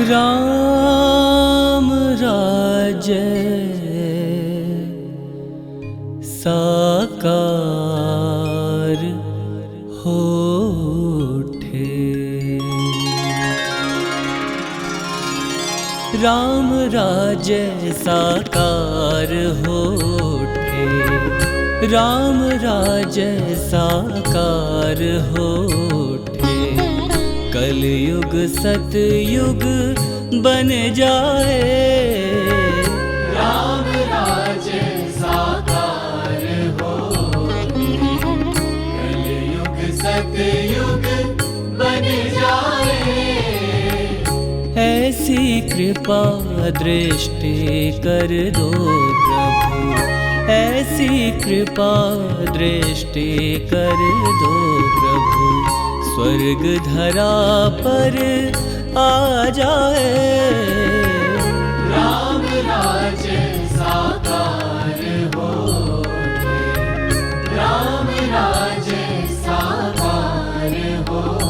राम राज्य साकार होठे। राम राज्य साकार होठे। राम राज्य साकार होठे। कलयुग सतयुग बन जाए। राम राज्य साकार होठे। कलयुग सतयुग बन जाए। ऐसी कृपा दृष्टि कर दो प्रभु। ऐसी कृपा दृष्टि कर दो प्रभु। स्वर्ग धरा पर आ जाए। राम राज्य साकार होठे। राम राज्य साकार होठे।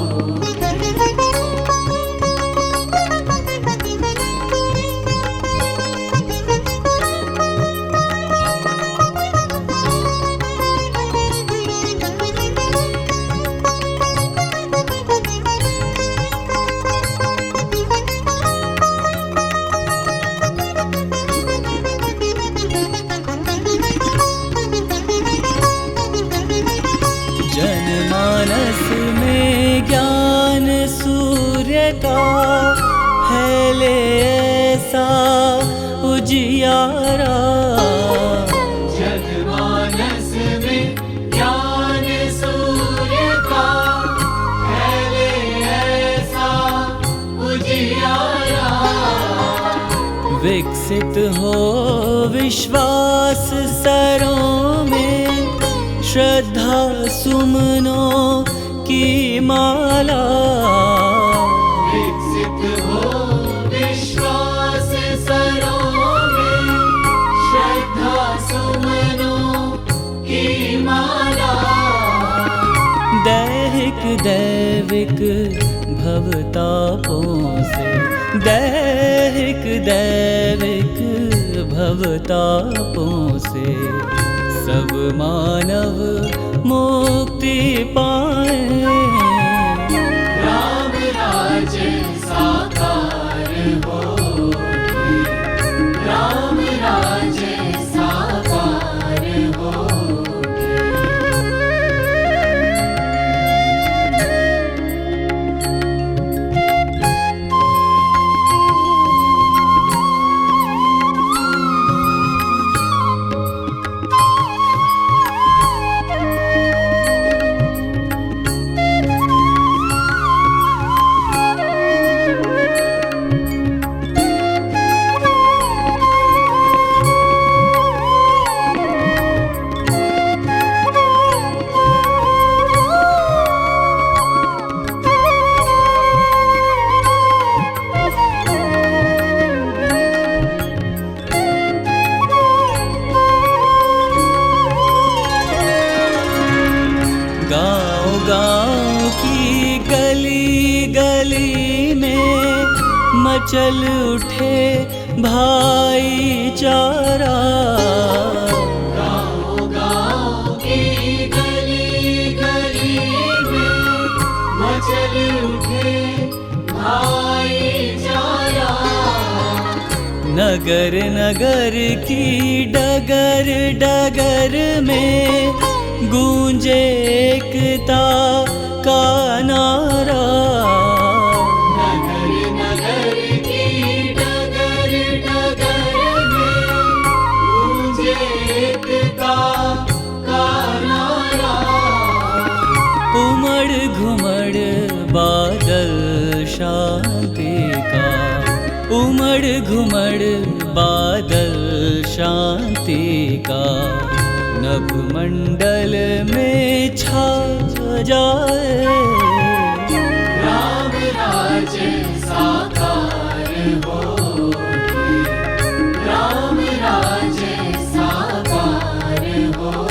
जनमानस में ज्ञान सूर्य का फैले ऐसा उजियारा। जनमानस में ज्ञान सूर्य का फैले ऐसा उजियारा। विकसित हो विश्वास सरों में। श्रद्धा सुमनों की माला। विकसित हो विश्वास सरों में। श्रद्धा सुमनों की माला। दैहिक दैविक भवतापों से। दैहिक दैविक भवतापों से सब मानव मुक्ति पाए। राम राज्य साकार होठे। राम राज्य साकार होठे। गाँव की गली गली में मचल उठे भाईचारा। गाँव गाँव की गली गली में मचल उठे भाईचारा। नगर नगर की डगर डगर में गूंजे एकता का नारा। नगर नगर की डगर डगर में गूंजे एकता का नारा। उमड़ घुमड़ बादल शांति का। उमड़ घुमड़ बादल शांति का। नभ मंडल में छा जाए। राम राज्य साकार होठे। राम राज्य साकार होठे।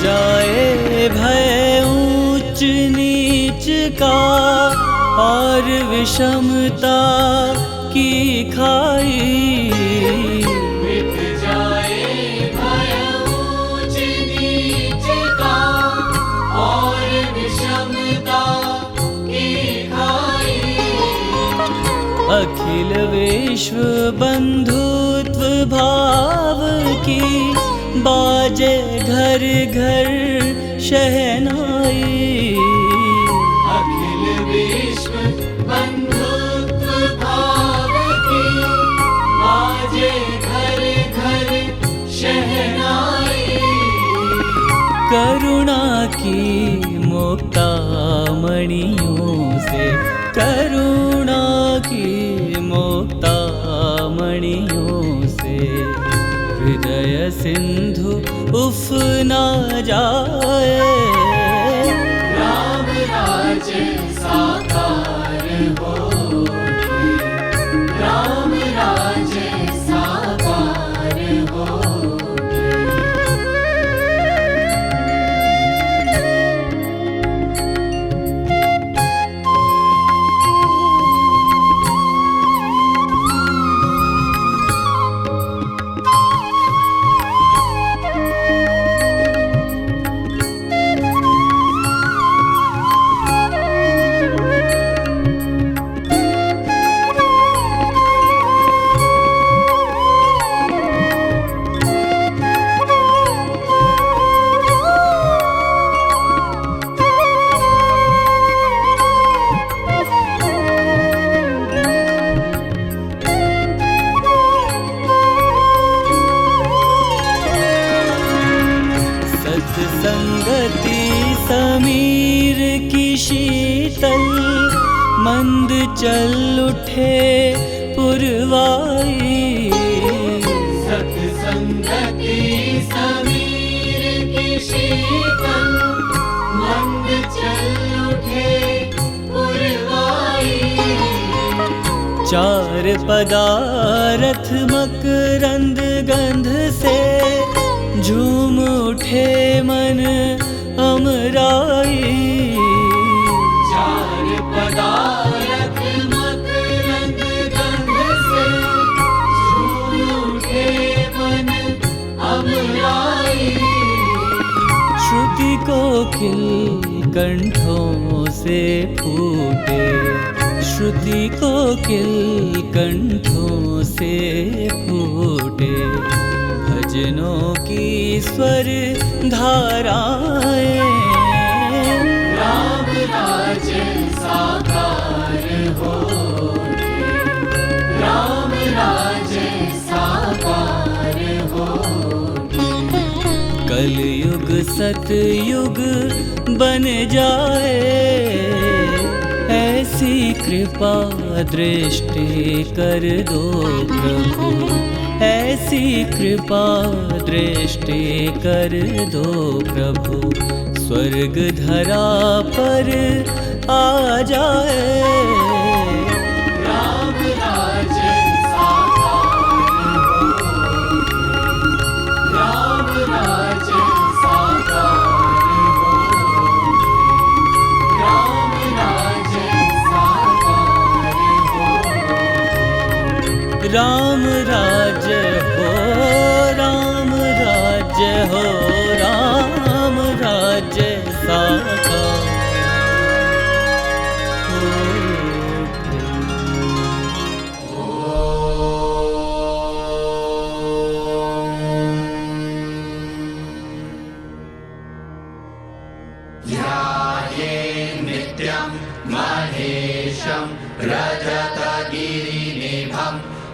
जाए भय ऊंच नीच का और विषमता की खाई। मिट जाए भय ऊंच नीच का और विषमता की खाई। अखिल विश्व बंधुत्व भाव की बाजे घर घर शहनाई। अखिल विश्व बंधुत्व भाव की बाजे घर घर शहनाई। करुणा की मुक्तामणियों से, करुणा की मुक्तामणियों से हृदय सिंधु उफ ना जाए। राम राज्य साकार होके, राम राज्य साकार होके। सत्संगति समीर की शीतल मंद चल उठे पुरवाई। सत्संगति समीर की शीतल मंद चल उठे पुरवाई। चार पदारथ मकरंद गंध से झूम उठे मन अमराई। चार पदारथ मकरंद गंध से झूम उठे मन अमराई। श्रुति कोकिल कंठों से फूटे, श्रुति कोकिल कंठों से फूटे भजनों की स्वर धाराएं। राम राज्य साकार होके, राम राज्य साकार होके। कलयुग सतयुग बन जाए, ऐसी कृपा दृष्टि कर दो प्रभु, ऐसी कृपा दृष्टि कर दो प्रभु। स्वर्ग धरा पर आ जाए। राम राज्य साकार होके, राम राज्य साकार होके, राम राज्य साकार होके। राम राज्य हो, राम राज्य हो, राम राज्य साकार नित्यं महेशं रजतगिरिनिभं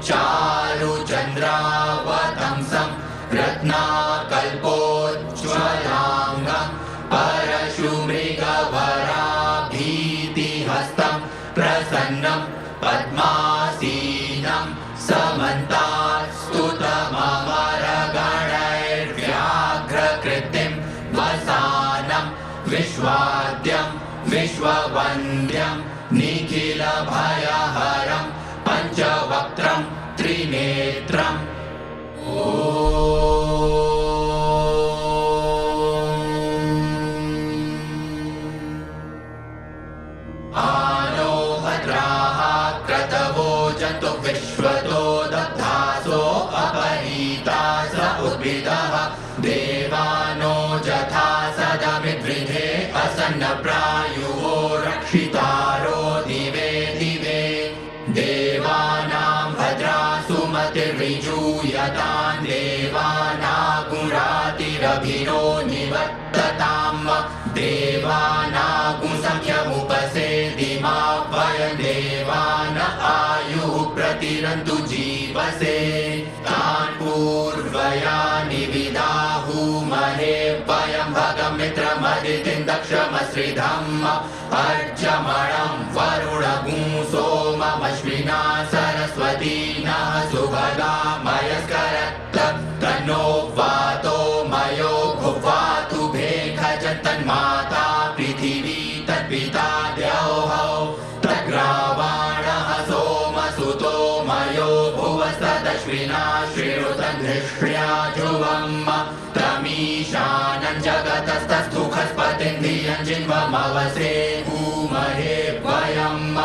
चारुचन्द्रावतंसं रत्नाकल्पोज्ज्वलाङ्गं परशुमृगवराभीतिहस्तं प्रसन्नं पद्मासीनं समन्तास्तुतममरगणैर्व्याघ्रकृतिं वसानं विश्वाद्यं विश्ववन्द्यं निखिलभयहरं पञ्चवक्त्रं त्रिनेत्रम्। त्वतो दग्धासो अपनीता स उद्भिदः देवानो जथा सदमिद्रिधे असन्नप्रायुवो रक्षितारो दिवे दिवे देवानां भद्रासु मतिर्विजूयतां देवानागुरातिरभिरो निवर्तताम् देवानागुसंख्यमुपसेदिमा वयं देवान आयुः प्रतिरन्तु जीवसे तान् पूर्वयानि विदाहुमहे वयं भगमित्रमदितिं दक्षमश्रिधम् अर्चमणं वरुणगुं सोममश्विना सरस्वती नः सुभगा मयस्करत्त तन्नो वातो मयो भुवातु भेखजन्तन्माता पृथिवी तद्पिता द्यौः तद्ग्रावाणः सोमसुतो मयो भुवस्तदश्विना श्रीरुतधृष्ट्या ध्रुवम् तमीशानं जगतस्तस्थुखस्पतिं धियं जिन्वमवसे भूमहे वयम्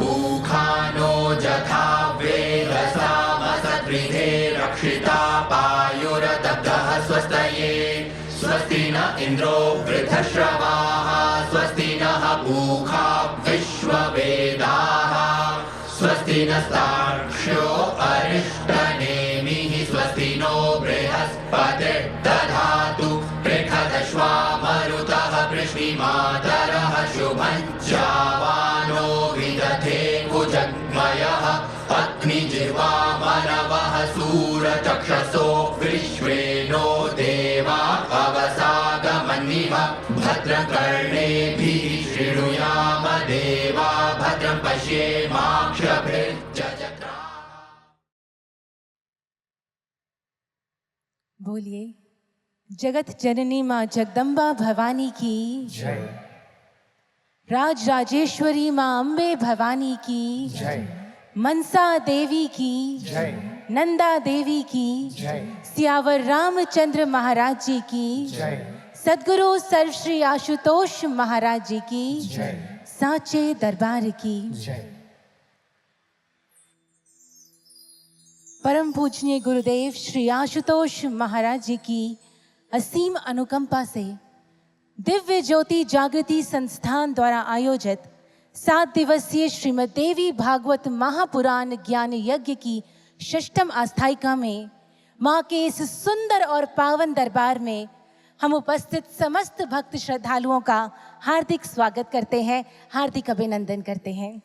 ऊखानो जथा वेदसामसद्विधे रक्षिता पायुरदग्धः स्वस्तये स्वस्ति न इन्द्रो वृद्धश्रवाः स्वस्ति नः पूषा विश्ववेदाः स्वस्ति नस्तार्क्ष्यो अरिष्टनेमिः स्वस्ति नो बृहस्पतिर्दधातु पृषदश्वा मरुतः पृश्निमातरः शुभं जावानो विदधे कुजग्मयः अग्निजिह्वा मनवः सूरचक्षसो विश्वेनो देवा अवसागमन्निव भद्रकर्णेभिः शृणुयाम देवा भद्रं पश्येमाक्षभिर्जजत्रा। बोलिए जगत जननी माँ जगदम्बा भवानी की जय। राज राजेश्वरी माँ अम्बे भवानी की जय। मनसा देवी की जय। नंदा देवी की जय। सियावर रामचंद्र महाराज जी की जय। सद्गुरु सर्वश्री आशुतोष महाराज जी की जय। साचे दरबार की जय। परम पूजनीय गुरुदेव श्री आशुतोष महाराज जी की असीम अनुकंपा से दिव्य ज्योति जागृति संस्थान द्वारा आयोजित 7 दिवसीय श्रीमद् देवी भागवत महापुराण ज्ञान यज्ञ की षष्ठम आस्थायिका में माँ के इस सुंदर और पावन दरबार में हम उपस्थित समस्त भक्त श्रद्धालुओं का हार्दिक स्वागत करते हैं, हार्दिक अभिनंदन करते हैं।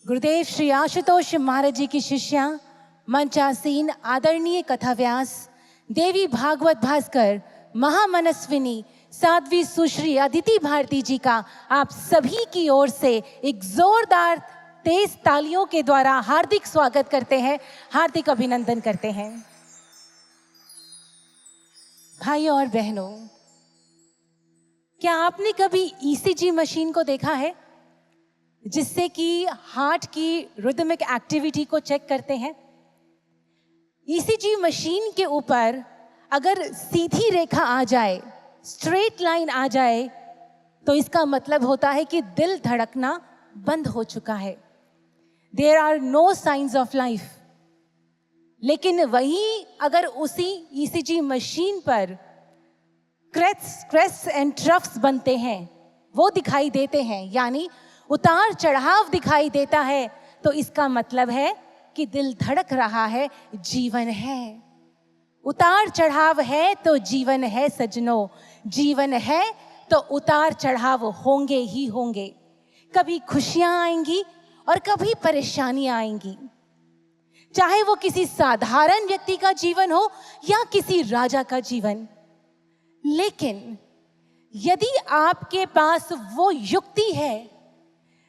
गुरुदेव श्री आशुतोष महाराज जी की शिष्या मंचासीन आदरणीय कथाव्यास देवी भागवत भास्कर महामनस्विनी साध्वी सुश्री अदिति भारती जी का आप सभी की ओर से एक जोरदार तेज तालियों के द्वारा हार्दिक स्वागत करते हैं, हार्दिक अभिनंदन करते हैं। भाइयों और बहनों, क्या आपने कभी ईसीजी मशीन को देखा है जिससे कि हार्ट की रिदमिक एक्टिविटी को चेक करते हैं? ईसीजी मशीन के ऊपर अगर सीधी रेखा आ जाए, स्ट्रेट लाइन आ जाए, तो इसका मतलब होता है कि दिल धड़कना बंद हो चुका है। There are no signs of life. लेकिन वहीं अगर उसी ईसीजी मशीन पर क्रेस्ट एंड ट्रफ्स बनते हैं, वो दिखाई देते हैं, यानी उतार चढ़ाव दिखाई देता है, तो इसका मतलब है कि दिल धड़क रहा है, जीवन है। उतार चढ़ाव है तो जीवन है सज्जनों, जीवन है तो उतार चढ़ाव होंगे ही होंगे। कभी खुशियां आएंगी और कभी परेशानियां आएंगी, चाहे वो किसी साधारण व्यक्ति का जीवन हो या किसी राजा का जीवन। लेकिन यदि आपके पास वो युक्ति है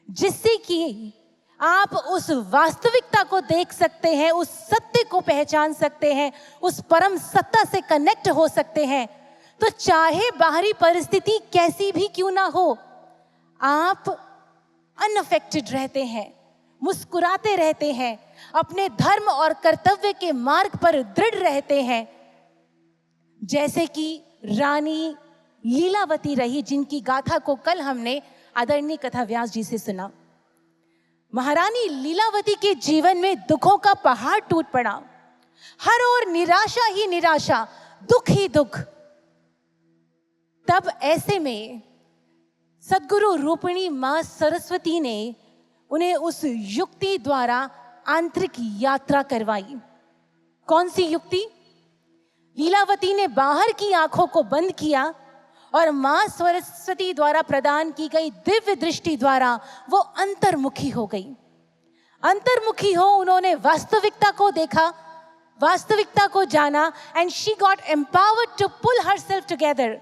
जिससे कि आप उस वास्तविकता को देख सकते हैं, उस सत्य को पहचान सकते हैं, उस परम सत्ता से कनेक्ट हो सकते हैं, तो चाहे बाहरी परिस्थिति कैसी भी क्यों ना हो, आप अनअफेक्टेड रहते हैं, मुस्कुराते रहते हैं, अपने धर्म और कर्तव्य के मार्ग पर दृढ़ रहते हैं। जैसे कि रानी लीलावती रही, जिनकी गाथा को कल हमने आदरणीय कथा व्यास जी से सुना। महारानी लीलावती के जीवन में दुखों का पहाड़ टूट पड़ा। हर ओर निराशा ही निराशा, दुख ही दुख। तब ऐसे में सद्गुरु रूपिणी मां सरस्वती ने उन्हें उस युक्ति द्वारा आंतरिक यात्रा करवाई। कौन सी युक्ति? लीलावती ने बाहर की आंखों को बंद किया और मां सरस्वती द्वारा प्रदान की गई दिव्य दृष्टि द्वारा वो अंतर्मुखी हो गई। अंतर्मुखी हो उन्होंने वास्तविकता को देखा, वास्तविकता को जाना, and she got empowered to pull herself together.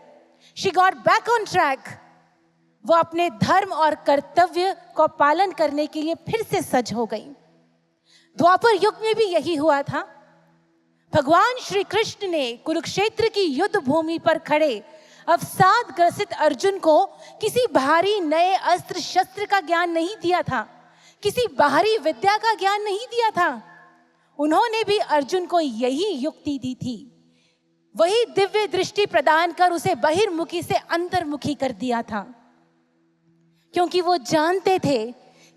She got back on track. वो अपने धर्म और कर्तव्य को पालन करने के लिए फिर से सज हो गई। द्वापर युग में भी यही हुआ था। भगवान श्री कृष्ण ने कुरुक्षेत्र की युद्ध भूमि पर खड़े अवसाद ग्रसित अर्जुन को किसी भारी नए अस्त्र शस्त्र का ज्ञान नहीं दिया था, किसी बाहरी विद्या का ज्ञान नहीं दिया था। उन्होंने भी अर्जुन को यही युक्ति दी थी, वही दिव्य दृष्टि प्रदान कर उसे बहिर्मुखी से अंतर्मुखी कर दिया था। क्योंकि वो जानते थे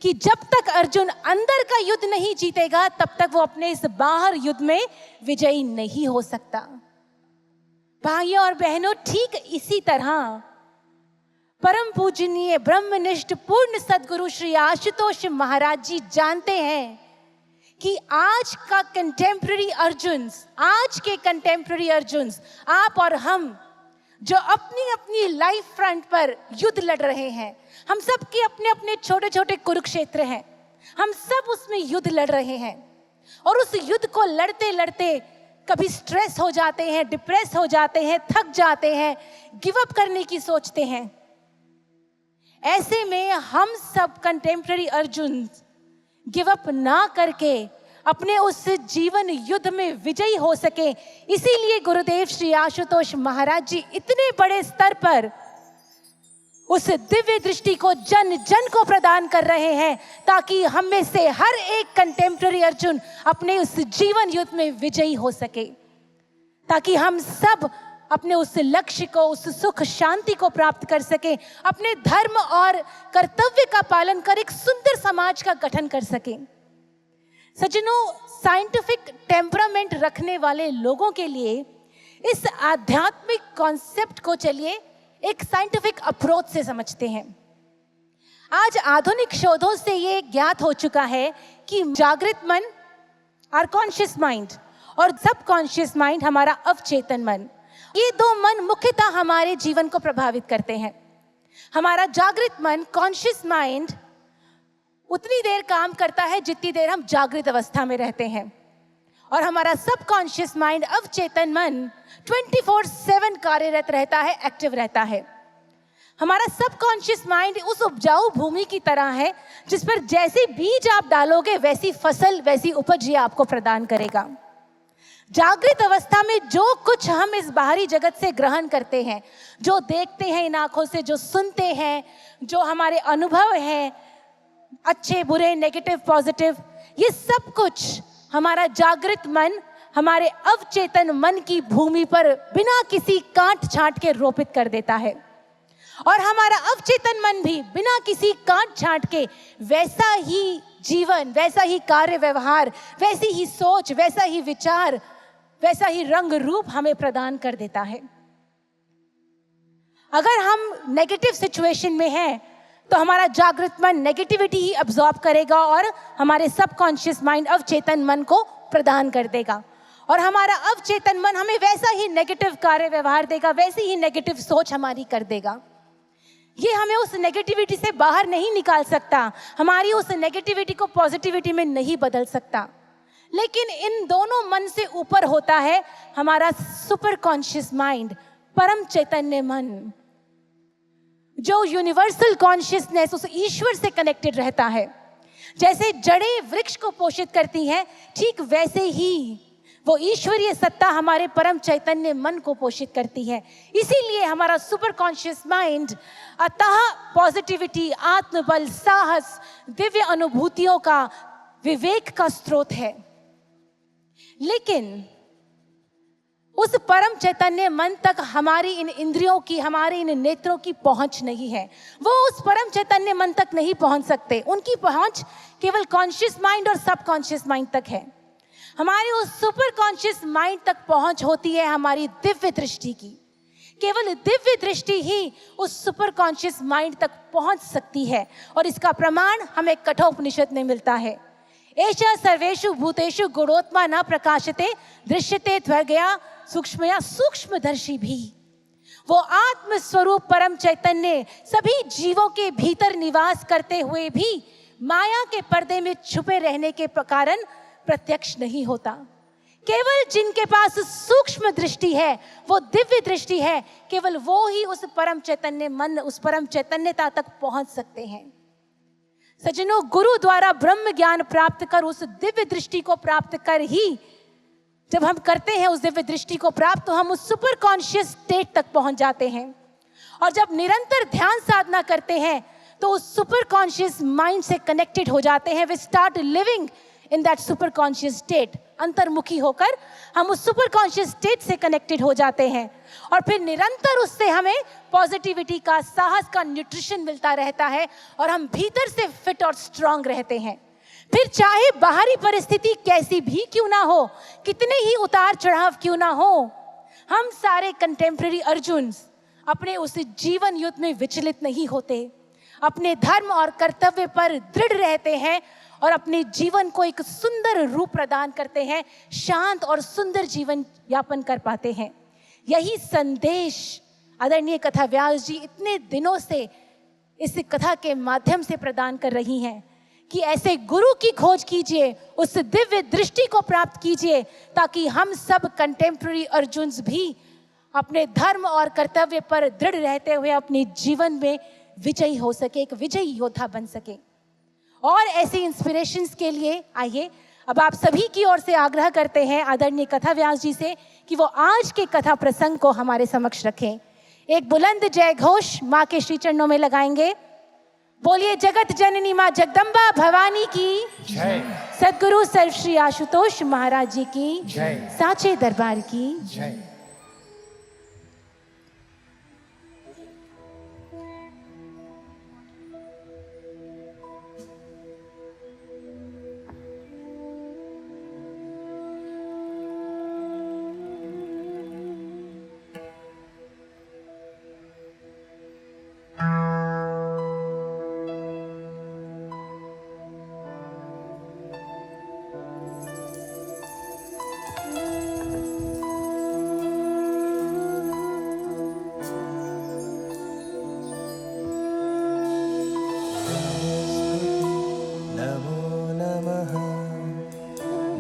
कि जब तक अर्जुन अंदर का युद्ध नहीं जीतेगा तब तक वो अपने इस बाहर युद्ध में विजयी नहीं हो सकता। भाइयों और बहनों, ठीक इसी तरह परम पूजनीय ब्रह्मनिष्ठ पूर्ण सद्गुरु श्री आशुतोष महाराज जी जानते हैं कि आज का कंटेम्प्रेरी अर्जुन, आज के कंटेम्प्रेरी अर्जुन, आप और हम जो अपनी अपनी लाइफ फ्रंट पर युद्ध लड़ रहे हैं, हम सब के अपने अपने छोटे छोटे कुरुक्षेत्र हैं, हम सब उसमें युद्ध लड़ रहे हैं। और उस युद्ध को लड़ते लड़ते कभी स्ट्रेस हो जाते हैं, डिप्रेस हो जाते हैं, थक जाते हैं, गिव अप करने की सोचते हैं। ऐसे में हम सब कंटेम्प्रेरी अर्जुन गिव अप ना करके अपने उस जीवन युद्ध में विजयी हो सके, इसीलिए गुरुदेव श्री आशुतोष महाराज जी इतने बड़े स्तर पर उस दिव्य दृष्टि को जन जन को प्रदान कर रहे हैं, ताकि हम में से हर एक कंटेम्प्रेरी अर्जुन अपने उस जीवन युद्ध में विजयी हो सके, ताकि हम सब अपने उस लक्ष्य को, उस सुख शांति को प्राप्त कर सके, अपने धर्म और कर्तव्य का पालन कर एक सुंदर समाज का गठन कर सके। सज्जनों, साइंटिफिक टेम्परामेंट रखने वाले लोगों के लिए इस आध्यात्मिक कॉन्सेप्ट को चलिए एक साइंटिफिक अप्रोच से समझते हैं। आज आधुनिक शोधों से ये ज्ञात हो चुका है कि जागृत मन, आवर कॉन्शियस माइंड, और सब कॉन्शियस माइंड, हमारा अवचेतन मन, ये दो मन मुख्यतः हमारे जीवन को प्रभावित करते हैं। हमारा जागृत मन, कॉन्शियस माइंड, उतनी देर काम करता है जितनी देर हम जागृत अवस्था में रहते हैं, और हमारा सब कॉन्शियस माइंड, अवचेतन मन 24/7 कार्यरत रहता है, एक्टिव रहता है। हमारा सब कॉन्शियस माइंड उस उपजाऊ भूमि की तरह है जिस पर जैसे बीज आप डालोगे वैसी फसल, वैसी उपज ये आपको प्रदान करेगा। जागृत अवस्था में जो कुछ हम इस बाहरी जगत से ग्रहण करते हैं, जो देखते हैं इन आंखों से, जो सुनते हैं, जो हमारे अनुभव हैं, अच्छे बुरे, नेगेटिव पॉजिटिव, ये सब कुछ हमारा जागृत मन हमारे अवचेतन मन की भूमि पर बिना किसी काट छांट के रोपित कर देता है, और हमारा अवचेतन मन भी बिना किसी काट छांट के वैसा ही जीवन, वैसा ही कार्य व्यवहार, वैसी ही सोच, वैसा ही विचार, वैसा ही रंग रूप हमें प्रदान कर देता है। अगर हम नेगेटिव सिचुएशन में हैं तो हमारा जागृत मन नेगेटिविटी ही अब्सॉर्ब करेगा और हमारे सबकॉन्शियस माइंड, अवचेतन मन को प्रदान कर देगा, और हमारा अवचेतन मन हमें वैसा ही नेगेटिव कार्य व्यवहार देगा, वैसी ही नेगेटिव सोच हमारी कर देगा। ये हमें उस नेगेटिविटी से बाहर नहीं निकाल सकता, हमारी उस नेगेटिविटी को पॉजिटिविटी में नहीं बदल सकता, लेकिन इन दोनों मन से ऊपर होता है हमारा सुपर कॉन्शियस माइंड, परम चैतन्य मन, जो यूनिवर्सल कॉन्शियसनेस, उस ईश्वर से कनेक्टेड रहता है। जैसे जड़ें वृक्ष को पोषित करती हैं, ठीक वैसे ही वो ईश्वरीय सत्ता हमारे परम चैतन्य मन को पोषित करती है। इसीलिए हमारा सुपर कॉन्शियस माइंड अतः पॉजिटिविटी, आत्मबल, साहस, दिव्य अनुभूतियों का, विवेक का स्रोत है। लेकिन उस परम चैतन्य मन तक हमारी इन इंद्रियों की, हमारे इन नेत्रों की पहुंच नहीं है। वो उस परम चैतन्य मन तक नहीं पहुंच सकते। उनकी पहुंच केवल कॉन्शियस माइंड और सब कॉन्शियस माइंड तक है। हमारी उस सुपर कॉन्शियस माइंड तक पहुंच होती है हमारी दिव्य दृष्टि की। केवल दिव्य दृष्टि ही उस सुपर कॉन्शियस माइंड तक पहुंच सकती है, और इसका प्रमाण हमें कठोपनिषद में मिलता है। एषा सर्वेषु भूतेषु गुणोत्मा न प्रकाशते दृश्यते त्वगया सूक्ष्मया सूक्ष्मदर्शी भी। वो आत्म स्वरूप परम चैतन्य सभी जीवों के भीतर निवास करते हुए भी माया के पर्दे में छुपे रहने के कारण प्रत्यक्ष नहीं होता। केवल जिनके पास सूक्ष्म दृष्टि है, वो दिव्य दृष्टि है, केवल वो ही उस परम चैतन्य मन, उस परम चैतन्यता तक पहुंच सकते हैं। सज्जनों, गुरु द्वारा ब्रह्म ज्ञान प्राप्त कर, उस दिव्य दृष्टि को प्राप्त कर ही जब हम करते हैं उस दिव्य दृष्टि को प्राप्त, तो हम उस सुपर कॉन्शियस स्टेट तक पहुंच जाते हैं। और जब निरंतर ध्यान साधना करते हैं तो उस सुपर कॉन्शियस माइंड से कनेक्टेड हो जाते हैं। We start living in that super conscious state. अंतर्मुखी होकर हम उस सुपर कॉन्शियस स्टेट से कनेक्टेड हो जाते हैं, और फिर निरंतर उससे हमें पॉजिटिविटी का, साहस का न्यूट्रिशन मिलता रहता है, और हम भीतर से फिट और स्ट्रांग रहते हैं। फिर चाहे बाहरी परिस्थिति कैसी भी क्यों ना हो, कितने ही उतार चढ़ाव क्यों ना हो, हम सारे कंटेम्प्रेरी अर्जुन अपने उस जीवन युद्ध में विचलित नहीं होते। अपने धर्म और कर्तव्य पर दृढ़ रहते हैं और अपने जीवन को एक सुंदर रूप प्रदान करते हैं, शांत और सुंदर जीवन यापन कर पाते हैं। यही संदेश आदरणीय कथा व्यास जी इतने दिनों से इस कथा के माध्यम से प्रदान कर रही हैं कि ऐसे गुरु की खोज कीजिए, उस दिव्य दृष्टि को प्राप्त कीजिए, ताकि हम सब कंटेम्प्रेरी अर्जुन्स भी अपने धर्म और कर्तव्य पर दृढ़ रहते हुए अपने जीवन में विजयी हो सके, एक विजयी योद्धा बन सके। और ऐसी इंस्पिरेशंस के लिए आइए अब आप सभी की ओर से आग्रह करते हैं आदरणीय कथा व्यास जी से कि वो आज के कथा प्रसंग को हमारे समक्ष रखें। एक बुलंद जय घोष माँ के श्री चरणों में लगाएंगे। बोलिए जगत जननी माँ जगदम्बा भवानी की जय। सद्गुरु सर्व श्री आशुतोष महाराज जी की जय। साचे दरबार की जय।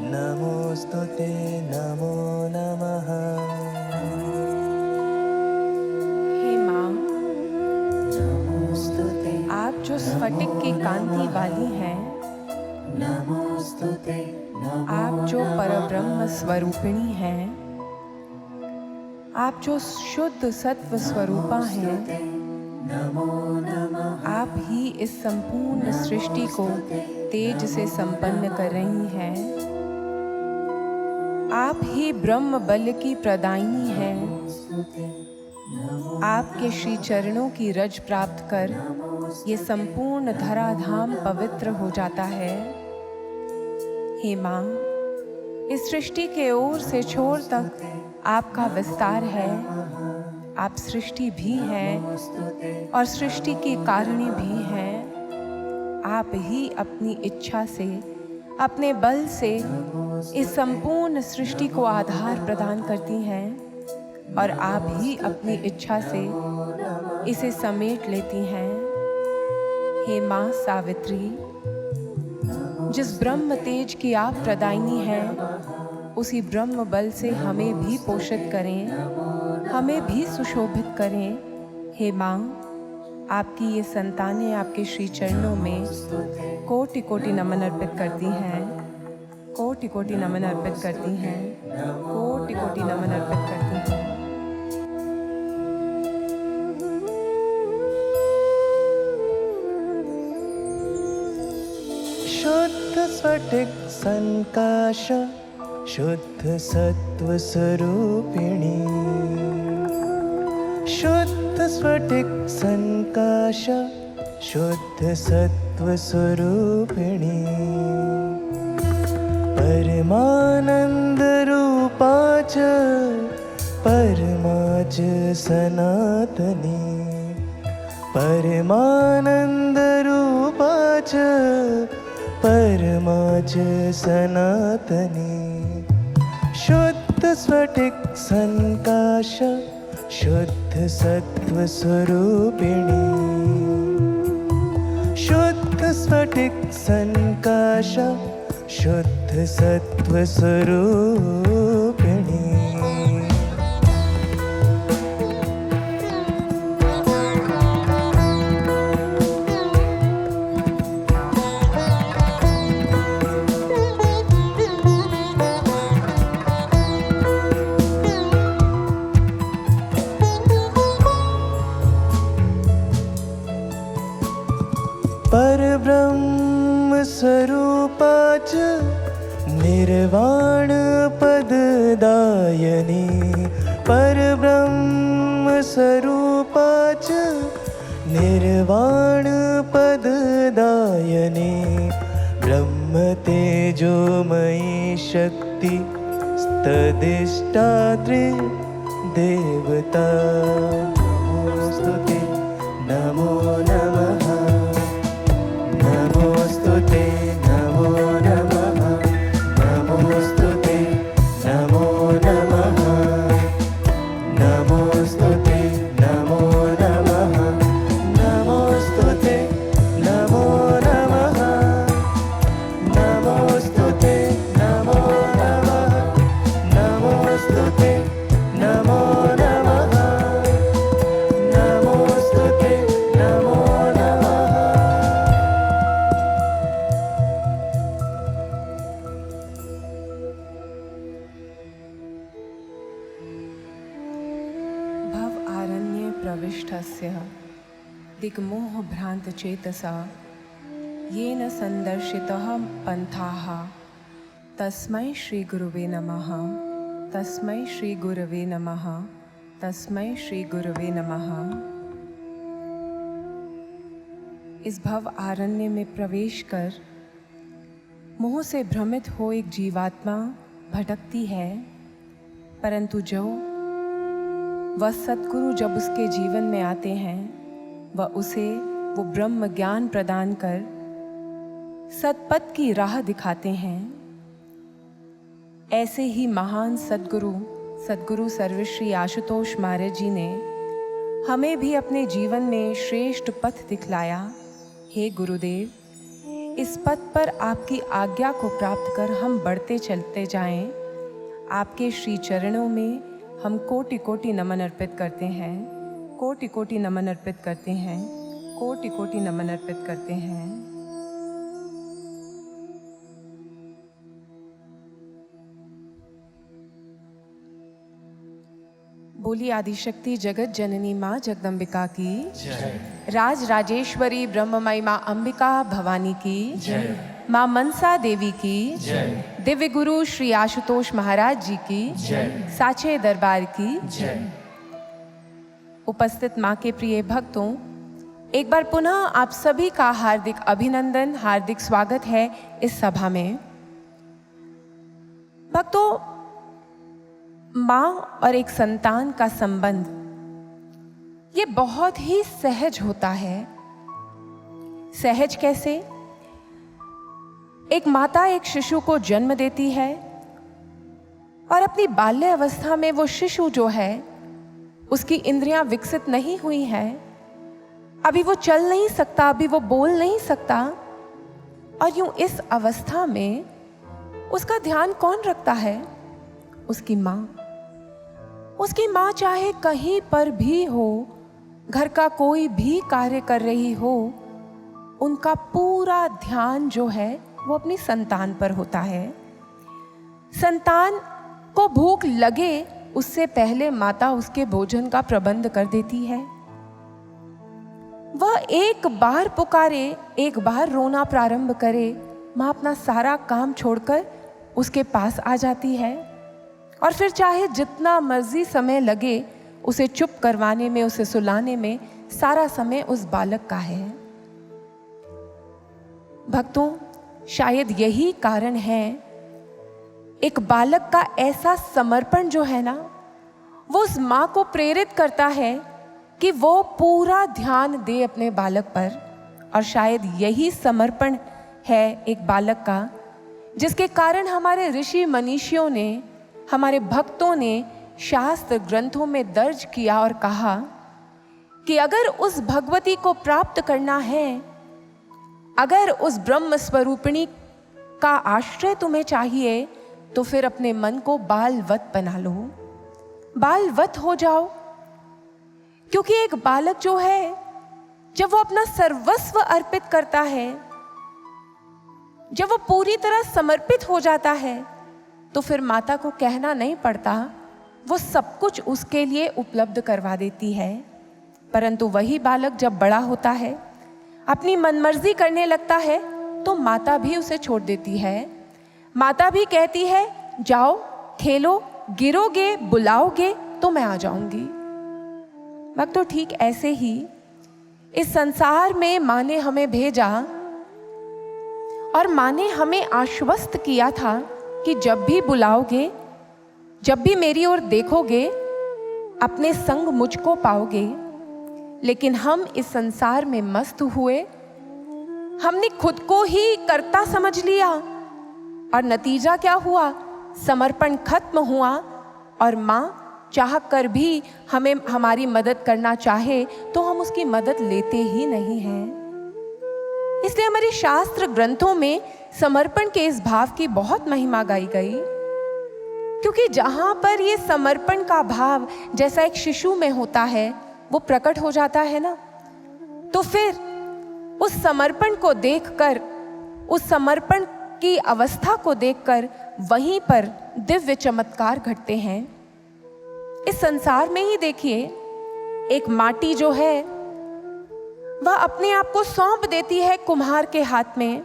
नमोस्तुते नमो नमः। हे माँ, नमोस्तुते आप जो स्फटिक की कांति वाली हैं, नमोस्तुते आप जो परब्रह्म स्वरूपिणी हैं, आप जो शुद्ध सत्व स्वरूपा हैं, नमो नमः। आप ही इस संपूर्ण सृष्टि को तेज से संपन्न कर रही हैं। आप ही ब्रह्म बल की प्रदायिनी हैं। आपके श्री चरणों की रज प्राप्त कर ये संपूर्ण धराधाम पवित्र हो जाता है। हे माँ, इस सृष्टि के ओर से छोर तक आपका विस्तार है। आप सृष्टि भी हैं और सृष्टि की कारिणी भी हैं। आप ही अपनी इच्छा से, अपने बल से इस संपूर्ण सृष्टि को आधार प्रदान करती हैं और आप ही अपनी इच्छा से इसे समेट लेती हैं। हे माँ सावित्री, जिस ब्रह्म तेज की आप प्रदायिनी हैं, उसी ब्रह्म बल से हमें भी पोषित करें, हमें भी सुशोभित करें। हे माँ, आपकी ये संतानें आपके श्री चरणों में कोटि कोटि नमन अर्पित करती हैं, कोटि कोटि नमन अर्पित करती हैं, कोटि कोटि नमन अर्पित करती हैं। शुद्ध स्फटिक संकाश शुद्ध सत्व स्वरूपिणी शुद्ध स्फटिक संकाश शुद्ध सत्व स्वरूपिणी परमानंद रूपा च परमा च सनातनी परमानंद रूपा च परमा च सनातनी शुद्ध स्फटिक संकाश शुद्ध सत्व स्वरूपिणी शुद्ध स्फटिक संकाश शुद्ध सत्व स्वरूपिणी परब्रह्म स्वरूपा च निर्वाण पददायिनी परब्रह्म स्वरूपा च निर्वाण पददायिनी ब्रह्म तेजोमयी शक्ति तदिष्टात्रि देवता नमोस्तुते नमो नमः नमोस्तुते नमो नमः नमोस्तुते नमो नमः नमोस्तुते नमो नमः नमोस्तुते नमो नमः नमोस्तुते नमो नमः नमोस्तुते नमो नमः नमोस्तुते नमो नमः भव आरण्ये प्रविष्टस्य दिग्मोह भ्रांत चेतसा येन संदर्शितः पंथाः तस्मै श्री गुरुवे नमः तस्मै श्री गुरुवे नमः तस्मै श्री गुरुवे नमः। इस भव आरण्य में प्रवेश कर मोह से भ्रमित हो एक जीवात्मा भटकती है, परंतु वह सद्गुरु जब उसके जीवन में आते हैं वह उसे वो ब्रह्म ज्ञान प्रदान कर सतपथ की राह दिखाते हैं। ऐसे ही महान सद्गुरु सर्वश्री आशुतोष महाराज जी ने हमें भी अपने जीवन में श्रेष्ठ पथ दिखलाया। हे गुरुदेव, इस पथ पर आपकी आज्ञा को प्राप्त कर हम बढ़ते चलते जाएं। आपके श्री चरणों में हम कोटि कोटि नमन अर्पित करते हैं, कोटि कोटि नमन अर्पित करते हैं, कोटि कोटि नमन अर्पित करते हैं। बोली आदिशक्ति जगत जननी माँ जगदम्बिका की जय। राज राजेश्वरी ब्रह्ममयी माँ अंबिका भवानी की जय। माँ मनसा देवी की जय। दिव्य गुरु श्री आशुतोष महाराज जी की जय। साचे दरबार की जय। उपस्थित माँ के प्रिय भक्तों, एक बार पुनः आप सभी का हार्दिक अभिनंदन, हार्दिक स्वागत है इस सभा में। भक्तों, माँ और एक संतान का संबंध ये बहुत ही सहज होता है। सहज कैसे? एक माता एक शिशु को जन्म देती है और अपनी बाल्य अवस्था में वो शिशु जो है उसकी इंद्रियां विकसित नहीं हुई हैं, अभी वो चल नहीं सकता, अभी वो बोल नहीं सकता, और यूं इस अवस्था में उसका ध्यान कौन रखता है? उसकी माँ। उसकी माँ चाहे कहीं पर भी हो, घर का कोई भी कार्य कर रही हो, उनका पूरा ध्यान जो है वो अपनी संतान पर होता है। संतान को भूख लगे उससे पहले माता उसके भोजन का प्रबंध कर देती है। वह एक बार पुकारे, एक बार रोना प्रारंभ करे, माँ अपना सारा काम छोड़कर उसके पास आ जाती है और फिर चाहे जितना मर्जी समय लगे उसे चुप करवाने में, उसे सुलाने में, सारा समय उस बालक का है। भक्तों, शायद यही कारण है एक बालक का ऐसा समर्पण जो है ना, वो उस माँ को प्रेरित करता है कि वो पूरा ध्यान दे अपने बालक पर। और शायद यही समर्पण है एक बालक का, जिसके कारण हमारे ऋषि मनीषियों ने, हमारे भक्तों ने शास्त्र ग्रंथों में दर्ज किया और कहा कि अगर उस भगवती को प्राप्त करना है, अगर उस ब्रह्म स्वरूपिणी का आश्रय तुम्हें चाहिए, तो फिर अपने मन को बालवत बना लो, बालवत हो जाओ। क्योंकि एक बालक जो है, जब वो अपना सर्वस्व अर्पित करता है, जब वो पूरी तरह समर्पित हो जाता है, तो फिर माता को कहना नहीं पड़ता, वो सब कुछ उसके लिए उपलब्ध करवा देती है। परंतु वही बालक जब बड़ा होता है, अपनी मनमर्जी करने लगता है, तो माता भी उसे छोड़ देती है। माता भी कहती है, जाओ खेलो, गिरोगे, बुलाओगे तो मैं आ जाऊंगी। भक्तों, ठीक ऐसे ही इस संसार में माँ ने हमें भेजा और माँ ने हमें आश्वस्त किया था कि जब भी बुलाओगे, जब भी मेरी ओर देखोगे, अपने संग मुझको पाओगे। लेकिन हम इस संसार में मस्त हुए, हमने खुद को ही कर्ता समझ लिया और नतीजा क्या हुआ? समर्पण खत्म हुआ और माँ चाह कर भी हमें हमारी मदद करना चाहे तो हम उसकी मदद लेते ही नहीं हैं। इसलिए हमारे शास्त्र ग्रंथों में समर्पण के इस भाव की बहुत महिमा गाई गई, क्योंकि जहां पर ये समर्पण का भाव जैसा एक शिशु में होता है वो प्रकट हो जाता है ना, तो फिर उस समर्पण को देखकर, उस समर्पण की अवस्था को देखकर वहीं पर दिव्य चमत्कार घटते हैं। इस संसार में ही देखिए, एक माटी जो है वह अपने आप को सौंप देती है कुम्हार के हाथ में,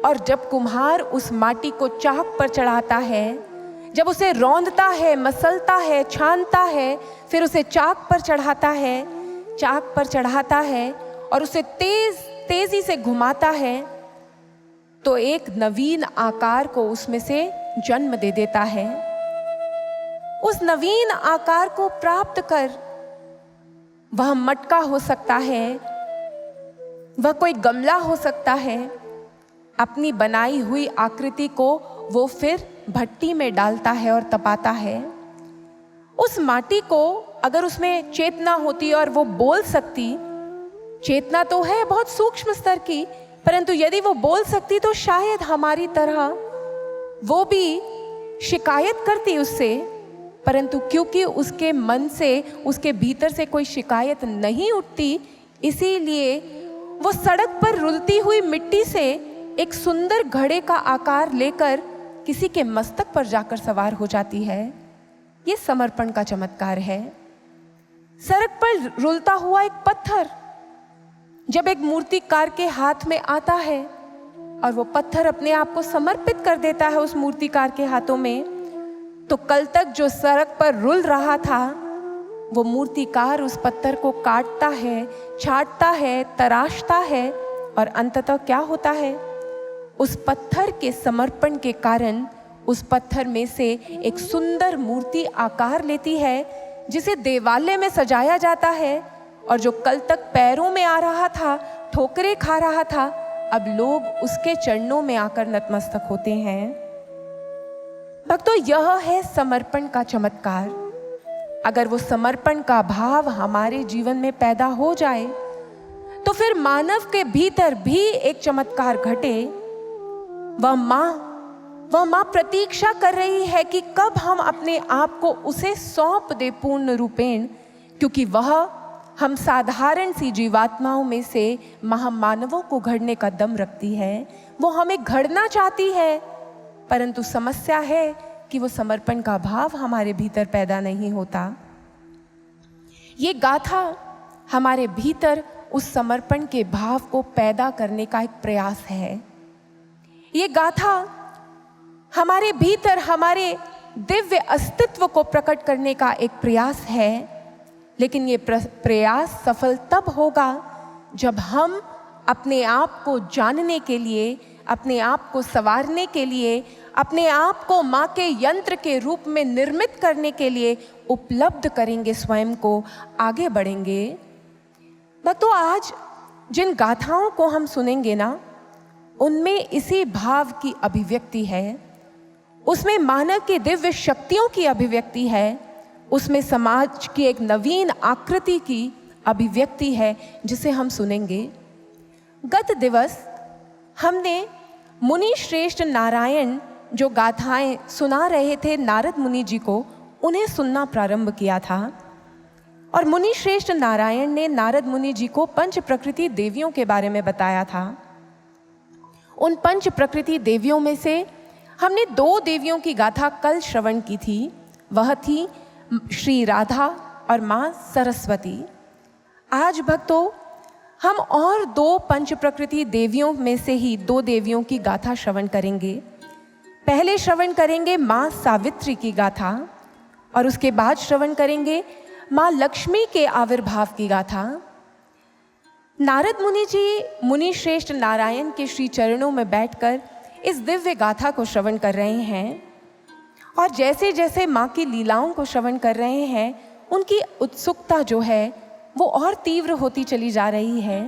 और जब कुम्हार उस माटी को चाक पर चढ़ाता है, जब उसे रौंदता है, मसलता है, छानता है, फिर उसे चाक पर चढ़ाता है, चाक पर चढ़ाता है और उसे तेजी से घुमाता है, तो एक नवीन आकार को उसमें से जन्म दे देता है। उस नवीन आकार को प्राप्त कर वह मटका हो सकता है, वह कोई गमला हो सकता है। अपनी बनाई हुई आकृति को वो फिर भट्टी में डालता है और तपाता है। उस माटी को अगर उसमें चेतना होती और वो बोल सकती, चेतना तो है बहुत सूक्ष्म स्तर की, परंतु यदि वो बोल सकती तो शायद हमारी तरह वो भी शिकायत करती उससे। परंतु क्योंकि उसके मन से, उसके भीतर से कोई शिकायत नहीं उठती, इसीलिए वो सड़क पर रुलती हुई मिट्टी से एक सुंदर घड़े का आकार लेकर किसी के मस्तक पर जाकर सवार हो जाती है। ये समर्पण का चमत्कार है। सड़क पर रुलता हुआ एक पत्थर जब एक मूर्तिकार के हाथ में आता है और वो पत्थर अपने आप को समर्पित कर देता है उस मूर्तिकार के हाथों में, तो कल तक जो सड़क पर रुल रहा था वो मूर्तिकार उस पत्थर को काटता है, छांटता है, तराशता है, और अंततः क्या होता है? उस पत्थर के समर्पण के कारण उस पत्थर में से एक सुंदर मूर्ति आकार लेती है, जिसे देवालय में सजाया जाता है। और जो कल तक पैरों में आ रहा था, ठोकरें खा रहा था, अब लोग उसके चरणों में आकर नतमस्तक होते हैं। भक्तों, यह है समर्पण का चमत्कार। अगर वो समर्पण का भाव हमारे जीवन में पैदा हो जाए तो फिर मानव के भीतर भी एक चमत्कार घटे। वह माँ प्रतीक्षा कर रही है कि कब हम अपने आप को उसे सौंप दे पूर्ण रूपेण, क्योंकि वह हम साधारण सी जीवात्माओं में से महामानवों को घड़ने का दम रखती है। वो हमें घड़ना चाहती है, परंतु समस्या है कि वो समर्पण का भाव हमारे भीतर पैदा नहीं होता। ये गाथा हमारे भीतर उस समर्पण के भाव को पैदा करने का एक प्रयास है। ये गाथा हमारे भीतर हमारे दिव्य अस्तित्व को प्रकट करने का एक प्रयास है, लेकिन ये प्रयास सफल तब होगा जब हम अपने आप को जानने के लिए, अपने आप को संवारने के लिए, अपने आप को माँ के यंत्र के रूप में निर्मित करने के लिए उपलब्ध करेंगे, स्वयं को आगे बढ़ेंगे। भक्तों, आज जिन गाथाओं को हम सुनेंगे ना, उनमें इसी भाव की अभिव्यक्ति है, उसमें मानव की दिव्य शक्तियों की अभिव्यक्ति है, उसमें समाज की एक नवीन आकृति की अभिव्यक्ति है जिसे हम सुनेंगे। गत दिवस हमने मुनि श्रेष्ठ नारायण जो गाथाएं सुना रहे थे नारद मुनि जी को, उन्हें सुनना प्रारंभ किया था। और मुनि श्रेष्ठ नारायण ने नारद मुनि जी को पंच प्रकृति देवियों के बारे में बताया था। उन पंच प्रकृति देवियों में से हमने 2 देवियों की गाथा कल श्रवण की थी। वह थी श्री राधा और माँ सरस्वती। आज भक्तों, हम और 2 पंच प्रकृति देवियों में से ही 2 देवियों की गाथा श्रवण करेंगे। पहले श्रवण करेंगे माँ सावित्री की गाथा और उसके बाद श्रवण करेंगे माँ लक्ष्मी के आविर्भाव की गाथा। नारद मुनि जी मुनि श्रेष्ठ नारायण के श्री चरणों में बैठकर इस दिव्य गाथा को श्रवण कर रहे हैं और जैसे जैसे माँ की लीलाओं को श्रवण कर रहे हैं, उनकी उत्सुकता जो है वो और तीव्र होती चली जा रही है।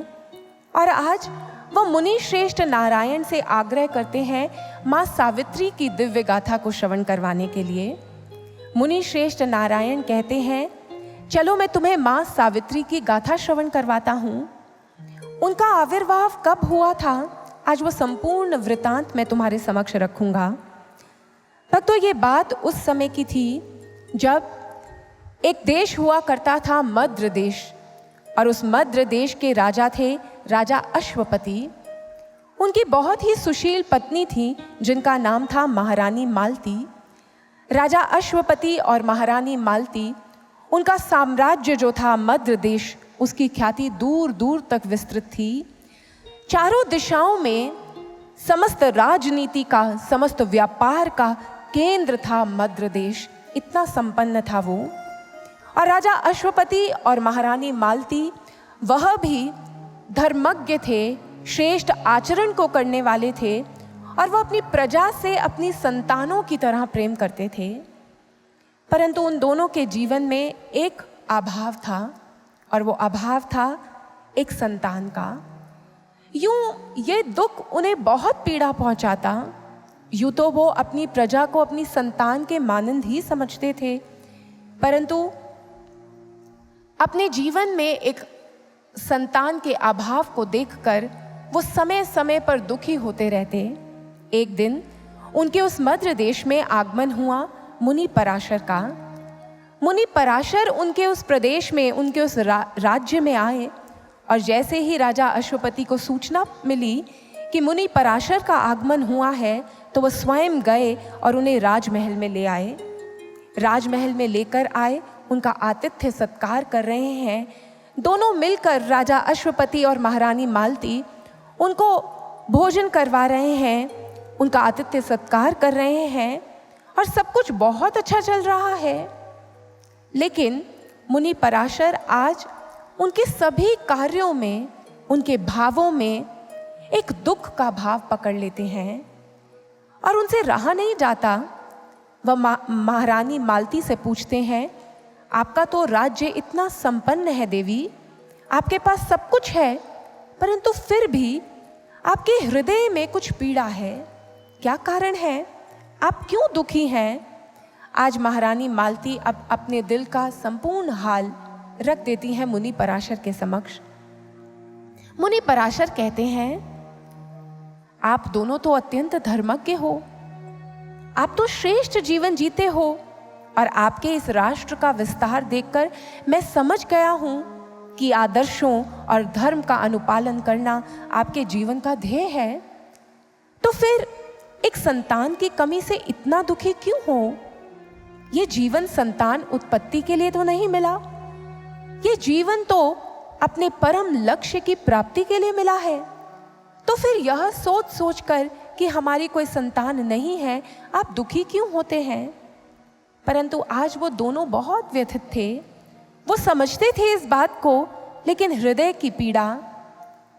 और आज वह मुनि श्रेष्ठ नारायण से आग्रह करते हैं माँ सावित्री की दिव्य गाथा को श्रवण करवाने के लिए। मुनि श्रेष्ठ नारायण कहते हैं, चलो मैं तुम्हें माँ सावित्री की गाथा श्रवण करवाता हूँ। उनका आविर्भाव कब हुआ था, आज वो संपूर्ण वृतांत मैं तुम्हारे समक्ष रखूंगा। भक्तों, ये बात उस समय की थी जब एक देश हुआ करता था मद्र देश, और उस मद्र देश के राजा थे राजा अश्वपति। उनकी बहुत ही सुशील पत्नी थी जिनका नाम था महारानी मालती। राजा अश्वपति और महारानी मालती, उनका साम्राज्य जो था मद्र देश, उसकी ख्याति दूर दूर तक विस्तृत थी। चारों दिशाओं में समस्त राजनीति का, समस्त व्यापार का केंद्र था मद्र देश, इतना संपन्न था वो। और राजा अश्वपति और महारानी मालती, वह भी धर्मज्ञ थे, श्रेष्ठ आचरण को करने वाले थे और वह अपनी प्रजा से अपनी संतानों की तरह प्रेम करते थे। परंतु उन दोनों के जीवन में एक अभाव था और वो अभाव था एक संतान का। यूं ये दुख उन्हें बहुत पीड़ा पहुंचाता। यूं तो वो अपनी प्रजा को अपनी संतान के मानंद ही समझते थे, परंतु अपने जीवन में एक संतान के अभाव को देखकर वो समय समय पर दुखी होते रहते। एक दिन उनके उस मद्र देश में आगमन हुआ मुनि पराशर का। मुनि पराशर उनके उस प्रदेश में, उनके उस राज्य में आए और जैसे ही राजा अश्वपति को सूचना मिली कि मुनि पराशर का आगमन हुआ है, तो वह स्वयं गए और उन्हें राजमहल में ले आए। राजमहल में लेकर आए, उनका आतिथ्य सत्कार कर रहे हैं। दोनों मिलकर राजा अश्वपति और महारानी मालती उनको भोजन करवा रहे हैं, उनका आतिथ्य सत्कार कर रहे हैं और सब कुछ बहुत अच्छा चल रहा है। लेकिन मुनि पराशर आज उनके सभी कार्यों में, उनके भावों में एक दुख का भाव पकड़ लेते हैं और उनसे रहा नहीं जाता। वह महारानी मालती से पूछते हैं, आपका तो राज्य इतना संपन्न है देवी, आपके पास सब कुछ है, परंतु फिर भी आपके हृदय में कुछ पीड़ा है, क्या कारण है? आप क्यों दुखी हैं? आज महारानी मालती अब अपने दिल का संपूर्ण हाल रख देती हैं मुनि पराशर के समक्ष। मुनि पराशर कहते हैं, आप दोनों तो अत्यंत धर्मज्ञ हो, आप तो श्रेष्ठ जीवन जीते हो और आपके इस राष्ट्र का विस्तार देखकर मैं समझ गया हूं कि आदर्शों और धर्म का अनुपालन करना आपके जीवन का ध्येय है। तो फिर एक संतान की कमी से इतना दुखी क्यों हो? ये जीवन संतान उत्पत्ति के लिए तो नहीं मिला, ये जीवन तो अपने परम लक्ष्य की प्राप्ति के लिए मिला है। तो फिर यह सोच सोचकर कि हमारी कोई संतान नहीं है, आप दुखी क्यों होते हैं? परंतु आज वो दोनों बहुत व्यथित थे। वो समझते थे इस बात को, लेकिन हृदय की पीड़ा,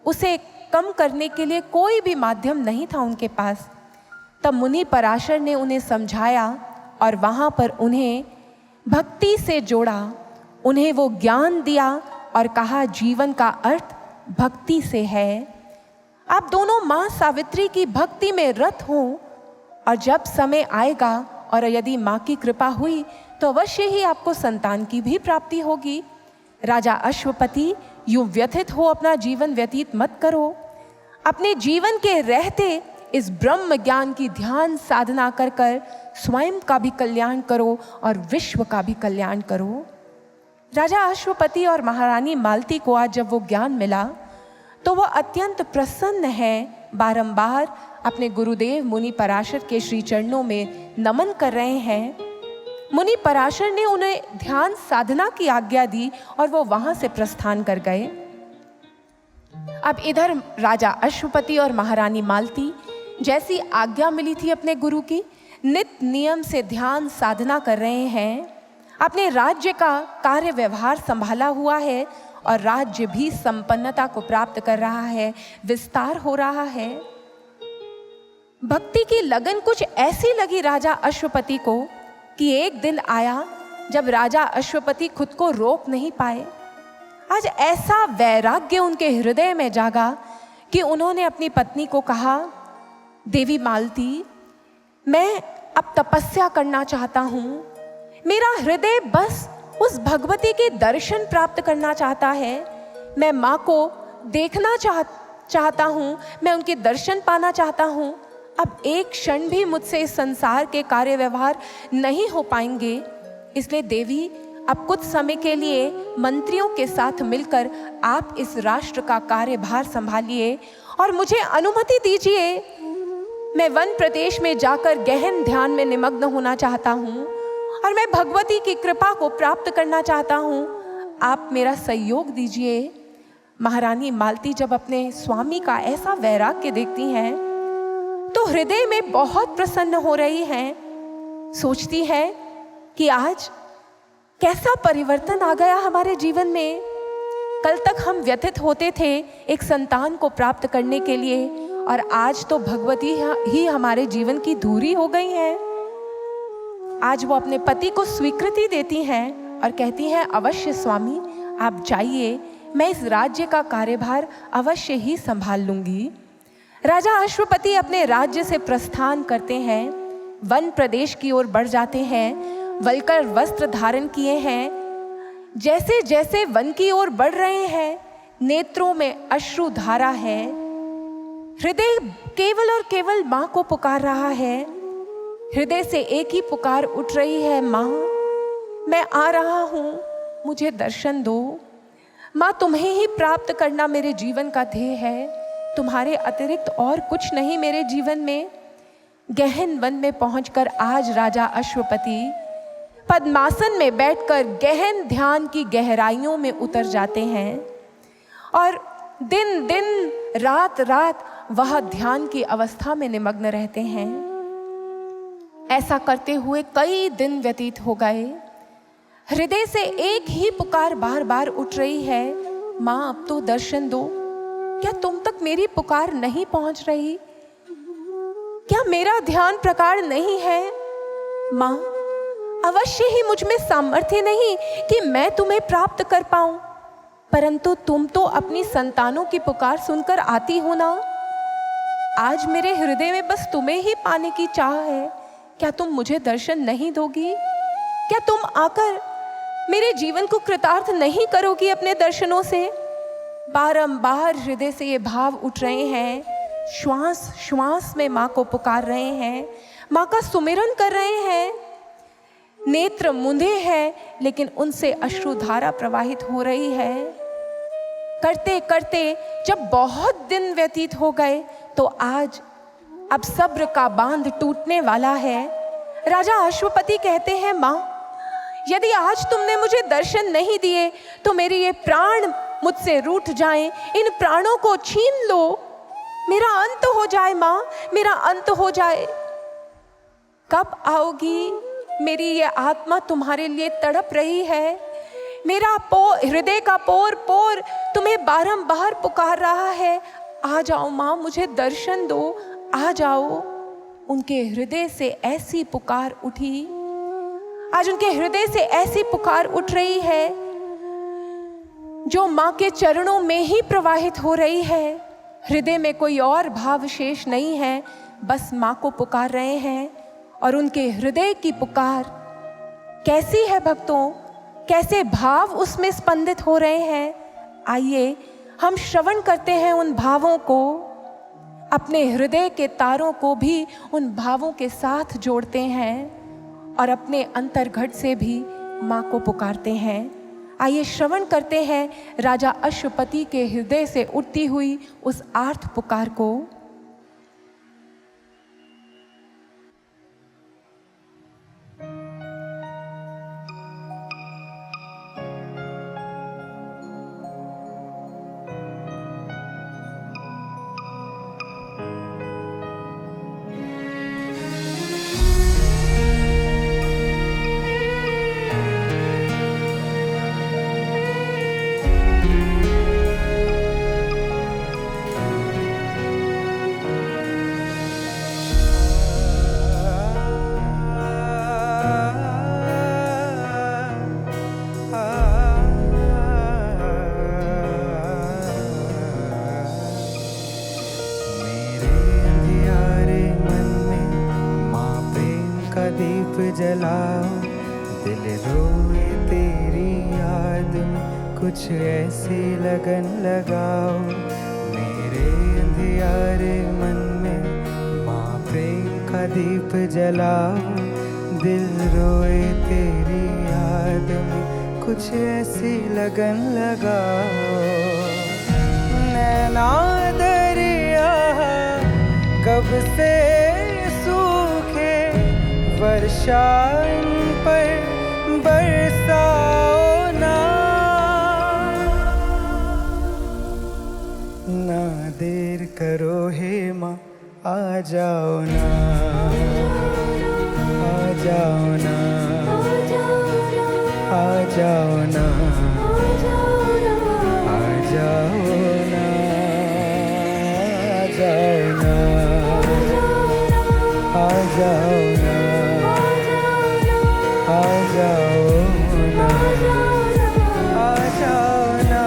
उसे कम करने के लिए कोई भी माध्यम नहीं था उनके पास। तब मुनि पराशर ने उन्हें समझाया और वहाँ पर उन्हें भक्ति से जोड़ा, उन्हें वो ज्ञान दिया और कहा जीवन का अर्थ भक्ति से है। आप दोनों माँ सावित्री की भक्ति में रत हों और जब समय आएगा और यदि माँ की कृपा हुई तो अवश्य ही आपको संतान की भी प्राप्ति होगी। राजा अश्वपति, यूं व्यथित हो अपना जीवन व्यतीत मत करो। अपने जीवन के रहते इस ब्रह्म ज्ञान की ध्यान साधना कर कर स्वयं का भी कल्याण करो और विश्व का भी कल्याण करो। राजा अश्वपति और महारानी मालती को आज जब वो ज्ञान मिला तो वह अत्यंत प्रसन्न है, बारंबार अपने गुरुदेव मुनि पराशर के श्री चरणों में नमन कर रहे हैं। मुनि पराशर ने उन्हें ध्यान साधना की आज्ञा दी और वो वहां से प्रस्थान कर गए। अब इधर राजा अश्वपति और महारानी मालती जैसी आज्ञा मिली थी अपने गुरु की, नित नियम से ध्यान साधना कर रहे हैं। अपने राज्य का कार्य व्यवहार संभाला हुआ है और राज्य भी संपन्नता को प्राप्त कर रहा है, विस्तार हो रहा है। भक्ति की लगन कुछ ऐसी लगी राजा अश्वपति को कि एक दिन आया जब राजा अश्वपति खुद को रोक नहीं पाए। आज ऐसा वैराग्य उनके हृदय में जागा कि उन्होंने अपनी पत्नी को कहा, देवी मालती, मैं अब तपस्या करना चाहता हूँ। मेरा हृदय बस उस भगवती के दर्शन प्राप्त करना चाहता है। मैं माँ को देखना चाहता हूँ, मैं उनके दर्शन पाना चाहता हूँ। अब एक क्षण भी मुझसे इस संसार के कार्य व्यवहार नहीं हो पाएंगे। इसलिए देवी, अब कुछ समय के लिए मंत्रियों के साथ मिलकर आप इस राष्ट्र का कार्यभार संभालिए और मुझे अनुमति दीजिए। मैं वन प्रदेश में जाकर गहन ध्यान में निमग्न होना चाहता हूँ और मैं भगवती की कृपा को प्राप्त करना चाहता हूँ। आप मेरा सहयोग दीजिए। महारानी मालती जब अपने स्वामी का ऐसा वैराग्य देखती हैं तो हृदय में बहुत प्रसन्न हो रही हैं। सोचती है कि आज कैसा परिवर्तन आ गया हमारे जीवन में। कल तक हम व्यथित होते थे एक संतान को प्राप्त करने के लिए और आज तो भगवती ही हमारे जीवन की धुरी हो गई हैं। आज वो अपने पति को स्वीकृति देती हैं और कहती हैं, अवश्य स्वामी आप जाइए, मैं इस राज्य का कार्यभार अवश्य ही संभाल लूंगी। राजा अश्वपति अपने राज्य से प्रस्थान करते हैं, वन प्रदेश की ओर बढ़ जाते हैं। वलकर वस्त्र धारण किए हैं। जैसे जैसे वन की ओर बढ़ रहे हैं, नेत्रों में अश्रु धारा है। हृदय केवल और केवल माँ को पुकार रहा है। हृदय से एक ही पुकार उठ रही है, माँ मैं आ रहा हूँ, मुझे दर्शन दो। माँ तुम्हें ही प्राप्त करना मेरे जीवन का ध्येय है, तुम्हारे अतिरिक्त और कुछ नहीं मेरे जीवन में। गहन वन में पहुंचकर आज राजा अश्वपति पद्मासन में बैठकर गहन ध्यान की गहराइयों में उतर जाते हैं और दिन दिन रात रात वह ध्यान की अवस्था में निमग्न रहते हैं। ऐसा करते हुए कई दिन व्यतीत हो गए। हृदय से एक ही पुकार बार बार उठ रही है, माँ अब तो दर्शन दो। क्या तुम तक मेरी पुकार नहीं पहुंच रही? क्या मेरा ध्यान प्रकार नहीं है? माँ अवश्य ही मुझ में सामर्थ्य नहीं कि मैं तुम्हें प्राप्त कर पाऊं, परंतु तुम तो अपनी संतानों की पुकार सुनकर आती हो ना। आज मेरे हृदय में बस तुम्हें ही पाने की चाह है। क्या तुम मुझे दर्शन नहीं दोगी? क्या तुम आकर मेरे जीवन को कृतार्थ नहीं करोगी अपने दर्शनों से? बारंबार हृदय से ये भाव उठ रहे हैं। श्वास श्वास में माँ को पुकार रहे हैं, माँ का सुमिरन कर रहे हैं। नेत्र मुंदे हैं लेकिन उनसे अश्रुधारा प्रवाहित हो रही है। करते करते जब बहुत दिन व्यतीत हो गए तो आज अब सब्र का बांध टूटने वाला है। राजा अश्वपति कहते हैं, माँ यदि आज तुमने मुझे दर्शन नहीं दिए तो मेरे ये प्राण मुझसे रूठ जाएं, इन प्राणों को छीन लो। मेरा अंत हो जाए माँ, मेरा अंत हो जाए। कब आओगी? मेरी ये आत्मा तुम्हारे लिए तड़प रही है। मेरा हृदय का पोर पोर तुम्हें बारंबार पुकार रहा है। आ जाओ माँ, मुझे दर्शन दो, आ जाओ। उनके हृदय से ऐसी पुकार उठी, आज उनके हृदय से ऐसी पुकार उठ रही है जो माँ के चरणों में ही प्रवाहित हो रही है। हृदय में कोई और भाव शेष नहीं है, बस माँ को पुकार रहे हैं। और उनके हृदय की पुकार कैसी है भक्तों, कैसे भाव उसमें स्पंदित हो रहे हैं। आइए हम श्रवण करते हैं उन भावों को, अपने हृदय के तारों को भी उन भावों के साथ जोड़ते हैं और अपने अंतर्घट से भी माँ को पुकारते हैं। आइए श्रवण करते हैं राजा अश्वपति के हृदय से उठती हुई उस आर्त पुकार को। जलाओ, दिल रोए तेरी याद में, कुछ ऐसी लगन लगाओ। मेरे अंधियारे मन में माँ प्रेम का दीप जलाओ, दिल रोए तेरी याद में, कुछ ऐसी लगन लगाओ। नैना दरिया कब से सूखे, वर्षा इन पर बरसाओ ना, ना देर करो हे माँ, आ जाओ ना, आ जाओ ना, आ जाओ ना, आ जाओ ना, आ जाओ ना, आ जाओ ना, आ जाओ ना, आ जाओ ना।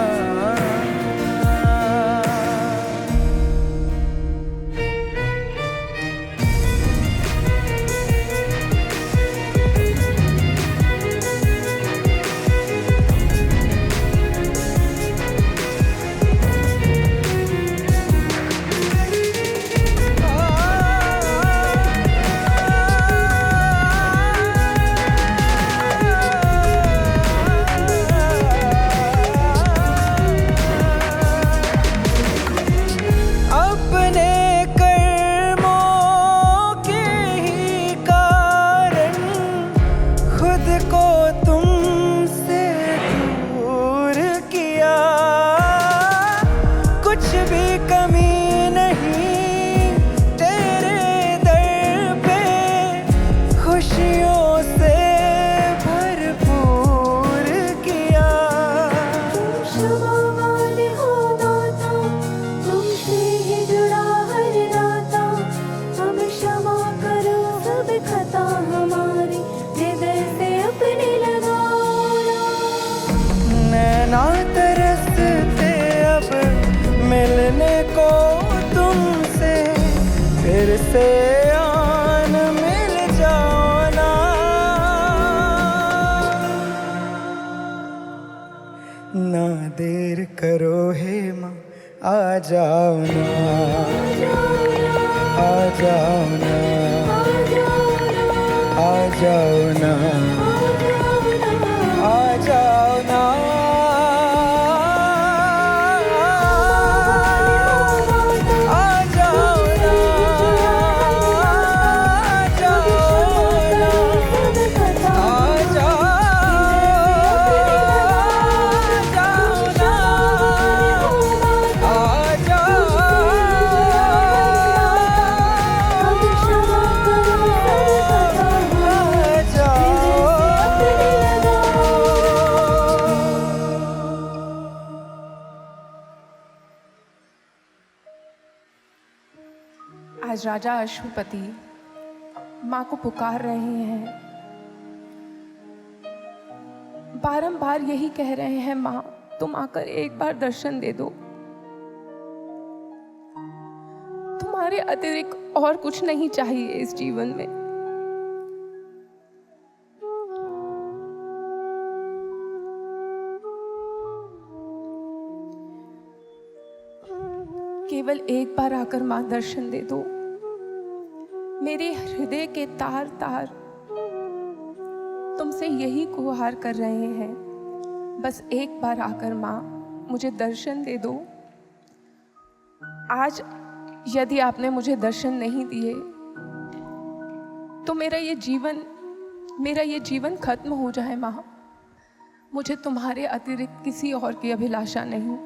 ना तरसते अब मिलने को तुमसे, फिर से आन मिल जाओ ना, ना देर करो हे माँ, आ जाओ ना, आ जाओ ना, आ जाओ ना, आ जाओ ना, आज राजा अश्वपति माँ को पुकार रहे हैं, बारंबार यही कह रहे हैं, माँ तुम आकर एक बार दर्शन दे दो। तुम्हारे अतिरिक्त और कुछ नहीं चाहिए इस जीवन में। केवल एक बार आकर माँ दर्शन दे दो। मेरे हृदय के तार तार तुमसे यही गुहार कर रहे हैं, बस एक बार आकर माँ मुझे दर्शन दे दो। आज यदि आपने मुझे दर्शन नहीं दिए तो मेरा ये जीवन खत्म हो जाए माँ। मुझे तुम्हारे अतिरिक्त किसी और की अभिलाषा नहीं।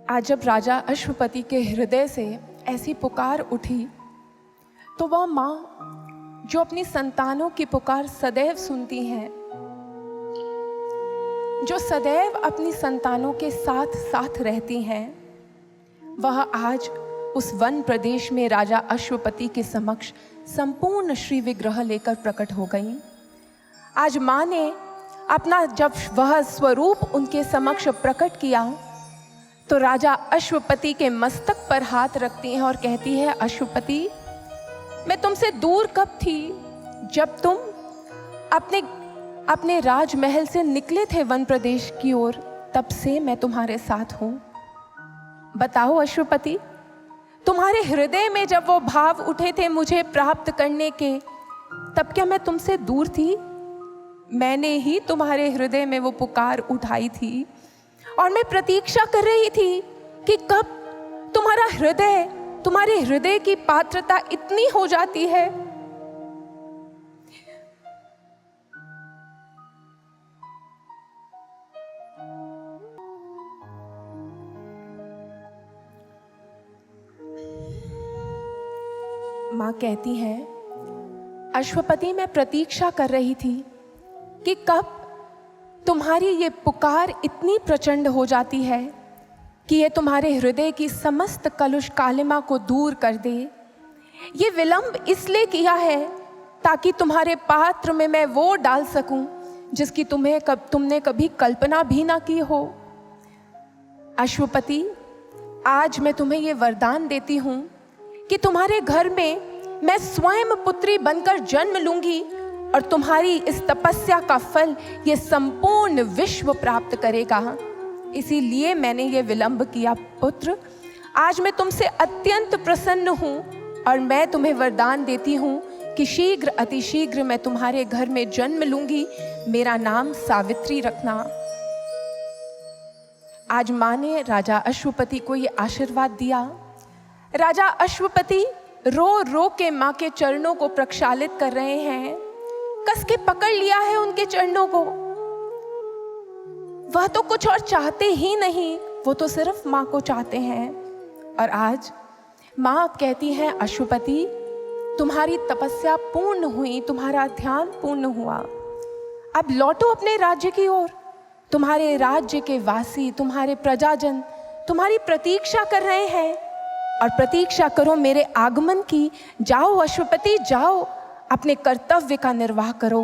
आज जब राजा अश्वपति के हृदय से ऐसी पुकार उठी तो वह माँ जो अपनी संतानों की पुकार सदैव सुनती हैं, जो सदैव अपनी संतानों के साथ साथ रहती हैं, वह आज उस वन प्रदेश में राजा अश्वपति के समक्ष संपूर्ण श्री विग्रह लेकर प्रकट हो गई। आज माँ ने अपना जब वह स्वरूप उनके समक्ष प्रकट किया तो राजा अश्वपति के मस्तक पर हाथ रखती हैं और कहती है, अश्वपति मैं तुमसे दूर कब थी, जब तुम अपने राजमहल से निकले थे वन प्रदेश की ओर, तब से मैं तुम्हारे साथ हूं। बताओ अश्वपति, तुम्हारे हृदय में जब वो भाव उठे थे मुझे प्राप्त करने के, तब क्या मैं तुमसे दूर थी? मैंने ही तुम्हारे हृदय में वो पुकार उठाई थी और मैं प्रतीक्षा कर रही थी कि कब तुम्हारे हृदय की पात्रता इतनी हो जाती है माँ कहती हैं, अश्वपति मैं प्रतीक्षा कर रही थी कि कब तुम्हारी ये पुकार इतनी प्रचंड हो जाती है कि ये तुम्हारे हृदय की समस्त कलुष कालिमा को दूर कर दे। ये विलंब इसलिए किया है ताकि तुम्हारे पात्र में मैं वो डाल सकूं जिसकी तुमने कभी कल्पना भी ना की हो। अश्वपति, आज मैं तुम्हें ये वरदान देती हूँ कि तुम्हारे घर में मैं स्वयं पुत्री बनकर जन्म लूंगी और तुम्हारी इस तपस्या का फल ये संपूर्ण विश्व प्राप्त करेगा। इसीलिए मैंने ये विलंब किया पुत्र। आज मैं तुमसे अत्यंत प्रसन्न हूँ और मैं तुम्हें वरदान देती हूँ कि शीघ्र अतिशीघ्र मैं तुम्हारे घर में जन्म लूंगी। मेरा नाम सावित्री रखना। आज माँ ने राजा अश्वपति को ये आशीर्वाद दिया। राजा अश्वपति रो रो के माँ के चरणों को प्रक्षालित कर रहे हैं, कस के पकड़ लिया है उनके चरणों को। वह तो कुछ और चाहते ही नहीं, वो तो सिर्फ माँ को चाहते हैं। और आज माँ अब कहती हैं, अश्वपति तुम्हारी तपस्या पूर्ण हुई, तुम्हारा ध्यान पूर्ण हुआ, अब लौटो अपने राज्य की ओर। तुम्हारे राज्य के वासी, तुम्हारे प्रजाजन तुम्हारी प्रतीक्षा कर रहे हैं और प्रतीक्षा करो मेरे आगमन की। जाओ अश्वपति जाओ, अपने कर्तव्य का निर्वाह करो।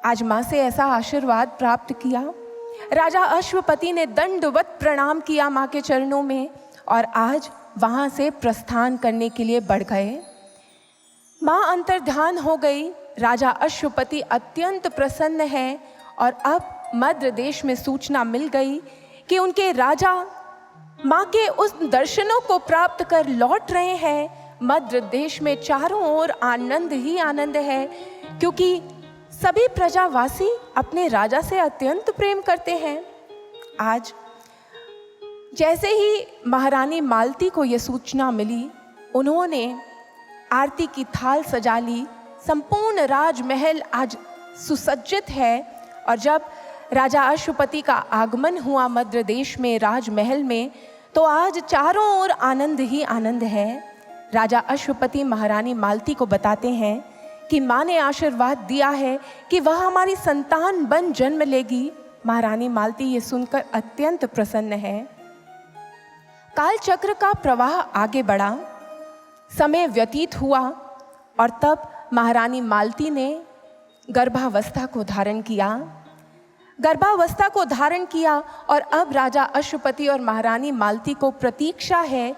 आज माँ से ऐसा आशीर्वाद प्राप्त किया। राजा अश्वपति ने दंडवत प्रणाम किया माँ के चरणों में और आज वहाँ से प्रस्थान करने के लिए बढ़ गए। माँ अंतर्ध्यान हो गई। राजा अश्वपति अत्यंत प्रसन्न है और अब मद्र देश में सूचना मिल गई कि उनके राजा माँ के उस दर्शनों को प्राप्त कर लौट रहे हैं। मद्र देश में चारों ओर आनंद ही आनंद है, क्योंकि सभी प्रजावासी अपने राजा से अत्यंत प्रेम करते हैं। आज जैसे ही महारानी मालती को यह सूचना मिली, उन्होंने आरती की थाल सजा ली। संपूर्ण राजमहल आज सुसज्जित है और जब राजा अश्वपति का आगमन हुआ मद्र देश में राजमहल में, तो आज चारों ओर आनंद ही आनंद है। राजा अश्वपति महारानी मालती को बताते हैं कि माँ ने आशीर्वाद दिया है कि वह हमारी संतान बन जन्म लेगी। महारानी मालती ये सुनकर अत्यंत प्रसन्न है। काल चक्र का प्रवाह आगे बढ़ा, समय व्यतीत हुआ और तब महारानी मालती ने गर्भावस्था को धारण किया। गर्भावस्था को धारण किया और अब राजा अश्वपति और महारानी मालती को प्रतीक्षा है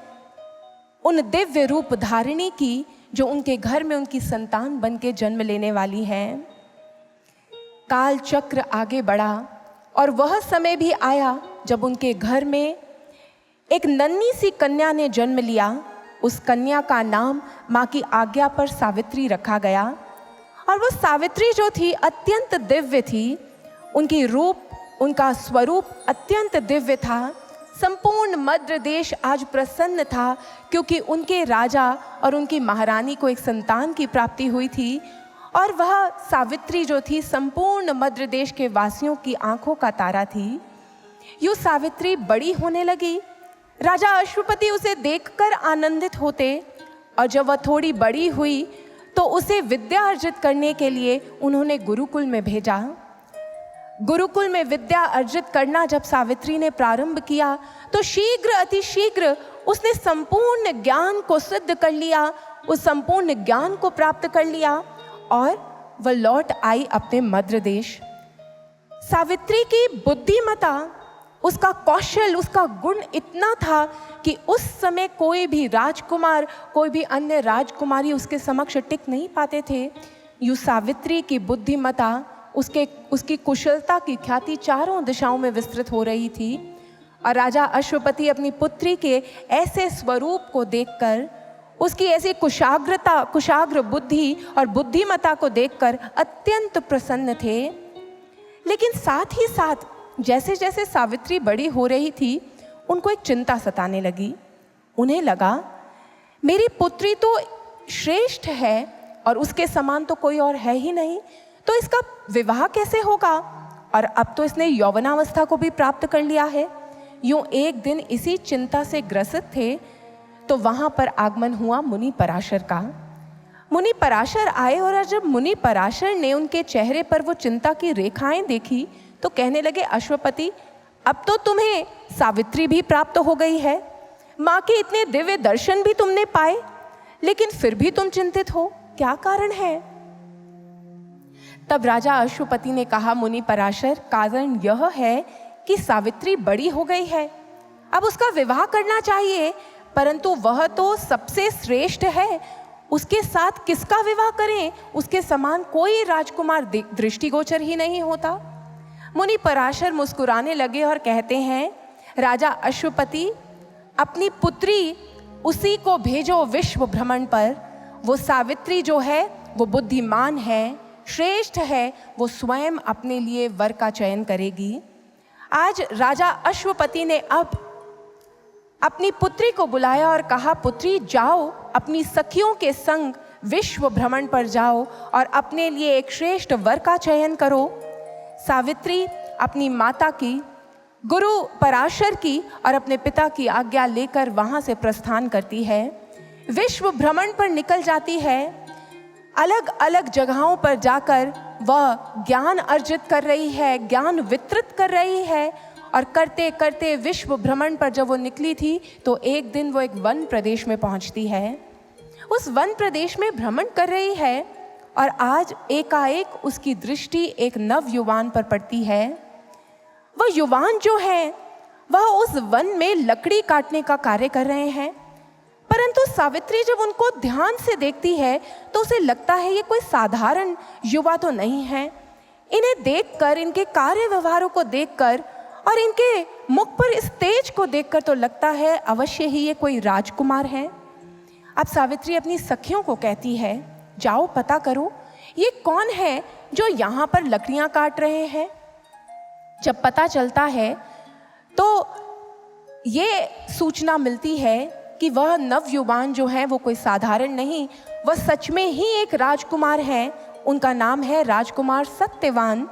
उन दिव्य रूप धारिणी की जो उनके घर में उनकी संतान बन के जन्म लेने वाली है। काल चक्र आगे बढ़ा और वह समय भी आया जब उनके घर में एक नन्ही सी कन्या ने जन्म लिया। उस कन्या का नाम माँ की आज्ञा पर सावित्री रखा गया और वो सावित्री जो थी अत्यंत दिव्य थी। उनकी रूप, उनका स्वरूप अत्यंत दिव्य था। संपूर्ण मध्य देश आज प्रसन्न था क्योंकि उनके राजा और उनकी महारानी को एक संतान की प्राप्ति हुई थी और वह सावित्री जो थी संपूर्ण मध्य देश के वासियों की आंखों का तारा थी। यूँ सावित्री बड़ी होने लगी। राजा अश्वपति उसे देखकर आनंदित होते और जब वह थोड़ी बड़ी हुई तो उसे विद्या अर्जित करने के लिए उन्होंने गुरुकुल में भेजा। गुरुकुल में विद्या अर्जित करना जब सावित्री ने प्रारंभ किया तो शीघ्र अतिशीघ्र उसने संपूर्ण ज्ञान को सिद्ध कर लिया, उस संपूर्ण ज्ञान को प्राप्त कर लिया और वह लौट आई अपने मध्य देश। सावित्री की बुद्धिमता, उसका कौशल, उसका गुण इतना था कि उस समय कोई भी राजकुमार, कोई भी अन्य राजकुमारी उसके समक्ष टिक नहीं पाते थे। यूँ सावित्री की बुद्धिमता, उसकी कुशलता की ख्याति चारों दिशाओं में विस्तृत हो रही थी और राजा अश्वपति अपनी पुत्री के ऐसे स्वरूप को देखकर, उसकी ऐसी कुशाग्र बुद्धि और बुद्धिमता को देखकर अत्यंत प्रसन्न थे। लेकिन साथ ही साथ जैसे जैसे सावित्री बड़ी हो रही थी उनको एक चिंता सताने लगी। उन्हें लगा मेरी पुत्री तो श्रेष्ठ है और उसके समान तो कोई और है ही नहीं, तो इसका विवाह कैसे होगा। और अब तो इसने यौवनावस्था को भी प्राप्त कर लिया है। यूँ एक दिन इसी चिंता से ग्रसित थे तो वहाँ पर आगमन हुआ मुनि पराशर का। मुनि पराशर आए और जब मुनि पराशर ने उनके चेहरे पर वो चिंता की रेखाएं देखी तो कहने लगे, अश्वपति, अब तो तुम्हें सावित्री भी प्राप्त हो गई है, माँ के इतने दिव्य दर्शन भी तुमने पाए, लेकिन फिर भी तुम चिंतित हो, क्या कारण है। तब राजा अश्वपति ने कहा, मुनि पराशर, कारण यह है कि सावित्री बड़ी हो गई है, अब उसका विवाह करना चाहिए, परंतु वह तो सबसे श्रेष्ठ है, उसके साथ किसका विवाह करें, उसके समान कोई राजकुमार दृष्टिगोचर ही नहीं होता। मुनि पराशर मुस्कुराने लगे और कहते हैं, राजा अश्वपति, अपनी पुत्री उसी को भेजो विश्व भ्रमण पर। वो सावित्री जो है वो बुद्धिमान है, श्रेष्ठ है, वो स्वयं अपने लिए वर का चयन करेगी। आज राजा अश्वपति ने अब अपनी पुत्री को बुलाया और कहा, पुत्री जाओ, अपनी सखियों के संग विश्व भ्रमण पर जाओ और अपने लिए एक श्रेष्ठ वर का चयन करो। सावित्री अपनी माता की, गुरु पराशर की और अपने पिता की आज्ञा लेकर वहाँ से प्रस्थान करती है, विश्व भ्रमण पर निकल जाती है। अलग अलग जगहों पर जाकर वह ज्ञान अर्जित कर रही है, ज्ञान वितरित कर रही है और करते करते विश्व भ्रमण पर जब वो निकली थी तो एक दिन वो एक वन प्रदेश में पहुंचती है। उस वन प्रदेश में भ्रमण कर रही है और आज एकाएक उसकी दृष्टि एक नव युवान पर पड़ती है। वह युवान जो है वह उस वन में लकड़ी काटने का कार्य कर रहे हैं, परंतु सावित्री जब उनको ध्यान से देखती है तो उसे लगता है ये कोई साधारण युवा तो नहीं है। इन्हें देखकर, इनके कार्य व्यवहारों को देखकर और इनके मुख पर इस तेज को देखकर तो लगता है अवश्य ही ये कोई राजकुमार है। अब सावित्री अपनी सखियों को कहती है, जाओ पता करो ये कौन है जो यहाँ पर लकड़ियाँ काट रहे हैं। जब पता चलता है तो ये सूचना मिलती है कि वह नवयुवान जो है वो कोई साधारण नहीं, वह सच में ही एक राजकुमार है। उनका नाम है राजकुमार सत्यवान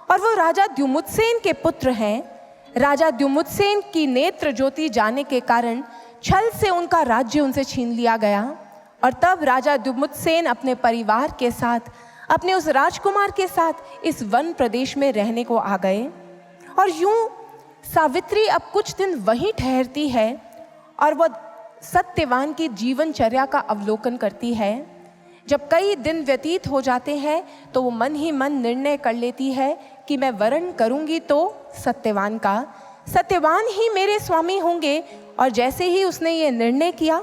और वो राजा द्युमुत्सेन के पुत्र हैं। राजा द्युमुत्सेन की नेत्र ज्योति जाने के कारण छल से उनका राज्य उनसे छीन लिया गया और तब राजा द्युमुत्सेन अपने परिवार के साथ, अपने उस राजकुमार के साथ इस वन प्रदेश में रहने को आ गए। और यूं सावित्री अब कुछ दिन वहीं ठहरती है और वह सत्यवान की जीवनचर्या का अवलोकन करती है। जब कई दिन व्यतीत हो जाते हैं तो वो मन ही मन निर्णय कर लेती है कि मैं वरण करूंगी तो सत्यवान का, सत्यवान ही मेरे स्वामी होंगे। और जैसे ही उसने ये निर्णय किया,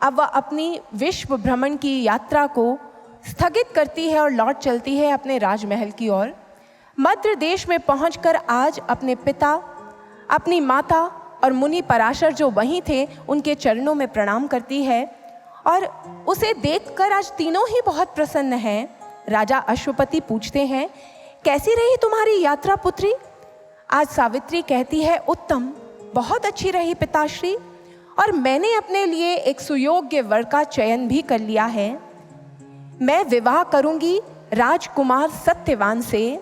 अब वह अपनी विश्व भ्रमण की यात्रा को स्थगित करती है और लौट चलती है अपने राजमहल की ओर। मद्र देश में पहुंचकर आज अपने पिता, अपनी माता और मुनि पराशर जो वहीं थे उनके चरणों में प्रणाम करती है। और उसे देखकर आज तीनों ही बहुत प्रसन्न हैं। राजा अश्वपति पूछते हैं, कैसी रही तुम्हारी यात्रा पुत्री? आज सावित्री कहती है, उत्तम, बहुत अच्छी रही पिताश्री, और मैंने अपने लिए एक सुयोग्य वर का चयन भी कर लिया है। मैं विवाह करूंगी राजकुमार सत्यवान से।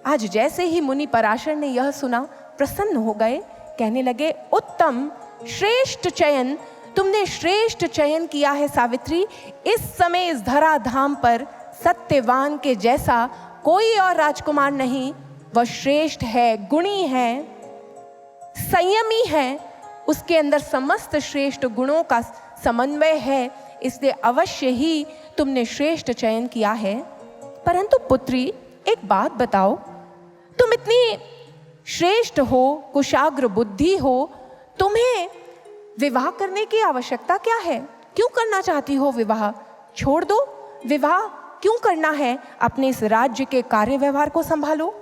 आज जैसे ही मुनि पराशर ने यह सुना, प्रसन्न हो गए, कहने लगे, उत्तम, श्रेष्ठ चयन, तुमने श्रेष्ठ चयन किया है सावित्री। इस समय इस धराधाम पर सत्यवान के जैसा कोई और राजकुमार नहीं। वह श्रेष्ठ है, गुणी है, संयमी है, उसके अंदर समस्त श्रेष्ठ गुणों का समन्वय है, इसलिए अवश्य ही तुमने श्रेष्ठ चयन किया है। परंतु पुत्री, एक बात बताओ, तुम इतनी श्रेष्ठ हो, कुशाग्र बुद्धि हो, तुम्हें विवाह करने की आवश्यकता क्या है? क्यों करना चाहती हो विवाह? छोड़ दो, विवाह क्यों करना है? अपने इस राज्य के कार्य व्यवहार को संभालो।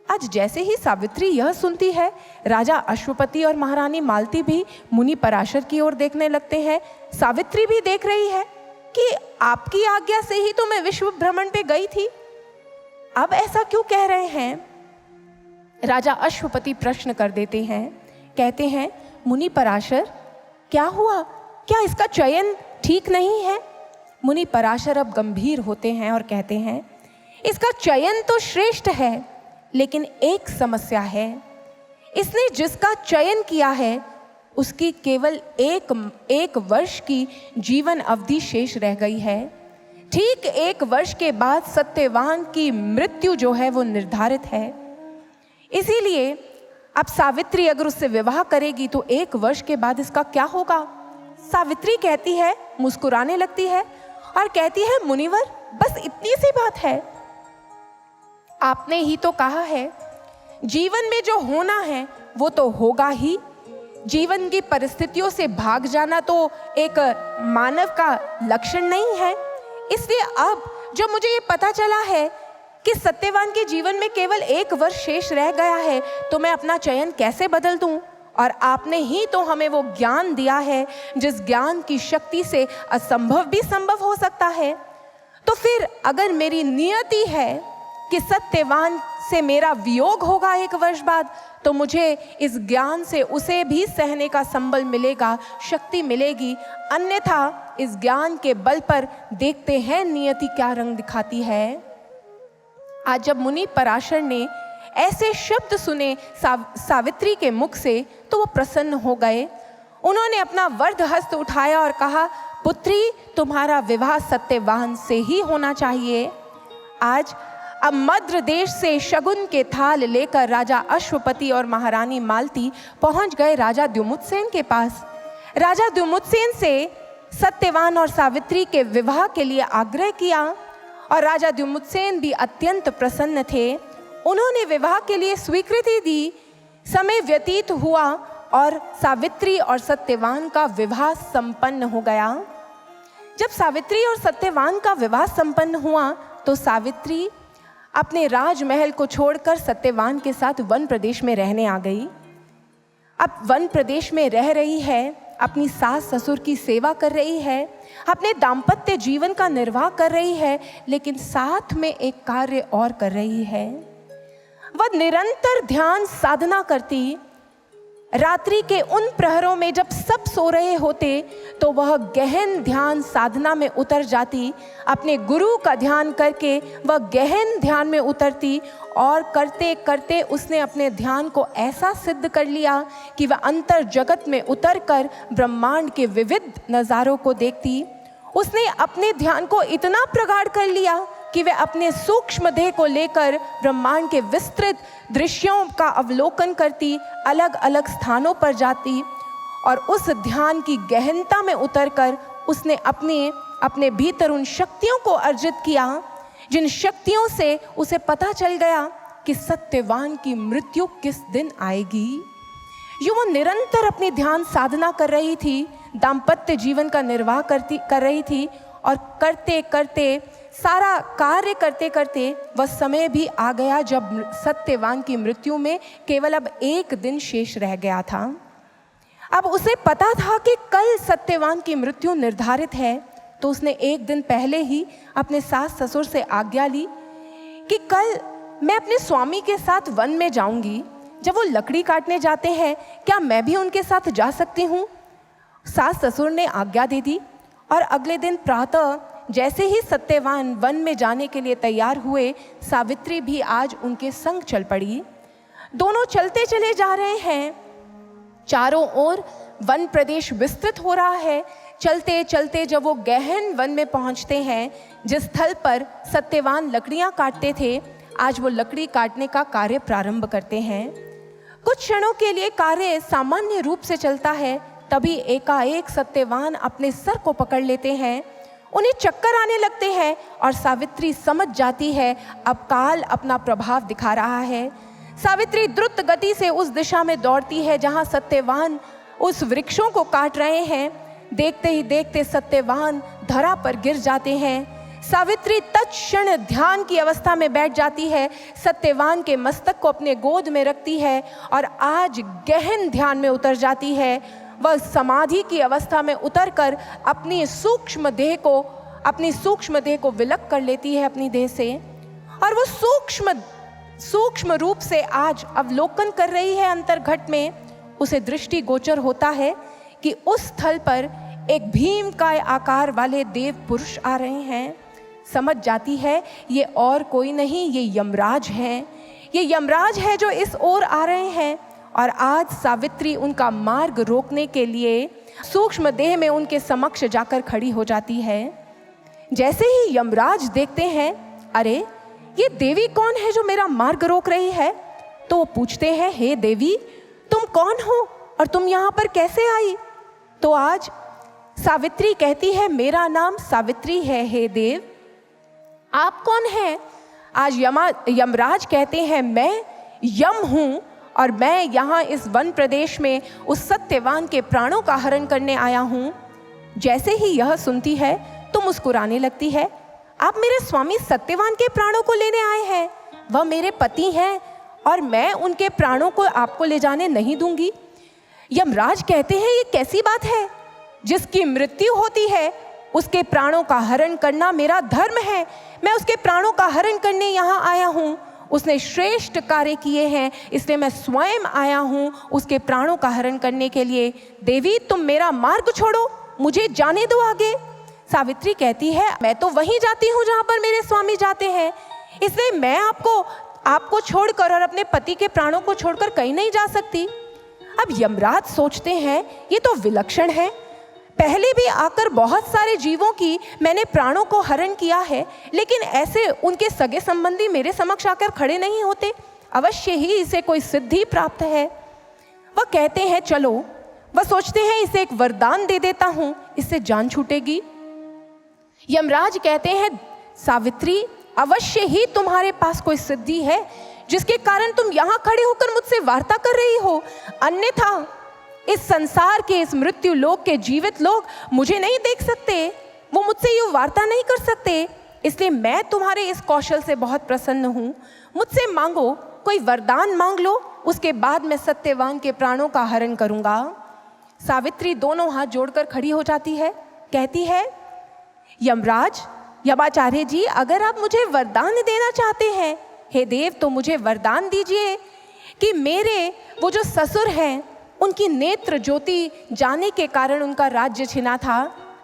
आज जैसे ही सावित्री यह सुनती है, राजा अश्वपति और महारानी मालती भी मुनि पराशर की ओर देखने लगते हैं। सावित्री भी देख रही है कि आपकी आज्ञा से ही तो मैं विश्व भ्रमण पे गई थी, अब ऐसा क्यों कह रहे हैं? राजा अश्वपति प्रश्न कर देते हैं, कहते हैं, मुनि पराशर, क्या हुआ? क्या इसका चयन ठीक नहीं है? मुनि पराशर अब गंभीर होते हैं और कहते हैं, इसका चयन तो श्रेष्ठ है, लेकिन एक समस्या है। इसने जिसका चयन किया है उसकी केवल एक वर्ष की जीवन अवधि शेष रह गई है। ठीक 1 वर्ष के बाद सत्यवान की मृत्यु जो है वो निर्धारित है। इसीलिए अब सावित्री अगर उससे विवाह करेगी तो 1 वर्ष के बाद इसका क्या होगा? सावित्री कहती है, मुस्कुराने लगती है और कहती है, मुनिवर, बस इतनी सी बात है। आपने ही तो कहा है, जीवन में जो होना है वो तो होगा ही। जीवन की परिस्थितियों से भाग जाना तो एक मानव का लक्षण नहीं है। इसलिए अब जब मुझे ये पता चला है कि सत्यवान के जीवन में केवल 1 वर्ष शेष रह गया है, तो मैं अपना चयन कैसे बदल दूं? और आपने ही तो हमें वो ज्ञान दिया है जिस ज्ञान की शक्ति से असंभव भी संभव हो सकता है। तो फिर अगर मेरी नियति है कि सत्यवान से मेरा वियोग होगा 1 वर्ष बाद, तो मुझे इस ज्ञान से उसे भी सहने का संबल मिलेगा, शक्ति मिलेगी। अन्यथा इस ज्ञान के बल पर देखते हैं नियति क्या रंग दिखाती है। आज जब मुनि पराशर ने ऐसे शब्द सुने सावित्री के मुख से, तो वो प्रसन्न हो गए। उन्होंने अपना वर्ध हस्त उठाया और कहा, पुत्री, तुम्हारा विवाह सत्यवान से ही होना चाहिए। आज अब मद्र देश से शगुन के थाल लेकर राजा अश्वपति और महारानी मालती पहुंच गए राजा द्युमुत्सेन के पास। राजा द्युमुत्सेन से सत्यवान और सावित्री के विवाह के लिए आग्रह किया और राजा द्युमुत्सेन भी अत्यंत प्रसन्न थे। उन्होंने विवाह के लिए स्वीकृति दी। समय व्यतीत हुआ और सावित्री और सत्यवान का विवाह संपन्न हो गया। जब सावित्री और सत्यवान का विवाह संपन्न हुआ तो सावित्री अपने राजमहल को छोड़कर सत्यवान के साथ वन प्रदेश में रहने आ गई। अब वन प्रदेश में रह रही है, अपनी सास ससुर की सेवा कर रही है, अपने दाम्पत्य जीवन का निर्वाह कर रही है, लेकिन साथ में एक कार्य और कर रही है। वह निरंतर ध्यान साधना करती। रात्रि के उन प्रहरों में जब सब सो रहे होते तो वह गहन ध्यान साधना में उतर जाती। अपने गुरु का ध्यान करके वह गहन ध्यान में उतरती और करते करते उसने अपने ध्यान को ऐसा सिद्ध कर लिया कि वह अंतर जगत में उतरकर ब्रह्मांड के विविध नज़ारों को देखती। उसने अपने ध्यान को इतना प्रगाढ़ कर लिया कि वह अपने सूक्ष्म देह को लेकर ब्रह्मांड के विस्तृत दृश्यों का अवलोकन करती, अलग अलग स्थानों पर जाती और उस ध्यान की गहनता में उतरकर उसने अपने भीतर उन शक्तियों को अर्जित किया, जिन शक्तियों से उसे पता चल गया कि सत्यवान की मृत्यु किस दिन आएगी। यूं वो निरंतर अपनी ध्यान साधना कर रही थी, दाम्पत्य जीवन का निर्वाह कर रही थी, और करते करते सारा कार्य करते करते वह समय भी आ गया जब सत्यवान की मृत्यु में केवल अब 1 दिन शेष रह गया था। अब उसे पता था कि कल सत्यवान की मृत्यु निर्धारित है, तो उसने 1 दिन पहले ही अपने सास ससुर से आज्ञा ली कि कल मैं अपने स्वामी के साथ वन में जाऊंगी। जब वो लकड़ी काटने जाते हैं, क्या मैं भी उनके साथ जा सकती हूँ? सास ससुर ने आज्ञा दे दी, और अगले दिन प्रातः जैसे ही सत्यवान वन में जाने के लिए तैयार हुए, सावित्री भी आज उनके संग चल पड़ी। दोनों चलते चले जा रहे हैं। चारों ओर वन प्रदेश विस्तृत हो रहा है। चलते चलते जब वो गहन वन में पहुंचते हैं, जिस स्थल पर सत्यवान लकड़ियां काटते थे, आज वो लकड़ी काटने का कार्य प्रारंभ करते हैं। कुछ क्षणों के लिए कार्य सामान्य रूप से चलता है, तभी एकाएक सत्यवान अपने सर को पकड़ लेते हैं। उन्हें चक्कर आने लगते हैं और सावित्री समझ जाती है अब काल अपना प्रभाव दिखा रहा है। सावित्री द्रुत गति से उस दिशा में दौड़ती है जहां सत्यवान उस वृक्षों को काट रहे हैं। देखते ही देखते सत्यवान धरा पर गिर जाते हैं। सावित्री तत्क्षण ध्यान की अवस्था में बैठ जाती है, सत्यवान के मस्तक को अपने गोद में रखती है और आज गहन ध्यान में उतर जाती है। वह समाधि की अवस्था में उतरकर अपनी सूक्ष्म देह को विलक कर लेती है अपनी देह से, और वो सूक्ष्म रूप से आज अवलोकन कर रही है। अंतर्घट में उसे दृष्टि गोचर होता है कि उस स्थल पर एक भीमकाय आकार वाले देव पुरुष आ रहे हैं। समझ जाती है ये और कोई नहीं, ये यमराज हैं। ये यमराज है जो इस ओर आ रहे हैं, और आज सावित्री उनका मार्ग रोकने के लिए सूक्ष्म देह में उनके समक्ष जाकर खड़ी हो जाती है। जैसे ही यमराज देखते हैं, अरे ये देवी कौन है जो मेरा मार्ग रोक रही है, तो वो पूछते हैं, हे देवी तुम कौन हो और तुम यहाँ पर कैसे आई? तो आज सावित्री कहती है, मेरा नाम सावित्री है हे देव, आप कौन हैं? आज यमराज कहते हैं, मैं यम हूँ और मैं यहाँ इस वन प्रदेश में उस सत्यवान के प्राणों का हरण करने आया हूँ। जैसे ही यह सुनती है तो मुस्कुराने लगती है। आप मेरे स्वामी सत्यवान के प्राणों को लेने आए हैं, वह मेरे पति हैं और मैं उनके प्राणों को आपको ले जाने नहीं दूंगी। यमराज कहते हैं, ये कैसी बात है? जिसकी मृत्यु होती है उसके प्राणों का हरण करना मेरा धर्म है। मैं उसके प्राणों का हरण करने यहाँ आया हूँ। उसने श्रेष्ठ कार्य किए हैं, इसलिए मैं स्वयं आया हूँ उसके प्राणों का हरण करने के लिए। देवी तुम मेरा मार्ग छोड़ो, मुझे जाने दो आगे। सावित्री कहती है, मैं तो वहीं जाती हूँ जहाँ पर मेरे स्वामी जाते हैं, इसलिए मैं आपको छोड़कर और अपने पति के प्राणों को छोड़कर कहीं नहीं जा सकती। अब यमराज सोचते हैं, ये तो विलक्षण है। पहले भी आकर बहुत सारे जीवों की मैंने प्राणों को हरण किया है, लेकिन ऐसे उनके सगे संबंधी मेरे समक्ष आकर खड़े नहीं होते। अवश्य ही इसे कोई सिद्धि प्राप्त है। वह कहते हैं, चलो, वह सोचते हैं इसे एक वरदान दे देता हूं, इससे जान छूटेगी। यमराज कहते हैं, सावित्री अवश्य ही तुम्हारे पास कोई सिद्धि है जिसके कारण तुम यहाँ खड़े होकर मुझसे वार्ता कर रही हो, अन्यथा इस संसार के, इस मृत्यु लोक के जीवित लोग मुझे नहीं देख सकते, वो मुझसे यूँ वार्ता नहीं कर सकते। इसलिए मैं तुम्हारे इस कौशल से बहुत प्रसन्न हूँ। मुझसे मांगो, कोई वरदान मांग लो, उसके बाद मैं सत्यवान के प्राणों का हरण करूँगा। सावित्री दोनों हाथ जोड़कर खड़ी हो जाती है, कहती है, यमाचार्य जी, अगर आप मुझे वरदान देना चाहते हैं, हे देव, तो मुझे वरदान दीजिए कि मेरे वो जो ससुर हैं, उनकी नेत्र ज्योति जाने के कारण उनका राज्य छिना था।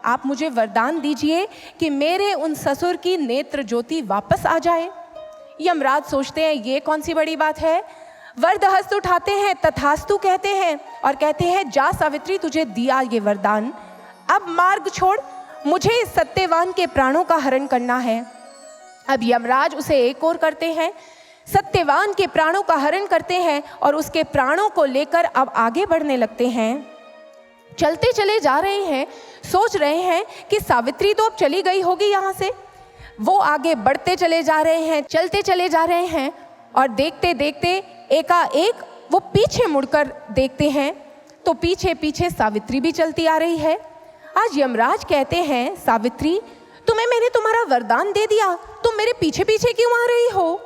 आप मुझे वरदान दीजिए कि मेरे उन ससुर की नेत्र ज्योति वापस आ जाए। यमराज सोचते हैं, ये कौन सी बड़ी बात है। वरद हस्त उठाते हैं, तथास्तु कहते हैं और कहते हैं, जा सावित्री, तुझे दिया ये वरदान, अब मार्ग छोड़, मुझे इस सत्यवान के प्राणों का हरण करना है। अब यमराज उसे एक ओर करते हैं, सत्यवान के प्राणों का हरण करते हैं और उसके प्राणों को लेकर अब आगे बढ़ने लगते हैं। चलते चले जा रहे हैं, सोच रहे हैं कि सावित्री तो अब चली गई होगी यहाँ से। वो आगे बढ़ते चले जा रहे हैं, चलते चले जा रहे हैं, और देखते देखते एकाएक वो पीछे मुड़कर देखते हैं तो पीछे पीछे सावित्री भी चलती आ रही है। आज यमराज कहते हैं, सावित्री तुम्हें मैंने तुम्हारा वरदान दे दिया, तुम मेरे पीछे पीछे क्यों आ रही हो?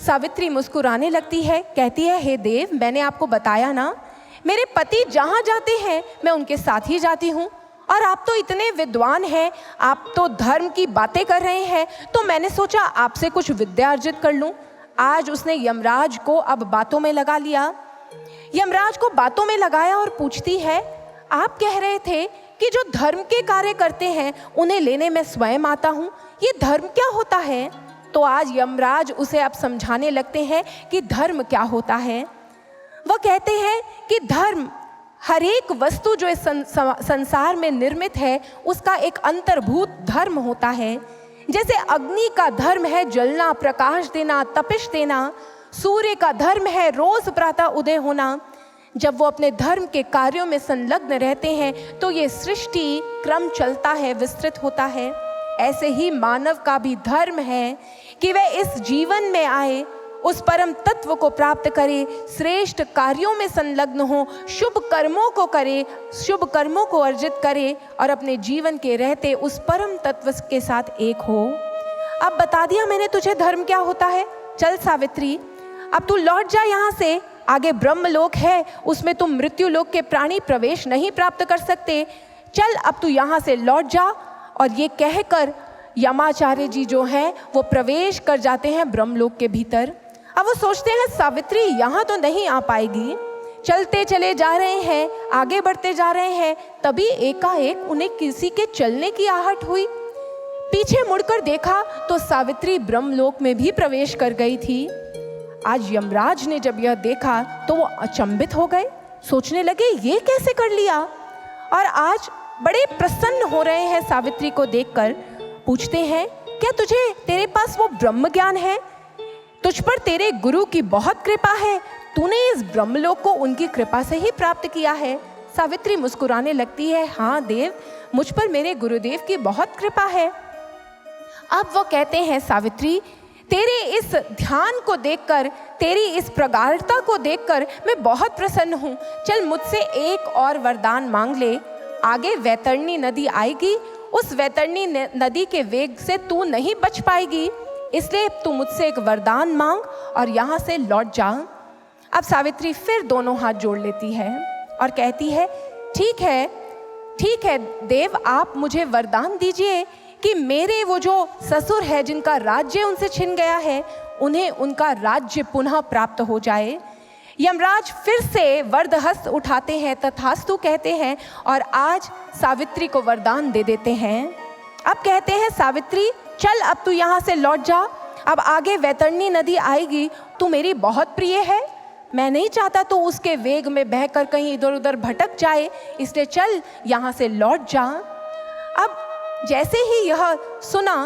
सावित्री मुस्कुराने लगती है, कहती है, हे देव, मैंने आपको बताया ना, मेरे पति जहाँ जाते हैं मैं उनके साथ ही जाती हूँ, और आप तो इतने विद्वान हैं, आप तो धर्म की बातें कर रहे हैं, तो मैंने सोचा आपसे कुछ विद्या अर्जित कर लूँ। आज उसने यमराज को अब बातों में लगा लिया। यमराज को बातों में लगाया और पूछती है, आप कह रहे थे कि जो धर्म के कार्य करते हैं उन्हें लेने में स्वयं आता हूँ, ये धर्म क्या होता है? तो आज यमराज उसे अब समझाने लगते हैं कि धर्म क्या होता है। वह कहते हैं कि धर्म हर एक वस्तु जो इस संसार में निर्मित है उसका एक अंतर्भूत धर्म होता है। जैसे अग्नि का धर्म है जलना, प्रकाश देना, तपिश देना। सूर्य का धर्म है रोज प्रातः उदय होना। जब वो अपने धर्म के कार्यों में संलग्न रहते हैं तो ये सृष्टि क्रम चलता है, विस्तृत होता है। ऐसे ही मानव का भी धर्म है कि वह इस जीवन में आए, उस परम तत्व को प्राप्त करे, श्रेष्ठ कार्यों में संलग्न हो, शुभ कर्मों को करे, शुभ कर्मों को अर्जित करे और अपने जीवन के रहते उस परम तत्व के साथ एक हो। अब बता दिया मैंने तुझे धर्म क्या होता है। चल सावित्री, अब तू लौट जा यहाँ से। आगे ब्रह्मलोक है, उसमें तुम मृत्यु लोक के प्राणी प्रवेश नहीं प्राप्त कर सकते। चल अब तू यहाँ से लौट जा। और ये कहकर यमाचार्य जी जो हैं वो प्रवेश कर जाते हैं ब्रह्मलोक के भीतर। अब वो सोचते हैं सावित्री यहाँ तो नहीं आ पाएगी। चलते चले जा रहे हैं, आगे बढ़ते जा रहे हैं, तभी एकाएक उन्हें किसी के चलने की आहट हुई। पीछे मुड़कर देखा तो सावित्री ब्रह्मलोक में भी प्रवेश कर गई थी। आज यमराज ने जब यह देखा तो वो अचंभित हो गए, सोचने लगे ये कैसे कर लिया, और आज बड़े प्रसन्न हो रहे हैं सावित्री को देखकर। पूछते हैं, क्या तेरे पास वो ब्रह्म ज्ञान है? तुझ पर तेरे गुरु की बहुत कृपा है, तूने इस ब्रह्मलोक को उनकी कृपा से ही प्राप्त किया है। सावित्री मुस्कुराने लगती है, हाँ देव, मुझ पर मेरे गुरुदेव की बहुत कृपा है। अब वो कहते हैं, सावित्री तेरे इस ध्यान को देखकर, तेरी इस प्रगाढ़ता को देखकर मैं बहुत प्रसन्न हूँ। चल मुझसे एक और वरदान मांग ले। आगे वैतरणी नदी आएगी, उस वैतरणी नदी के वेग से तू नहीं बच पाएगी, इसलिए तू मुझसे एक वरदान मांग और यहाँ से लौट जा। अब सावित्री फिर दोनों हाथ जोड़ लेती है और कहती है, ठीक है देव, आप मुझे वरदान दीजिए कि मेरे वो जो ससुर है जिनका राज्य उनसे छिन गया है, उन्हें उनका राज्य पुनः प्राप्त हो जाए। यमराज फिर से वरदहस्त उठाते हैं, तथास्तु कहते हैं और आज सावित्री को वरदान दे देते हैं। अब कहते हैं, सावित्री चल अब तू यहाँ से लौट जा। अब आगे वैतरणी नदी आएगी, तू मेरी बहुत प्रिय है, मैं नहीं चाहता तू उसके वेग में बहकर कहीं इधर उधर भटक जाए, इसलिए चल यहाँ से लौट जा। अब जैसे ही यह सुना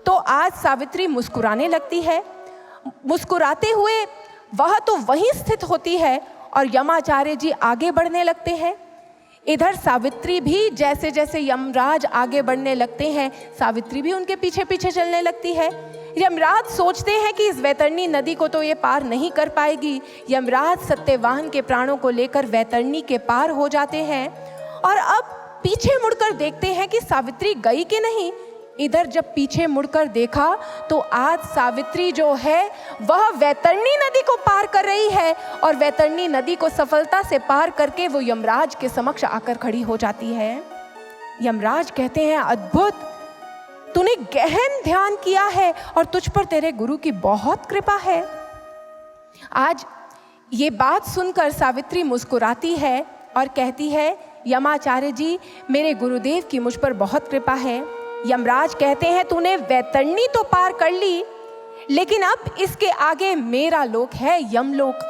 तो आज सावित्री मुस्कुराने लगती है। मुस्कुराते हुए वह तो वहीं स्थित होती है और यमाचार्य जी आगे बढ़ने लगते हैं। इधर सावित्री भी जैसे जैसे यमराज आगे बढ़ने लगते हैं, सावित्री भी उनके पीछे पीछे चलने लगती है। यमराज सोचते हैं कि इस वैतरणी नदी को तो ये पार नहीं कर पाएगी। यमराज सत्यवान के प्राणों को लेकर वैतरणी के पार हो जाते हैं और अब पीछे मुड़कर देखते हैं कि सावित्री गई कि नहीं। इधर जब पीछे मुड़कर देखा तो आज सावित्री जो है वह वैतरणी नदी को पार कर रही है और वैतरणी नदी को सफलता से पार करके वो यमराज के समक्ष आकर खड़ी हो जाती है। यमराज कहते हैं, अद्भुत, तूने गहन ध्यान किया है और तुझ पर तेरे गुरु की बहुत कृपा है। आज ये बात सुनकर सावित्री मुस्कुराती है और कहती है, यमाचार्य जी, मेरे गुरुदेव की मुझ पर बहुत कृपा है। यमराज कहते हैं, तूने वैतरणी तो पार कर ली, लेकिन अब इसके आगे मेरा लोक है, यमलोक।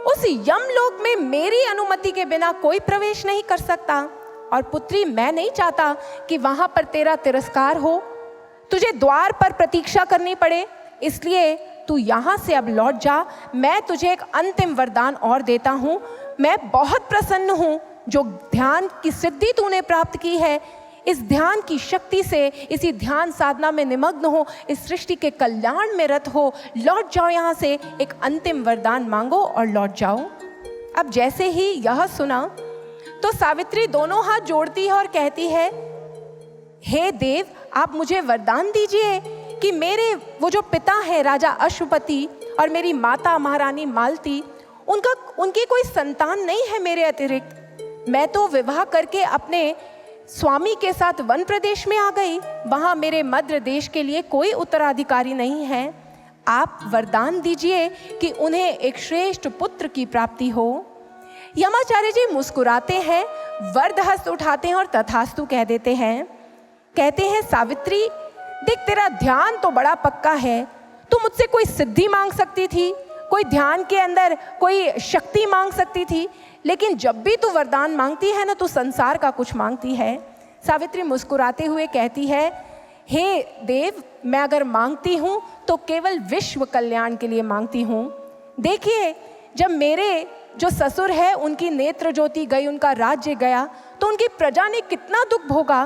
उस यमलोक में मेरी अनुमति के बिना कोई प्रवेश नहीं कर सकता और पुत्री, मैं नहीं चाहता कि वहां पर तेरा तिरस्कार हो, तुझे द्वार पर प्रतीक्षा करनी पड़े, इसलिए तू यहाँ से अब लौट जा। मैं तुझे एक अंतिम वरदान और देता हूँ। मैं बहुत प्रसन्न हूँ जो ध्यान की सिद्धि तूने प्राप्त की है, इस ध्यान की शक्ति से इसी ध्यान साधना में निमग्न हो, इस सृष्टि के कल्याण में रत हो, लौट जाओ यहाँ से, एक अंतिम वरदान मांगो और लौट जाओ। अब जैसे ही यह सुना तो सावित्री दोनों हाथ जोड़ती है और कहती है, हे देव, आप मुझे वरदान दीजिए कि मेरे वो जो पिता है राजा अश्वपति और मेरी माता महारानी मालती, उनकी कोई संतान नहीं है मेरे अतिरिक्त। मैं तो विवाह करके अपने स्वामी के साथ वन प्रदेश में आ गई, वहाँ मेरे मद्र देश के लिए कोई उत्तराधिकारी नहीं है। आप वरदान दीजिए कि उन्हें एक श्रेष्ठ पुत्र की प्राप्ति हो। यमाचार्य जी मुस्कुराते हैं, वरदहस्त उठाते हैं और तथास्तु कह देते हैं। कहते हैं, सावित्री देख, तेरा ध्यान तो बड़ा पक्का है, तू मुझसे कोई सिद्धि मांग सकती थी, कोई ध्यान के अंदर कोई शक्ति मांग सकती थी, लेकिन जब भी तू वरदान मांगती है ना, तो संसार का कुछ मांगती है। सावित्री मुस्कुराते हुए कहती है, हे देव, मैं अगर मांगती हूँ तो केवल विश्व कल्याण के लिए मांगती हूँ। देखिए, जब मेरे जो ससुर है उनकी नेत्र ज्योति गई, उनका राज्य गया, तो उनकी प्रजा ने कितना दुख भोगा।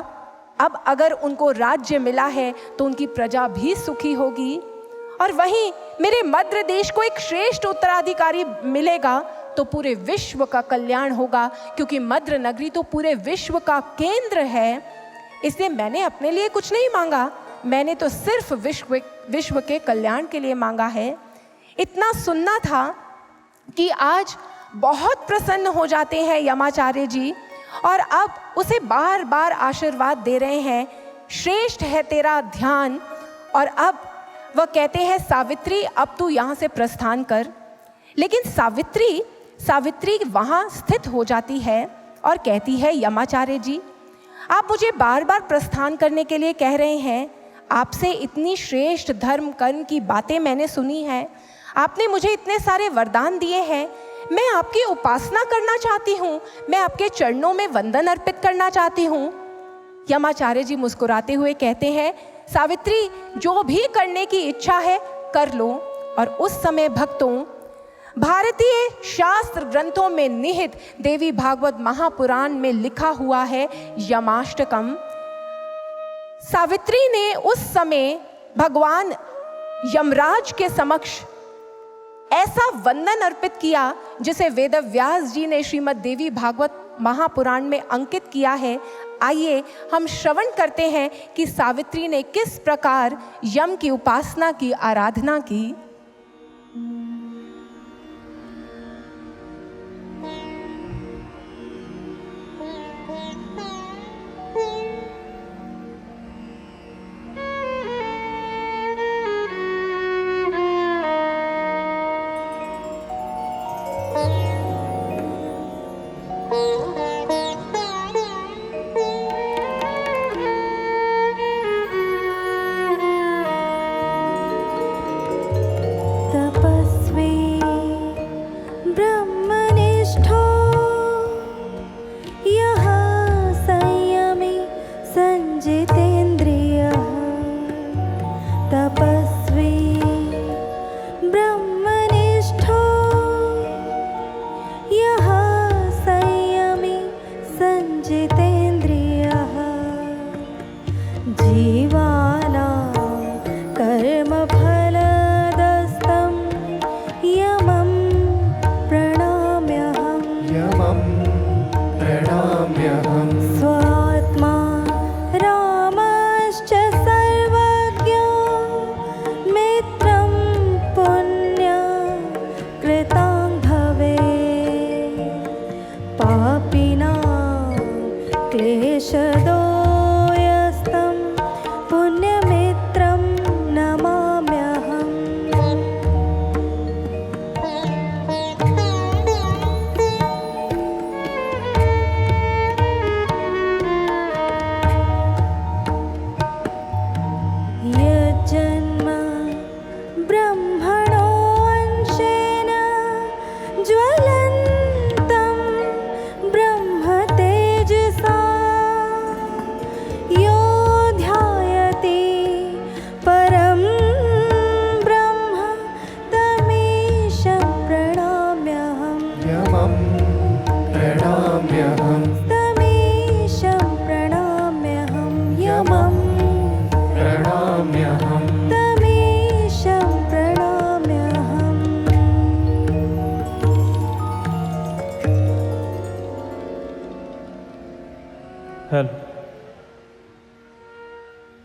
अब अगर उनको राज्य मिला है तो उनकी प्रजा भी सुखी होगी, और वहीं मेरे मद्र देश को एक श्रेष्ठ उत्तराधिकारी मिलेगा तो पूरे विश्व का कल्याण होगा, क्योंकि मद्र नगरी तो पूरे विश्व का केंद्र है। इसलिए मैंने अपने लिए कुछ नहीं मांगा, मैंने तो सिर्फ विश्व के कल्याण के लिए मांगा है। इतना सुनना था कि आज बहुत प्रसन्न हो जाते हैं यमाचार्य जी, और अब उसे बार बार आशीर्वाद दे रहे हैं, श्रेष्ठ है तेरा ध्यान। और अब वह कहते हैं, सावित्री अब तू यहाँ से प्रस्थान कर। लेकिन सावित्री वहाँ स्थित हो जाती है और कहती है, यमाचार्य जी, आप मुझे बार बार प्रस्थान करने के लिए कह रहे हैं, आपसे इतनी श्रेष्ठ धर्म कर्म की बातें मैंने सुनी हैं, आपने मुझे इतने सारे वरदान दिए हैं, मैं आपकी उपासना करना चाहती हूँ, मैं आपके चरणों में वंदन अर्पित करना चाहती हूँ। यमाचार्य जी मुस्कुराते हुए कहते हैं, सावित्री, जो भी करने की इच्छा है कर लो। और उस समय भक्तों, भारतीय शास्त्र ग्रंथों में निहित देवी भागवत महापुराण में लिखा हुआ है यमाष्टकम। सावित्री ने उस समय भगवान यमराज के समक्ष ऐसा वंदन अर्पित किया जिसे वेदव्यास जी ने श्रीमद् देवी भागवत महापुराण में अंकित किया है। आइए हम श्रवण करते हैं कि सावित्री ने किस प्रकार यम की उपासना की, आराधना की। पापिना क्लेशदोयस्तं पुण्य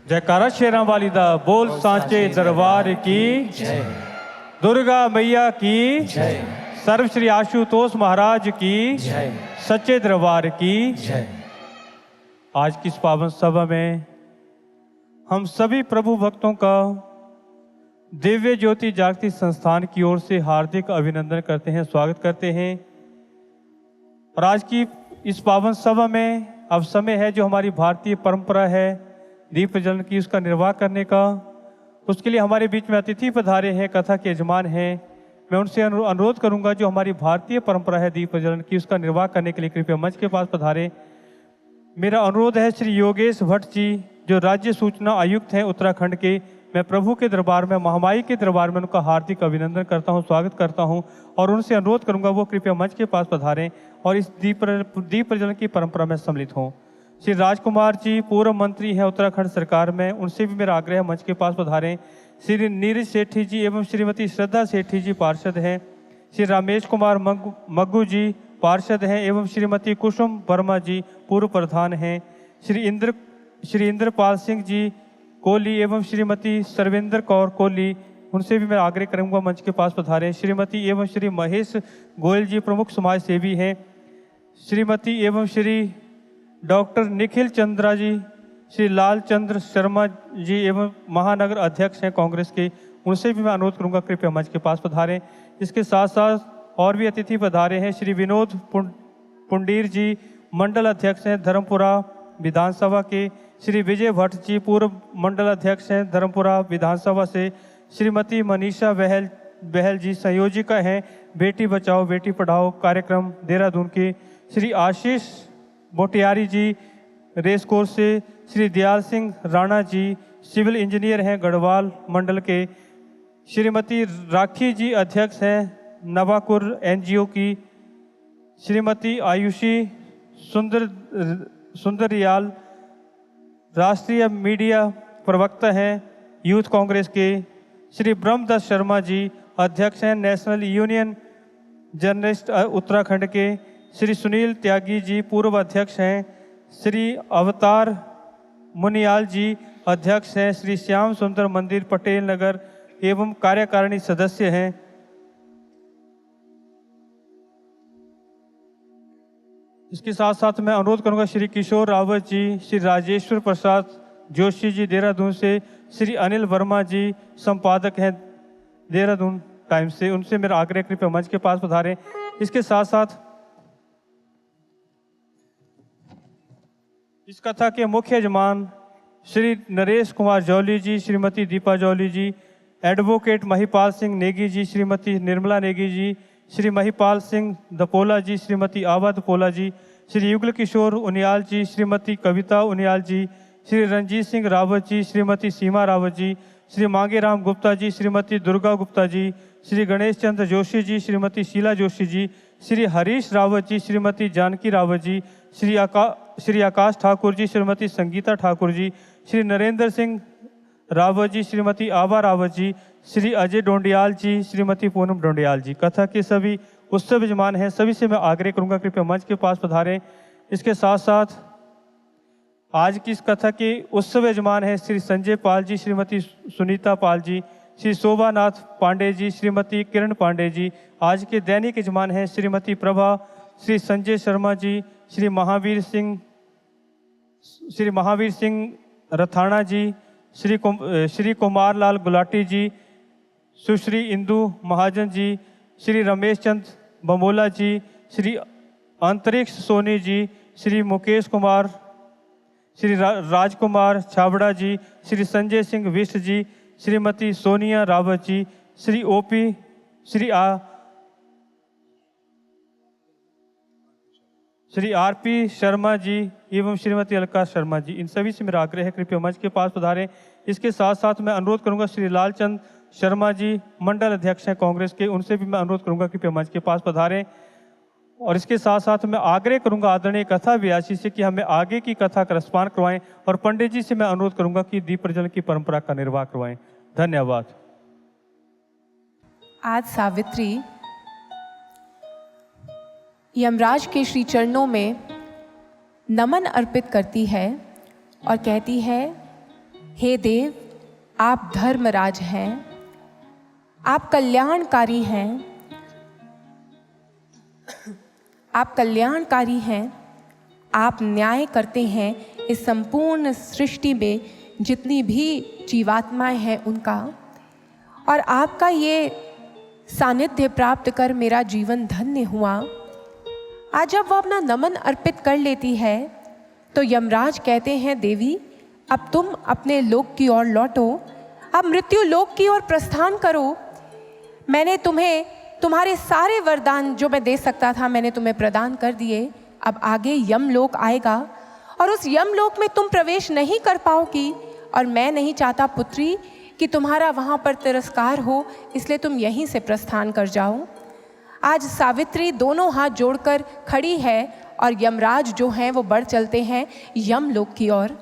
जयकारा शेरां वाली दा बोल सांचे दरबार की जय। दुर्गा मैया की जय। सर्व श्री आशुतोष महाराज की जय। सच्चे दरबार की जय। आज की इस पावन सभा में हम सभी प्रभु भक्तों का दिव्य ज्योति जागृति संस्थान की ओर से हार्दिक अभिनंदन करते हैं, स्वागत करते हैं। और आज की इस पावन सभा में अब समय है जो हमारी भारतीय परंपरा है दीप प्रज्वलन की, उसका निर्वाह करने का। उसके लिए हमारे बीच में अतिथि पधारे हैं, कथा के यजमान हैं। मैं उनसे अनुरोध करूंगा जो हमारी भारतीय परंपरा है दीप प्रज्वलन की, उसका निर्वाह करने के लिए कृपया मंच के पास पधारे। मेरा अनुरोध है श्री योगेश भट्ट जी जो राज्य सूचना आयुक्त हैं उत्तराखंड के। मैं प्रभु के दरबार में, महामाई के दरबार में उनका हार्दिक अभिनंदन करता हूं, स्वागत करता हूं और उनसे अनुरोध करूंगा वो कृपया मंच के पास पधारें और इस दीप प्रज्वलन की परंपरा में सम्मिलित हों। श्री राजकुमार जी पूर्व मंत्री हैं उत्तराखंड सरकार में, उनसे भी मेरा आग्रह है मंच के पास पधारें। श्री नीरज सेठी जी एवं श्रीमती श्रद्धा सेठी जी पार्षद हैं। श्री रामेश कुमार मग्गू जी पार्षद हैं एवं श्रीमती कुसुम वर्मा जी पूर्व प्रधान हैं। श्री इंद्रपाल सिंह जी कोहली एवं श्रीमती सर्वेंद्र कौर कोहली, उनसे भी मैं आग्रह करूंगा मंच के पास पधारें। श्रीमती एवं श्री महेश गोयल जी प्रमुख समाज सेवी हैं। श्रीमती एवं श्री डॉक्टर निखिल चंद्रा जी, श्री लाल चंद्र शर्मा जी एवं महानगर अध्यक्ष हैं कांग्रेस के, उनसे भी मैं अनुरोध करूंगा कृपया मंच के पास पधारें। इसके साथ साथ और भी अतिथि पधारे हैं। श्री विनोद पुंडीर जी मंडल अध्यक्ष हैं धर्मपुरा विधानसभा के। श्री विजय भट्ट जी पूर्व मंडल अध्यक्ष हैं धर्मपुरा विधानसभा से। श्रीमती मनीषा बहल जी संयोजिका हैं बेटी बचाओ बेटी पढ़ाओ कार्यक्रम देहरादून के। श्री आशीष मोटियारी जी रेस कोर्स से। श्री दयाल सिंह राणा जी सिविल इंजीनियर हैं गढ़वाल मंडल के। श्रीमती राखी जी अध्यक्ष हैं नवाकुर एनजीओ की। श्रीमती आयुषी सुंदरियाल राष्ट्रीय मीडिया प्रवक्ता हैं यूथ कांग्रेस के। श्री ब्रह्मदत्त शर्मा जी अध्यक्ष हैं नेशनल यूनियन जर्नलिस्ट उत्तराखंड के। श्री सुनील त्यागी जी पूर्व अध्यक्ष हैं। श्री अवतार मुनियाल जी अध्यक्ष हैं। श्री श्याम सुंदर मंदिर पटेल नगर एवं कार्यकारिणी सदस्य हैं। इसके साथ साथ मैं अनुरोध करूंगा श्री किशोर रावत जी, श्री राजेश्वर प्रसाद जोशी जी देहरादून से, श्री अनिल वर्मा जी संपादक हैं देहरादून टाइम्स से, उनसे मेरा आग्रह कृपया मंच के पास पधारें। इसके साथ साथ इस कथा के मुख्य यजमान श्री नरेश कुमार जौली जी, श्रीमती दीपा जौली जी, एडवोकेट महिपाल सिंह नेगी जी, श्रीमती निर्मला नेगी जी, श्री महिपाल सिंह दपोला जी, श्रीमती आवा दपोला जी, श्री युगल किशोर उनियाल जी, श्रीमती कविता उनियाल जी, श्री रंजीत सिंह रावत जी, श्रीमती सीमा रावत जी, श्री मांगेराम गुप्ता जी, श्रीमती दुर्गा गुप्ता जी, श्री गणेश चंद्र जोशी जी, श्रीमती शीला जोशी जी, श्री हरीश रावत जी, श्रीमती जानकी रावत जी, श्री आकाश ठाकुर जी, श्रीमती संगीता ठाकुर जी, श्री नरेंद्र सिंह रावत जी, श्रीमती आभा रावत जी, श्री अजय डोंडियाल जी, श्रीमती पूनम डोंडियाल जी। कथा के सभी उत्सव यजमान हैं, सभी से मैं आग्रह करूंगा कृपया मंच के पास पधारें। इसके साथ साथ आज की इस कथा के उत्सव यजमान हैं श्री संजय पाल जी, श्रीमती सुनीता पाल जी, श्री शोभानाथ पांडे जी, श्रीमती किरण पांडे जी। आज के दैनिक यजमान हैं श्रीमती प्रभा, श्री संजय शर्मा जी, श्री महावीर सिंह रथाना जी, श्री कुमार लाल गुलाटी जी, सुश्री इंदु महाजन जी, श्री रमेश चंद बमोला जी, श्री अंतरिक्ष सोनी जी, श्री मुकेश कुमार, श्री राजकुमार छाबड़ा जी, श्री संजय सिंह विष्ट जी, श्रीमती सोनिया रावत जी, श्री ओपी, श्री आरपी शर्मा जी एवं श्रीमती अलका शर्मा जी। इन सभी से मेरा आग्रह है कृपया मंच के पास पधारें। इसके साथ साथ मैं अनुरोध करूंगा श्री लालचंद शर्मा जी मंडल अध्यक्ष हैं कांग्रेस के, उनसे भी मैं अनुरोध करूंगा कृपया मंच के पास पधारें। और इसके साथ साथ मैं आग्रह करूंगा आदरणीय कथा व्यासी से कि हमें आगे की कथा का रसपान करवाएं और पंडित जी से मैं अनुरोध करूंगा कि दीप प्रज्वलन की परंपरा का निर्वाह करवाएं। धन्यवाद। आज सावित्री यमराज के श्री चरणों में नमन अर्पित करती है और कहती है, हे देव, आप धर्मराज हैं, आप कल्याणकारी हैं, आप कल्याणकारी हैं, आप न्याय करते हैं इस संपूर्ण सृष्टि में जितनी भी जीवात्माएं हैं उनका। और आपका ये सानिध्य प्राप्त कर मेरा जीवन धन्य हुआ। आज जब वो अपना नमन अर्पित कर लेती है तो यमराज कहते हैं, देवी अब तुम अपने लोक की ओर लौटो, अब मृत्यु लोक की ओर प्रस्थान करो। मैंने तुम्हें तुम्हारे सारे वरदान जो मैं दे सकता था मैंने तुम्हें प्रदान कर दिए। अब आगे यमलोक आएगा और उस यमलोक में तुम प्रवेश नहीं कर पाओगी, और मैं नहीं चाहता पुत्री कि तुम्हारा वहाँ पर तिरस्कार हो, इसलिए तुम यहीं से प्रस्थान कर जाओ। आज सावित्री दोनों हाथ जोड़कर खड़ी है और यमराज जो हैं वो बढ़ चलते हैं यमलोक की ओर।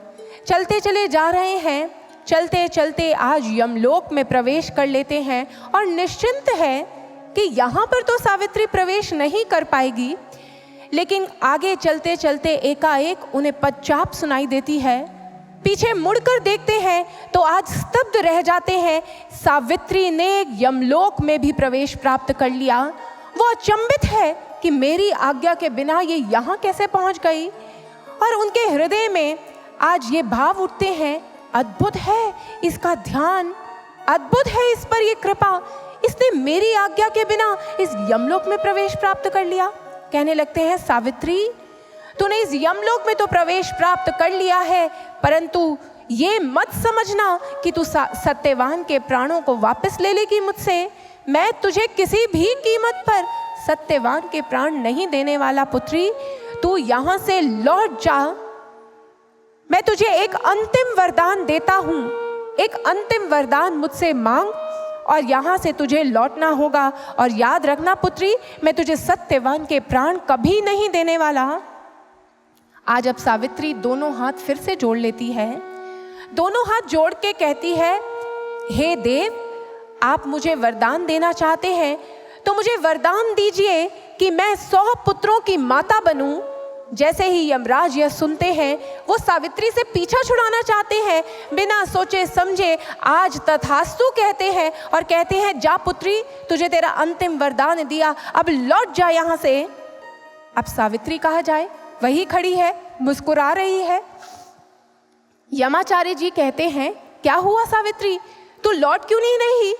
चलते चले जा रहे हैं, चलते चलते आज यमलोक में प्रवेश कर लेते हैं। और निश्चिंत है कि यहाँ पर तो सावित्री प्रवेश नहीं कर पाएगी, लेकिन आगे चलते चलते एकाएक उन्हें पदचाप सुनाई देती है। पीछे मुड़कर देखते हैं तो आज स्तब्ध रह जाते हैं। सावित्री ने यमलोक में भी प्रवेश प्राप्त कर लिया। वो अचंभित है कि मेरी आज्ञा के बिना ये यहाँ कैसे पहुँच गई। और उनके हृदय में आज ये भाव उठते हैं, अद्भुत है इसका ध्यान, अद्भुत है इस पर ये कृपा, इसने मेरी आज्ञा के बिना इस यमलोक में प्रवेश प्राप्त कर लिया। कहने लगते हैं, सावित्री तूने इस यमलोक में तो प्रवेश प्राप्त कर लिया है, परंतु ये मत समझना कि तू सत्यवान के प्राणों को वापस ले लेगी मुझसे। मैं तुझे किसी भी कीमत पर सत्यवान के प्राण नहीं देने वाला पुत्री। तू यहाँ से लौट जा। मैं तुझे एक अंतिम वरदान देता हूँ, एक अंतिम वरदान मुझसे मांग और यहाँ से तुझे लौटना होगा। और याद रखना पुत्री, मैं तुझे सत्यवान के प्राण कभी नहीं देने वाला। आज अब सावित्री दोनों हाथ फिर से जोड़ लेती है, दोनों हाथ जोड़ के कहती है, हे देव, आप मुझे वरदान देना चाहते हैं तो मुझे वरदान दीजिए कि मैं 100 पुत्रों की माता बनूं। जैसे ही यमराज यह सुनते हैं वो सावित्री से पीछा छुड़ाना चाहते हैं। बिना सोचे समझे आज तथास्तु कहते हैं और कहते हैं, जा पुत्री, तुझे तेरा अंतिम वरदान दिया, अब लौट जा यहाँ से। अब सावित्री कहा जाए, वही खड़ी है, मुस्कुरा रही है। यमाचार्य जी कहते हैं, क्या हुआ सावित्री, तू लौट क्यों नहीं रही?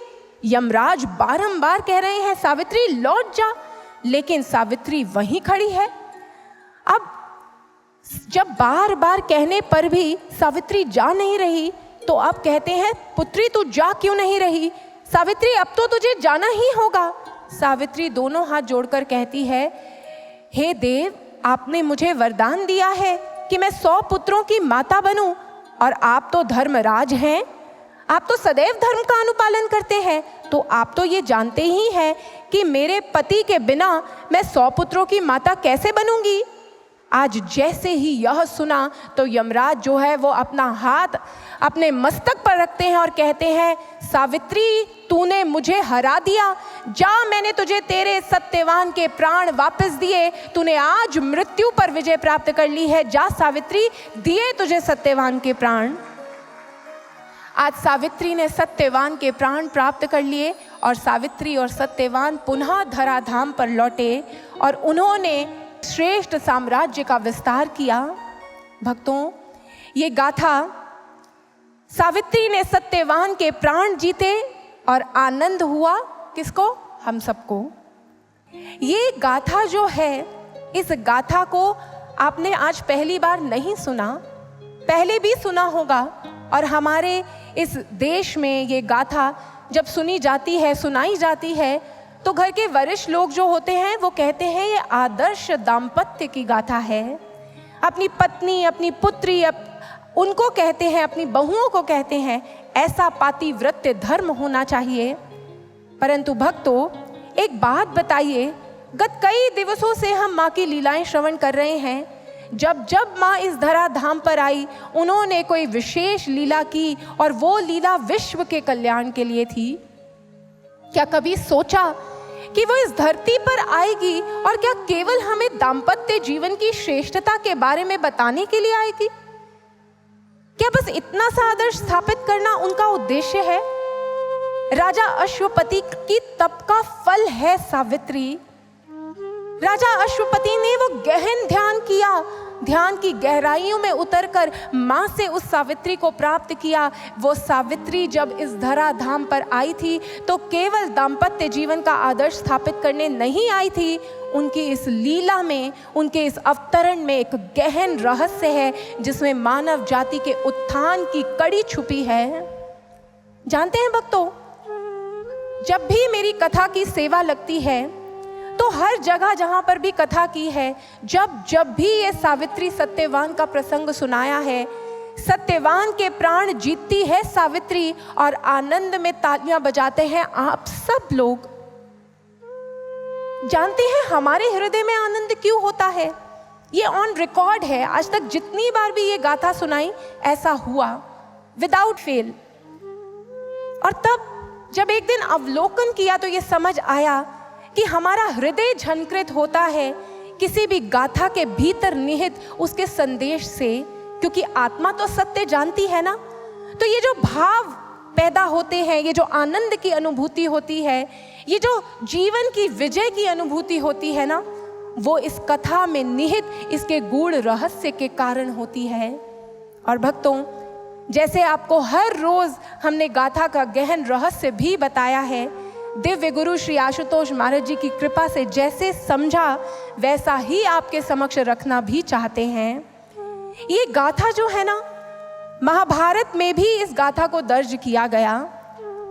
यमराज बारंबार कह रहे हैं, सावित्री लौट जा, लेकिन सावित्री वहीं खड़ी है। अब जब बार बार कहने पर भी सावित्री जा नहीं रही तो अब कहते हैं, पुत्री तू जा क्यों नहीं रही? सावित्री अब तो तुझे जाना ही होगा। सावित्री दोनों हाथ जोड़कर कहती है, हे देव, आपने मुझे वरदान दिया है कि मैं 100 पुत्रों की माता बनूं, और आप तो धर्मराज हैं, आप तो सदैव धर्म का अनुपालन करते हैं, तो आप तो ये जानते ही हैं कि मेरे पति के बिना मैं 100 पुत्रों की माता कैसे बनूंगी। आज जैसे ही यह सुना तो यमराज जो है वो अपना हाथ अपने मस्तक पर रखते हैं और कहते हैं, सावित्री तूने मुझे हरा दिया, जा, मैंने तुझे तेरे सत्यवान के प्राण वापस दिए, तूने आज मृत्यु पर विजय प्राप्त कर ली है, जा सावित्री, दिए तुझे सत्यवान के प्राण। आज सावित्री ने सत्यवान के प्राण प्राप्त कर लिए और सावित्री और सत्यवान पुनः धराधाम पर लौटे और उन्होंने श्रेष्ठ साम्राज्य का विस्तार किया। भक्तों, ये गाथा, सावित्री ने सत्यवान के प्राण जीते और आनंद हुआ किसको? हम सबको। ये गाथा जो है, इस गाथा को आपने आज पहली बार नहीं सुना, पहले भी सुना होगा। और हमारे इस देश में ये गाथा जब सुनी जाती है, सुनाई जाती है, तो घर के वरिष्ठ लोग जो होते हैं वो कहते हैं ये आदर्श दाम्पत्य की गाथा है। अपनी पत्नी, अपनी पुत्री, उनको कहते हैं, अपनी बहुओं को कहते हैं, ऐसा पातिव्रत्य धर्म होना चाहिए। परंतु भक्तों, एक बात बताइए, गत कई दिवसों से हम माँ की लीलाएं श्रवण कर रहे हैं। जब जब माँ इस धराधाम पर आई, उन्होंने कोई विशेष लीला की और वो लीला विश्व के कल्याण के लिए थी। क्या कभी सोचा कि वो इस धरती पर आएगी और क्या केवल हमें दाम्पत्य जीवन की श्रेष्ठता के बारे में बताने के लिए आएगी? क्या बस इतना सा आदर्श स्थापित करना उनका उद्देश्य है? राजा अश्वपति की तप का फल है सावित्री। राजा अश्वपति ने वो गहन ध्यान किया, ध्यान की गहराइयों में उतरकर मां से उस सावित्री को प्राप्त किया। वो सावित्री जब इस धरा धाम पर आई थी तो केवल दाम्पत्य जीवन का आदर्श स्थापित करने नहीं आई थी। उनकी इस लीला में, उनके इस अवतरण में एक गहन रहस्य है जिसमें मानव जाति के उत्थान की कड़ी छुपी है। जानते हैं भक्तों, जब भी मेरी कथा की सेवा लगती है तो हर जगह जहां पर भी कथा की है, जब भी ये सावित्री सत्यवान का प्रसंग सुनाया है, सत्यवान के प्राण जीतती है सावित्री और आनंद में तालियां बजाते हैं आप सब लोग। जानते हैं हमारे हृदय में आनंद क्यों होता है? ये ऑन रिकॉर्ड है, आज तक जितनी बार भी ये गाथा सुनाई ऐसा हुआ विदाउट फेल। और तब जब एक दिन अवलोकन किया तो ये समझ आया कि हमारा हृदय झंकृत होता है किसी भी गाथा के भीतर निहित उसके संदेश से, क्योंकि आत्मा तो सत्य जानती है ना। तो ये जो भाव पैदा होते हैं, ये जो आनंद की अनुभूति होती है, ये जो जीवन की विजय की अनुभूति होती है ना, वो इस कथा में निहित इसके गूढ़ रहस्य के कारण होती है। और भक्तों, जैसे आपको हर रोज हमने गाथा का गहन रहस्य भी बताया है, दिव्य गुरु श्री आशुतोष महाराज जी की कृपा से जैसे समझा वैसा ही आपके समक्ष रखना भी चाहते हैं। ये गाथा जो है ना, महाभारत में भी इस गाथा को दर्ज किया गया।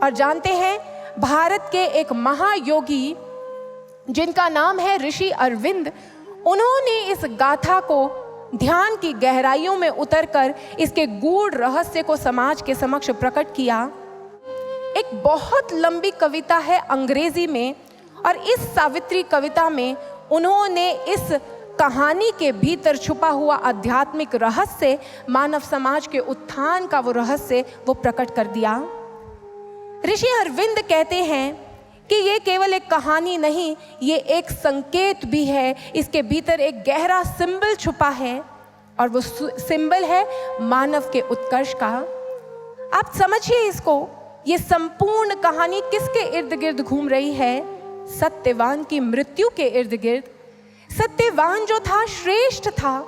और जानते हैं, भारत के एक महायोगी जिनका नाम है ऋषि अरविंद, उन्होंने इस गाथा को ध्यान की गहराइयों में उतरकर इसके गूढ़ रहस्य को समाज के समक्ष प्रकट किया। एक बहुत लंबी कविता है अंग्रेजी में, और इस सावित्री कविता में उन्होंने इस कहानी के भीतर छुपा हुआ आध्यात्मिक रहस्य, मानव समाज के उत्थान का वो रहस्य वो प्रकट कर दिया। ऋषि अरविंद कहते हैं कि ये केवल एक कहानी नहीं, ये एक संकेत भी है। इसके भीतर एक गहरा सिंबल छुपा है, और वो सिंबल है मानव के उत्कर्ष का। आप समझिए इसको, ये संपूर्ण कहानी किसके इर्द गिर्द घूम रही है? सत्यवान की मृत्यु के इर्द गिर्द। सत्यवान जो था श्रेष्ठ था,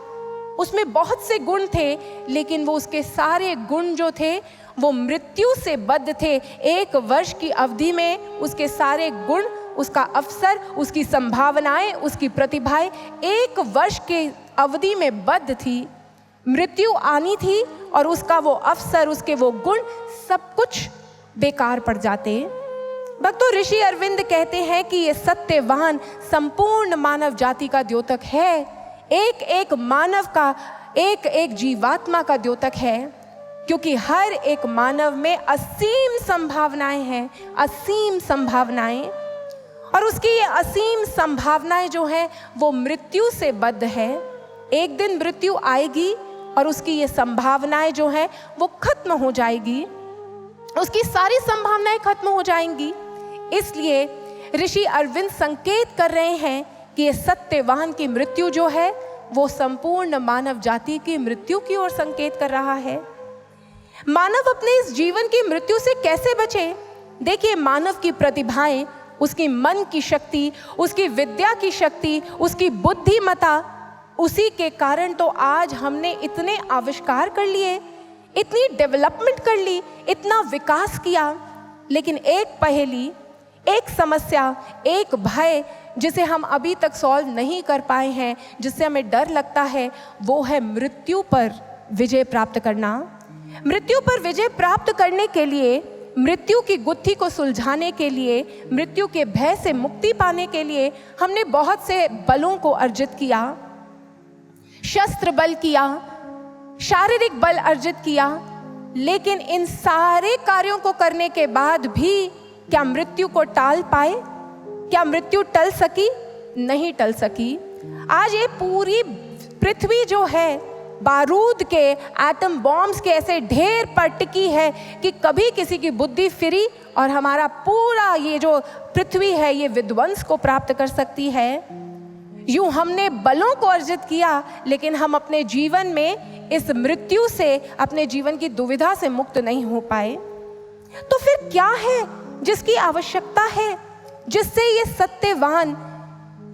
उसमें बहुत से गुण थे, लेकिन वो उसके सारे गुण जो थे वो मृत्यु से बद्ध थे। 1 वर्ष की अवधि में उसके सारे गुण, उसका अवसर, उसकी संभावनाएं, उसकी प्रतिभाएं 1 वर्ष के अवधि में बद्ध थी। मृत्यु आनी थी और उसका वो अवसर, उसके वो गुण सब कुछ बेकार पड़ जाते। भक्तों, ऋषि अरविंद कहते हैं कि ये सत्यवान संपूर्ण मानव जाति का द्योतक है, एक एक मानव का, एक एक जीवात्मा का द्योतक है, क्योंकि हर एक मानव में असीम संभावनाएं हैं, असीम संभावनाएं। और उसकी ये असीम संभावनाएं जो हैं वो मृत्यु से बद्ध है। एक दिन मृत्यु आएगी और उसकी ये संभावनाएं जो हैं वो खत्म हो जाएगी, उसकी सारी संभावनाएं खत्म हो जाएंगी। इसलिए ऋषि अरविंद संकेत कर रहे हैं कि ये सत्यवान की मृत्यु जो है वो संपूर्ण मानव जाति की मृत्यु की ओर संकेत कर रहा है। मानव अपने इस जीवन की मृत्यु से कैसे बचे? देखिए, मानव की प्रतिभाएं, उसकी मन की शक्ति, उसकी विद्या की शक्ति, उसकी बुद्धिमत्ता, उसी के कारण तो आज हमने इतने आविष्कार कर लिए, इतनी डेवलपमेंट कर ली, इतना विकास किया। लेकिन एक पहेली, एक समस्या, एक भय जिसे हम अभी तक सॉल्व नहीं कर पाए हैं, जिससे हमें डर लगता है, वो है मृत्यु पर विजय प्राप्त करना। मृत्यु पर विजय प्राप्त करने के लिए, मृत्यु की गुत्थी को सुलझाने के लिए, मृत्यु के भय से मुक्ति पाने के लिए हमने बहुत से बलों को अर्जित किया। शस्त्र बल किया, शारीरिक बल अर्जित किया, लेकिन इन सारे कार्यों को करने के बाद भी क्या मृत्यु को टाल पाए? क्या मृत्यु टल सकी? नहीं टल सकी। आज ये पूरी पृथ्वी जो है बारूद के, एटम बॉम्ब्स के ऐसे ढेर पर टिकी है कि कभी किसी की बुद्धि फिरी और हमारा पूरा ये जो पृथ्वी है ये विध्वंस को प्राप्त कर सकती है। यूं हमने बलों को अर्जित किया, लेकिन हम अपने जीवन में इस मृत्यु से, अपने जीवन की दुविधा से मुक्त नहीं हो पाए। तो फिर क्या है जिसकी आवश्यकता है, जिससे ये सत्यवान,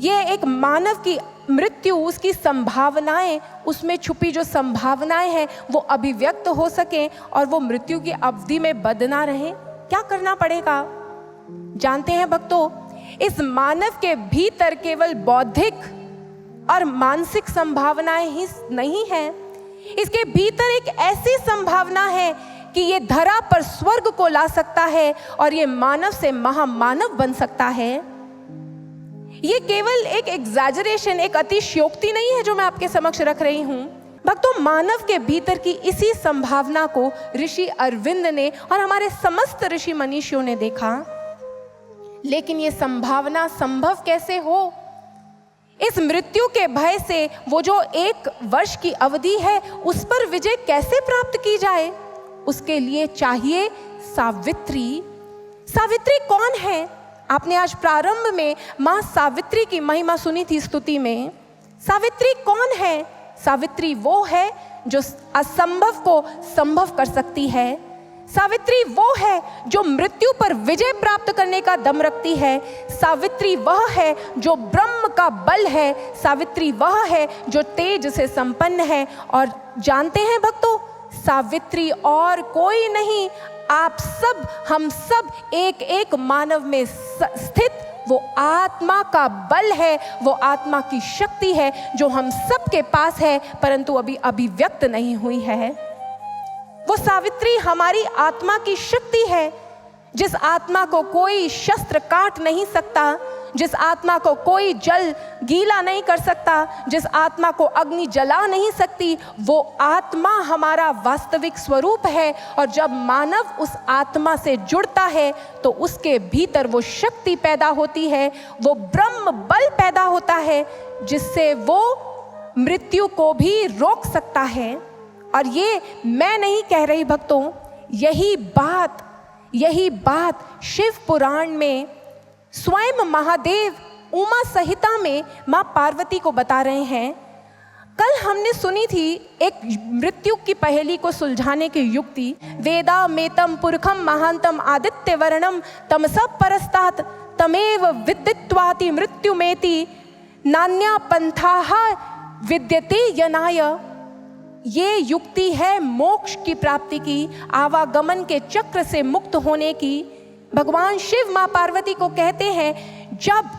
ये एक मानव की मृत्यु, उसकी संभावनाएं, उसमें छुपी जो संभावनाएं हैं वो अभिव्यक्त हो सके और वो मृत्यु की अवधि में बंद ना रहे? क्या करना पड़ेगा? जानते हैं भक्तों, इस मानव के भीतर केवल बौद्धिक और मानसिक संभावनाएं ही नहीं है, इसके भीतर एक ऐसी संभावना है कि ये धरा पर स्वर्ग को ला सकता है और ये मानव से महामानव बन सकता है। ये केवल एक एग्जैजरेशन, एक अतिशयोक्ति नहीं है जो मैं आपके समक्ष रख रही हूं। भक्तों, मानव के भीतर की इसी संभावना को ऋषि अरविंद ने और हमारे समस्त ऋषि मनीषियों ने देखा। लेकिन ये संभावना संभव कैसे हो? इस मृत्यु के भय से वो जो 1 वर्ष की अवधि है उस पर विजय कैसे प्राप्त की जाए? उसके लिए चाहिए सावित्री। सावित्री कौन है? आपने आज प्रारंभ में मां सावित्री की महिमा सुनी थी स्तुति में। सावित्री कौन है? सावित्री वो है जो असंभव को संभव कर सकती है। सावित्री वो है जो मृत्यु पर विजय प्राप्त करने का दम रखती है। सावित्री वह है जो ब्रह्म का बल है। सावित्री वह है जो तेज से संपन्न है। और जानते हैं भक्तों, सावित्री और कोई नहीं, आप सब, हम सब, एक एक मानव में स्थित वो आत्मा का बल है, वो आत्मा की शक्ति है जो हम सब के पास है, परंतु अभी अभिव्यक्त नहीं हुई है। वो सावित्री हमारी आत्मा की शक्ति है, जिस आत्मा को कोई शस्त्र काट नहीं सकता, जिस आत्मा को कोई जल गीला नहीं कर सकता, जिस आत्मा को अग्नि जला नहीं सकती, वो आत्मा हमारा वास्तविक स्वरूप है। और जब मानव उस आत्मा से जुड़ता है तो उसके भीतर वो शक्ति पैदा होती है, वो ब्रह्म बल पैदा होता है, जिससे वो मृत्यु को भी रोक सकता है। और ये मैं नहीं कह रही भक्तों, यही बात शिव पुराण में स्वयं महादेव उमा संहिता में माँ पार्वती को बता रहे हैं। कल हमने सुनी थी एक मृत्यु की पहेली को सुलझाने की युक्ति, वेदा मेतम पुरखम महांतम आदित्य वर्णम तमसा परस्तात तमेव विदित्वाति मृत्युमेति नान्या पंथाः विद्यते यनाय। ये युक्ति है मोक्ष की प्राप्ति की, आवागमन के चक्र से मुक्त होने की। भगवान शिव माँ पार्वती को कहते हैं, जब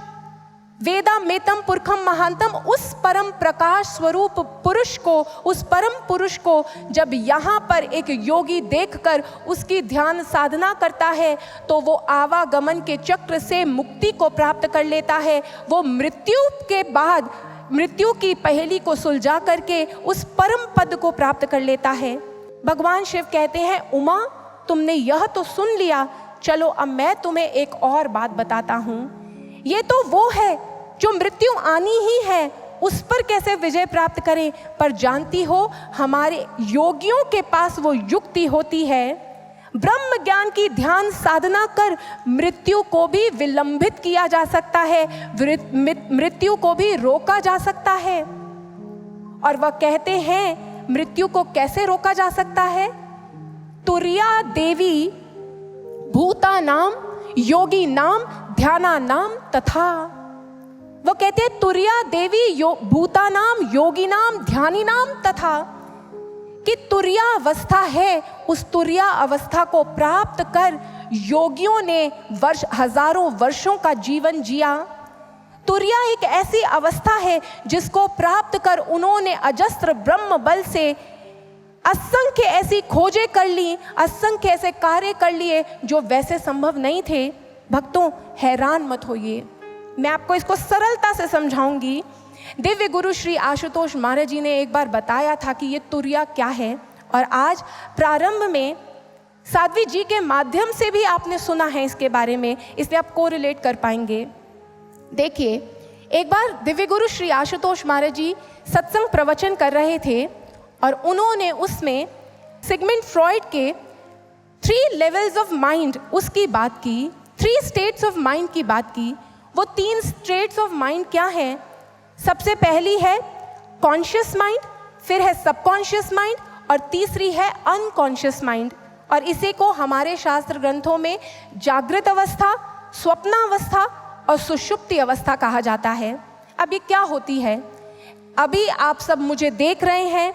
वेदा मेतम पुरखम महांतम, उस परम प्रकाश स्वरूप पुरुष को, उस परम पुरुष को जब यहाँ पर एक योगी देखकर उसकी ध्यान साधना करता है तो वो आवागमन के चक्र से मुक्ति को प्राप्त कर लेता है। वो मृत्यु के बाद मृत्यु की पहेली को सुलझा करके उस परम पद को प्राप्त कर लेता है। भगवान शिव कहते हैं, उमा तुमने यह तो सुन लिया, चलो अब मैं तुम्हें एक और बात बताता हूँ। ये तो वो है जो मृत्यु आनी ही है, उस पर कैसे विजय प्राप्त करें। पर जानती हो, हमारे योगियों के पास वो युक्ति होती है, ब्रह्म ज्ञान की ध्यान साधना कर मृत्यु को भी विलंबित किया जा सकता है, मृत्यु को भी रोका जा सकता है। और वह कहते हैं मृत्यु को कैसे रोका जा सकता है। तुर्या देवी भूता नाम योगी नाम ध्याना नाम तथा। वो कहते हैं तुर्या देवी भूता नाम योगी नाम ध्यानी नाम तथा, कि तुर्या अवस्था है, उस तुर्या अवस्था को प्राप्त कर योगियों ने हजारों वर्षों का जीवन जिया। तुर्या एक ऐसी अवस्था है जिसको प्राप्त कर उन्होंने अजस्त्र ब्रह्म बल से असंख्य ऐसी खोजें कर ली, असंख्य ऐसे कार्य कर लिए जो वैसे संभव नहीं थे। भक्तों, हैरान मत होइए, मैं आपको इसको सरलता से समझाऊंगी। दिव्य गुरु श्री आशुतोष महाराज जी ने एक बार बताया था कि ये तुर्या क्या है, और आज प्रारंभ में साध्वी जी के माध्यम से भी आपने सुना है इसके बारे में, इसलिए आप कोरिलेट कर पाएंगे। देखिए, एक बार दिव्य गुरु श्री आशुतोष महाराज जी सत्संग प्रवचन कर रहे थे और उन्होंने उसमें सिगमंड फ्रॉइड के 3 लेवल्स ऑफ माइंड उसकी बात की, 3 स्टेट्स ऑफ माइंड की बात की। वो 3 स्टेट्स ऑफ माइंड क्या हैं? सबसे पहली है कॉन्शियस माइंड, फिर है सबकॉन्शियस माइंड और तीसरी है अनकॉन्शियस माइंड। और इसी को हमारे शास्त्र ग्रंथों में जागृत अवस्था, स्वप्नावस्था और सुषुप्ति अवस्था कहा जाता है। अब ये क्या होती है? अभी आप सब मुझे देख रहे हैं,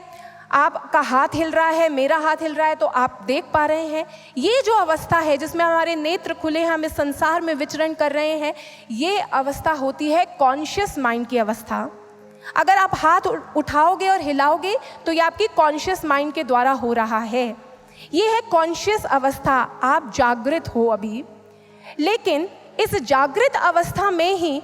आपका हाथ हिल रहा है, मेरा हाथ हिल रहा है, तो आप देख पा रहे हैं। ये जो अवस्था है जिसमें हमारे नेत्र खुले हैं, हम इस संसार में विचरण कर रहे हैं, ये अवस्था होती है कॉन्शियस माइंड की अवस्था। अगर आप हाथ उठाओगे और हिलाओगे तो ये आपकी कॉन्शियस माइंड के द्वारा हो रहा है। ये है कॉन्शियस अवस्था, आप जागृत हो अभी। लेकिन इस जागृत अवस्था में ही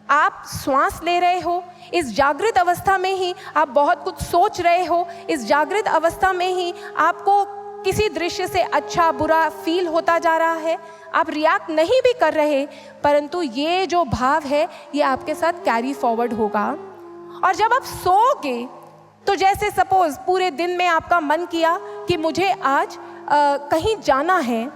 आप श्वास ले रहे हो, इस जागृत अवस्था में ही आप बहुत कुछ सोच रहे हो, इस जागृत अवस्था में ही आपको किसी दृश्य से अच्छा बुरा फील होता जा रहा है। आप रिएक्ट नहीं भी कर रहे, परंतु ये जो भाव है ये आपके साथ कैरी फॉरवर्ड होगा। और जब आप सोओगे तो जैसे सपोज पूरे दिन में आपका मन किया कि मुझे आज कहीं जाना है,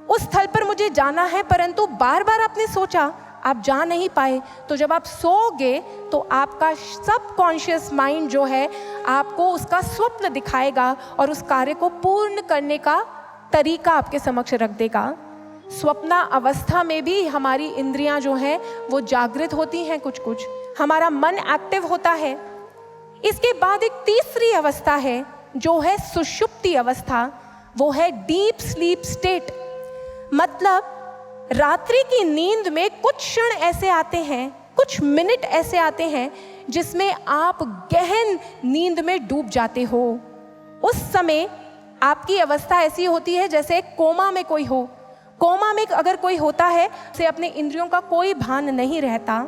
उस स्थल पर मुझे जाना है, परंतु बार बार आपने सोचा, आप जा नहीं पाए, तो जब आप सोओगे तो आपका सबकॉन्शियस माइंड जो है आपको उसका स्वप्न दिखाएगा और उस कार्य को पूर्ण करने का तरीका आपके समक्ष रख देगा। स्वप्न अवस्था में भी हमारी इंद्रियां जो हैं वो जागृत होती हैं, कुछ कुछ हमारा मन एक्टिव होता है। इसके बाद एक तीसरी अवस्था है जो है सुषुप्ति अवस्था, वो है डीप स्लीप स्टेट। मतलब रात्रि की नींद में कुछ क्षण ऐसे आते हैं, कुछ मिनट ऐसे आते हैं जिसमें आप गहन नींद में डूब जाते हो। उस समय आपकी अवस्था ऐसी होती है जैसे कोमा में कोई हो। कोमा में अगर कोई होता है उसे अपने इंद्रियों का कोई भान नहीं रहता,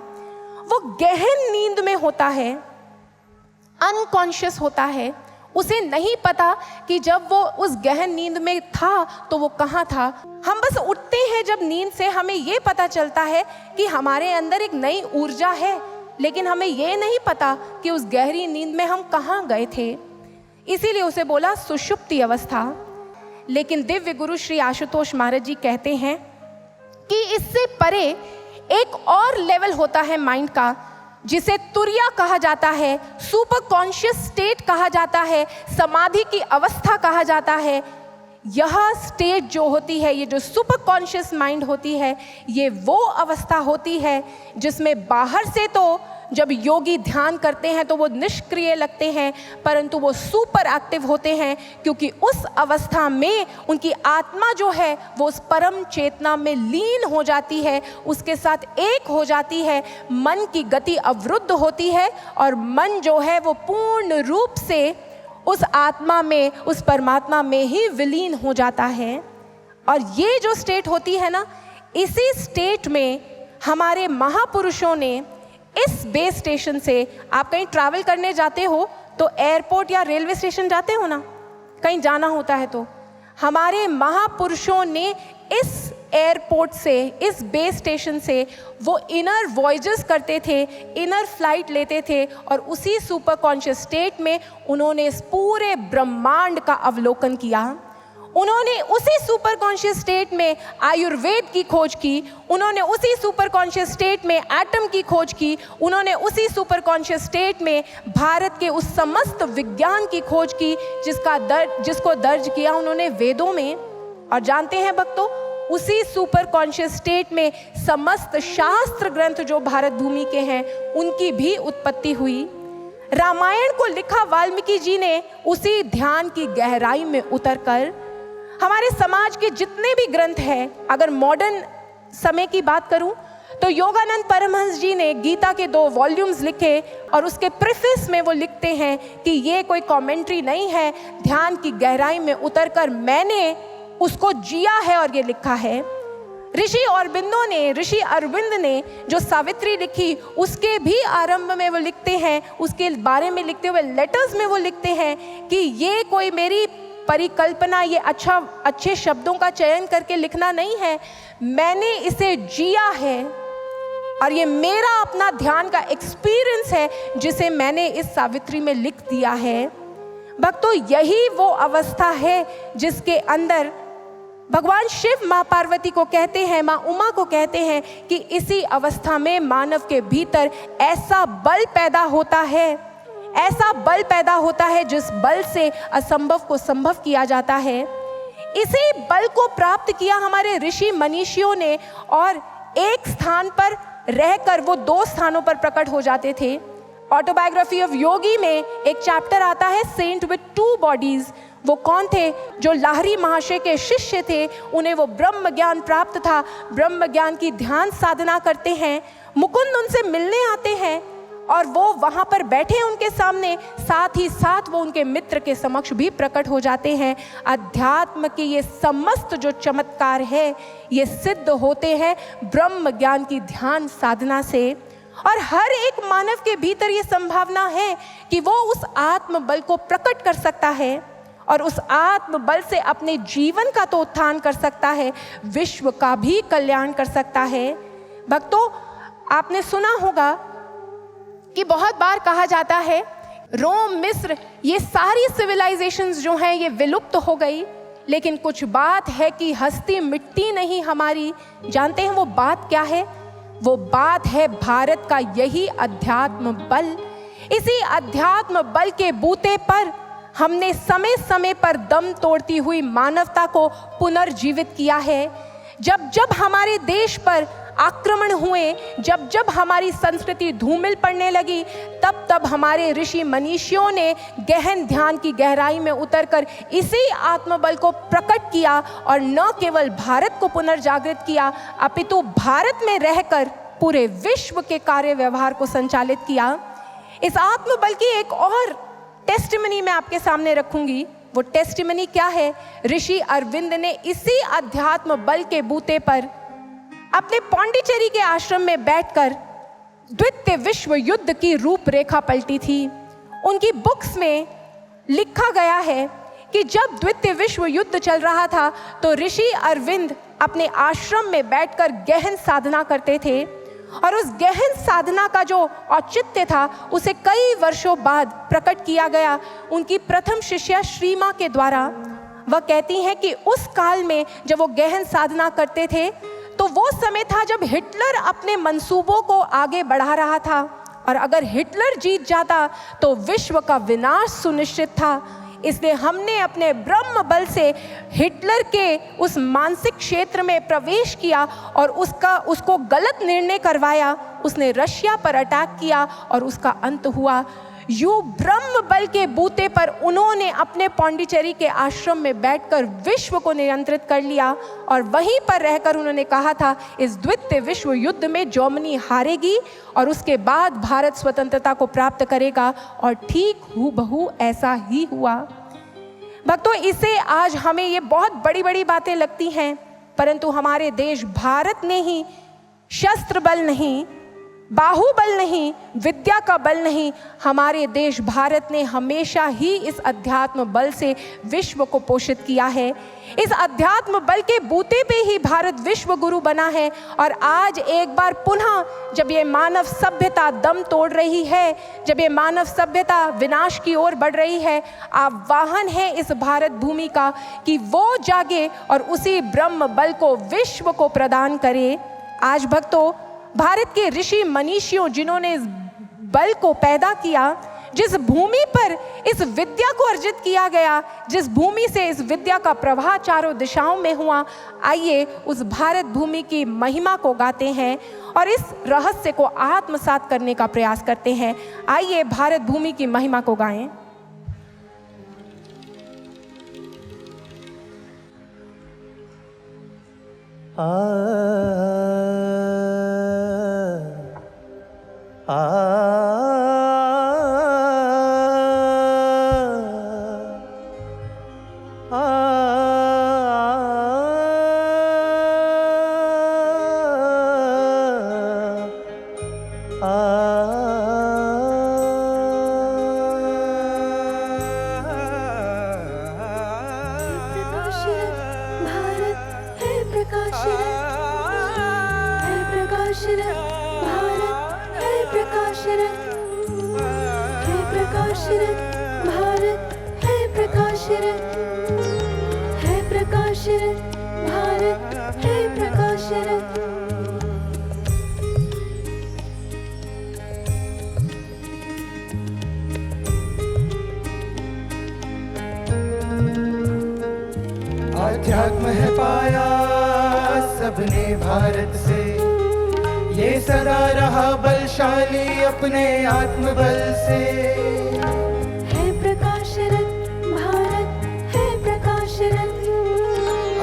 वो गहन नींद में होता है, अनकॉन्शियस होता है। उसे नहीं पता कि जब वो उस गहन नींद में था तो वो कहाँ था। हम बस उठते हैं जब नींद से, हमें ये पता चलता है कि हमारे अंदर एक नई ऊर्जा है, लेकिन हमें ये नहीं पता कि उस गहरी नींद में हम कहाँ गए थे। इसीलिए उसे बोला सुषुप्ति अवस्था। लेकिन दिव्य गुरु श्री आशुतोष महाराज जी कहते हैं कि इससे परे एक और लेवल होता है माइंड का, जिसे तुरिया कहा जाता है, सुपर कॉन्शियस स्टेट कहा जाता है, समाधि की अवस्था कहा जाता है। यह स्टेट जो होती है, ये जो सुपर कॉन्शियस माइंड होती है, ये वो अवस्था होती है जिसमें बाहर से तो जब योगी ध्यान करते हैं तो वो निष्क्रिय लगते हैं, परंतु वो सुपर एक्टिव होते हैं, क्योंकि उस अवस्था में उनकी आत्मा जो है वो उस परम चेतना में लीन हो जाती है, उसके साथ एक हो जाती है। मन की गति अवरुद्ध होती है और मन जो है वो पूर्ण रूप से उस आत्मा में, उस परमात्मा में ही विलीन हो जाता है। और ये जो स्टेट होती है ना, इसी स्टेट में हमारे महापुरुषों ने इस बेस स्टेशन से, आप कहीं ट्रैवल करने जाते हो तो एयरपोर्ट या रेलवे स्टेशन जाते हो ना, कहीं जाना होता है तो हमारे महापुरुषों ने इस एयरपोर्ट से, इस बेस स्टेशन से वो इनर वॉयजेस करते थे, इनर फ्लाइट लेते थे और उसी सुपर कॉन्शियस स्टेट में उन्होंने इस पूरे ब्रह्मांड का अवलोकन किया। उन्होंने उसी सुपर कॉन्शियस स्टेट में आयुर्वेद की खोज की, उन्होंने उसी सुपर कॉन्शियस स्टेट में एटम की खोज की, उन्होंने उसी सुपर कॉन्शियस स्टेट में भारत के उस समस्त विज्ञान की खोज की जिसको दर्ज किया उन्होंने वेदों में। और जानते हैं भक्तों, उसी सुपर कॉन्शियस स्टेट में समस्त शास्त्र ग्रंथ जो भारत भूमि के हैं उनकी भी उत्पत्ति हुई। रामायण को लिखा वाल्मीकि जी ने उसी ध्यान की गहराई में उतरकर। हमारे समाज के जितने भी ग्रंथ हैं, अगर मॉडर्न समय की बात करूं तो योगानंद परमहंस जी ने गीता के 2 वॉल्यूम्स लिखे और उसके प्रीफेस में वो लिखते हैं कि ये कोई कमेंट्री नहीं है, ध्यान की गहराई में उतरकर मैंने उसको जिया है और ये लिखा है। ऋषि अरविंद ने जो सावित्री लिखी उसके भी आरंभ में वो लिखते हैं, उसके बारे में लिखते हुए लेटर्स में वो लिखते हैं कि ये कोई मेरी परिकल्पना, ये अच्छे शब्दों का चयन करके लिखना नहीं है, मैंने इसे जिया है और ये मेरा अपना ध्यान का एक्सपीरियंस है जिसे मैंने इस सावित्री में लिख दिया है। भक्तों, यही वो अवस्था है जिसके अंदर भगवान शिव माँ पार्वती को कहते हैं, माँ उमा को कहते हैं कि इसी अवस्था में मानव के भीतर ऐसा बल पैदा होता है, ऐसा बल पैदा होता है जिस बल से असंभव को संभव किया जाता है। इसी बल को प्राप्त किया हमारे ऋषि मनीषियों ने, और एक स्थान पर रहकर वो दो स्थानों पर प्रकट हो जाते थे। ऑटोबायोग्राफी ऑफ योगी में एक चैप्टर आता है, सेंट विद टू बॉडीज। वो कौन थे? जो लाहिरी महाशय के शिष्य थे, उन्हें वो ब्रह्म ज्ञान प्राप्त था, ब्रह्म ज्ञान की ध्यान साधना करते हैं। मुकुंद उनसे मिलने आते हैं और वो वहाँ पर बैठे उनके सामने, साथ ही साथ वो उनके मित्र के समक्ष भी प्रकट हो जाते हैं। अध्यात्म के ये समस्त जो चमत्कार है ये सिद्ध होते हैं ब्रह्म ज्ञान की ध्यान साधना से। और हर एक मानव के भीतर ये संभावना है कि वो उस आत्म बल को प्रकट कर सकता है और उस आत्म बल से अपने जीवन का तो उत्थान कर सकता है, विश्व का भी कल्याण कर सकता है। भक्तों, आपने सुना होगा कि बहुत बार कहा जाता है रोम, मिस्र, ये सारी सिविलाइजेशंस जो हैं ये विलुप्त हो गई, लेकिन कुछ बात है कि हस्ती मिट्टी नहीं हमारी। जानते हैं वो बात क्या है? वो बात है भारत का यही अध्यात्म बल। इसी अध्यात्म बल के बूते पर हमने समय समय पर दम तोड़ती हुई मानवता को पुनर्जीवित किया है। जब जब हमारे देश पर आक्रमण हुए, जब जब हमारी संस्कृति धूमिल पड़ने लगी, तब तब हमारे ऋषि मनीषियों ने गहन ध्यान की गहराई में उतरकर इसी आत्मबल को प्रकट किया और न केवल भारत को पुनर्जागृत किया, अपितु भारत में रहकर पूरे विश्व के कार्य व्यवहार को संचालित किया। इस आत्मबल की एक और टेस्टिमनी मैं आपके सामने रखूंगी। वो टेस्टिमनी क्या है? ऋषि अरविंद ने इसी अध्यात्म बल के बूते पर अपने पौंडीचेरी के आश्रम में बैठकर द्वितीय विश्व युद्ध की रूपरेखा पलटी थी। उनकी बुक्स में लिखा गया है कि जब द्वितीय विश्व युद्ध चल रहा था तो ऋषि अरविंद अपने आश्रम में बैठकर गहन साधना करते थे, और उस गहन साधना का जो औचित्य था उसे कई वर्षों बाद प्रकट किया गया उनकी प्रथम शिष्या श्री माँ के द्वारा। वह कहती हैं कि उस काल में जब वो गहन साधना करते थे तो वो समय था जब हिटलर अपने मंसूबों को आगे बढ़ा रहा था, और अगर हिटलर जीत जाता तो विश्व का विनाश सुनिश्चित था। इसलिए हमने अपने ब्रह्म बल से हिटलर के उस मानसिक क्षेत्र में प्रवेश किया और उसको गलत निर्णय करवाया। उसने रशिया पर अटैक किया और उसका अंत हुआ। यूं ब्रह्म बल के बूते पर उन्होंने अपने पौंडीचेरी के आश्रम में बैठकर विश्व को नियंत्रित कर लिया, और वहीं पर रहकर उन्होंने कहा था इस द्वितीय विश्व युद्ध में जर्मनी हारेगी और उसके बाद भारत स्वतंत्रता को प्राप्त करेगा, और ठीक हूबहू ऐसा ही हुआ। भक्तों, इसे आज हमें ये बहुत बड़ी बड़ी बातें लगती हैं, परंतु हमारे देश भारत ने ही शस्त्र बल नहीं, बाहुबल नहीं, विद्या का बल नहीं, हमारे देश भारत ने हमेशा ही इस अध्यात्म बल से विश्व को पोषित किया है। इस अध्यात्म बल के बूते पे ही भारत विश्व गुरु बना है। और आज एक बार पुनः जब ये मानव सभ्यता दम तोड़ रही है, जब ये मानव सभ्यता विनाश की ओर बढ़ रही है, आह्वान है इस भारत भूमि का कि वो जागे और उसी ब्रह्म बल को विश्व को प्रदान करे। आज भक्तों, भारत के ऋषि मनीषियों जिन्होंने इस बल को पैदा किया, जिस भूमि पर इस विद्या को अर्जित किया गया, जिस भूमि से इस विद्या का प्रवाह चारों दिशाओं में हुआ, आइए उस भारत भूमि की महिमा को गाते हैं और इस रहस्य को आत्मसात करने का प्रयास करते हैं। आइए भारत भूमि की महिमा को गाएं। प्रकाशरथ अध्यात्म है पाया सबने भारत से, ये सदा रहा बलशाली अपने आत्मबल से। है प्रकाशरथ भारत है प्रकाशरथ।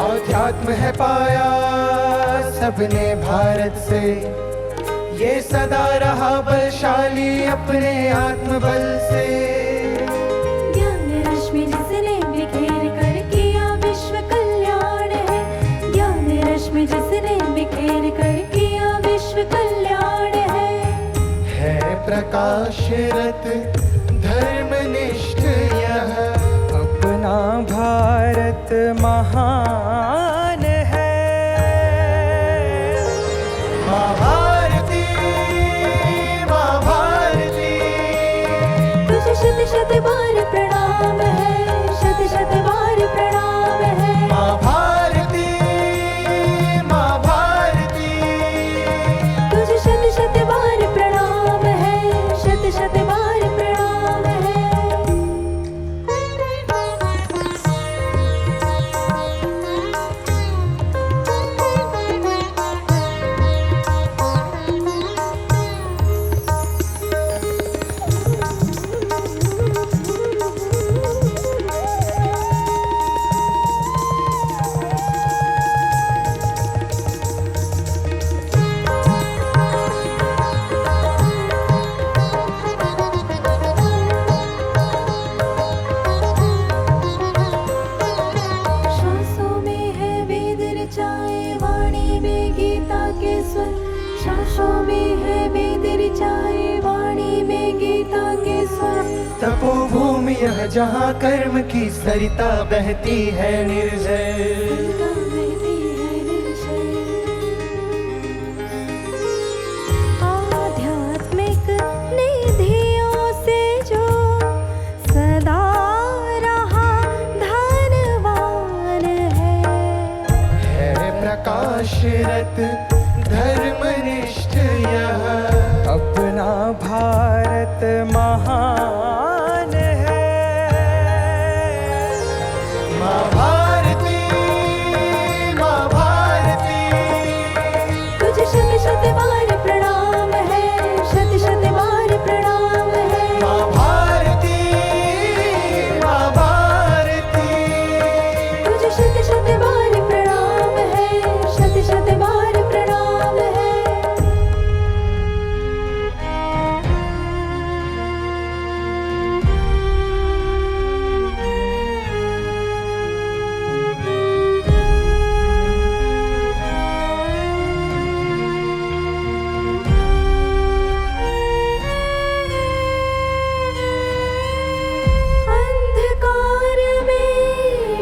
अध्यात्म है पाया सबने भारत से, ये सदा रहा बलशाली अपने आत्मबल से। ज्ञान रश्मि जिसने बिखेर कर किया विश्व कल्याण है। ज्ञान रश्मि जिसने बिखेर कर किया विश्व कल्याण है प्रकाशरथ धर्मनिष्ठ यह अपना भारत महान है। माँ भारती माँ भारती, तुझे शत शत बार प्रणाम है, शत शत बार प्रणाम है। माँ भारती माँ भारती, तुझे शत शत बार प्रणाम है, शत शत बार प्रणाम है। श्वासों में है वेद रचाए, वाणी में गीता के स्वर। श्वासों में है वेद रचाए, वाणी में गीता के स्वर। तपोभूमि यह जहाँ कर्म की सरिता बहती है निर्जय। आध्यात्मिक निधियों से जो सदा रहा धनवान है प्रकाशरथ धर्मनिष्ठ यह अपना भारत महान है। माँ भारती माँ भारती, तुझे शत शत बार प्रणाम है, शत शत बार प्रणाम है। माँ भारती माँ भारती, तुझे शत शत बार प्रणाम है, शत शत बार प्रणाम है। अंधकार में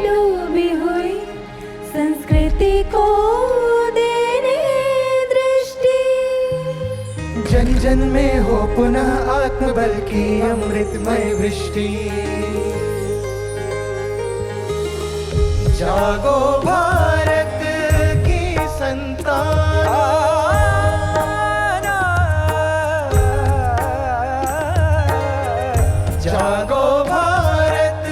डूबी हुई संस्कृति को देने दृष्टि। जन जन में हो पुनः आत्मबल की अमृतमय वृष्टि। जागो भारत की संतान, जागो भारत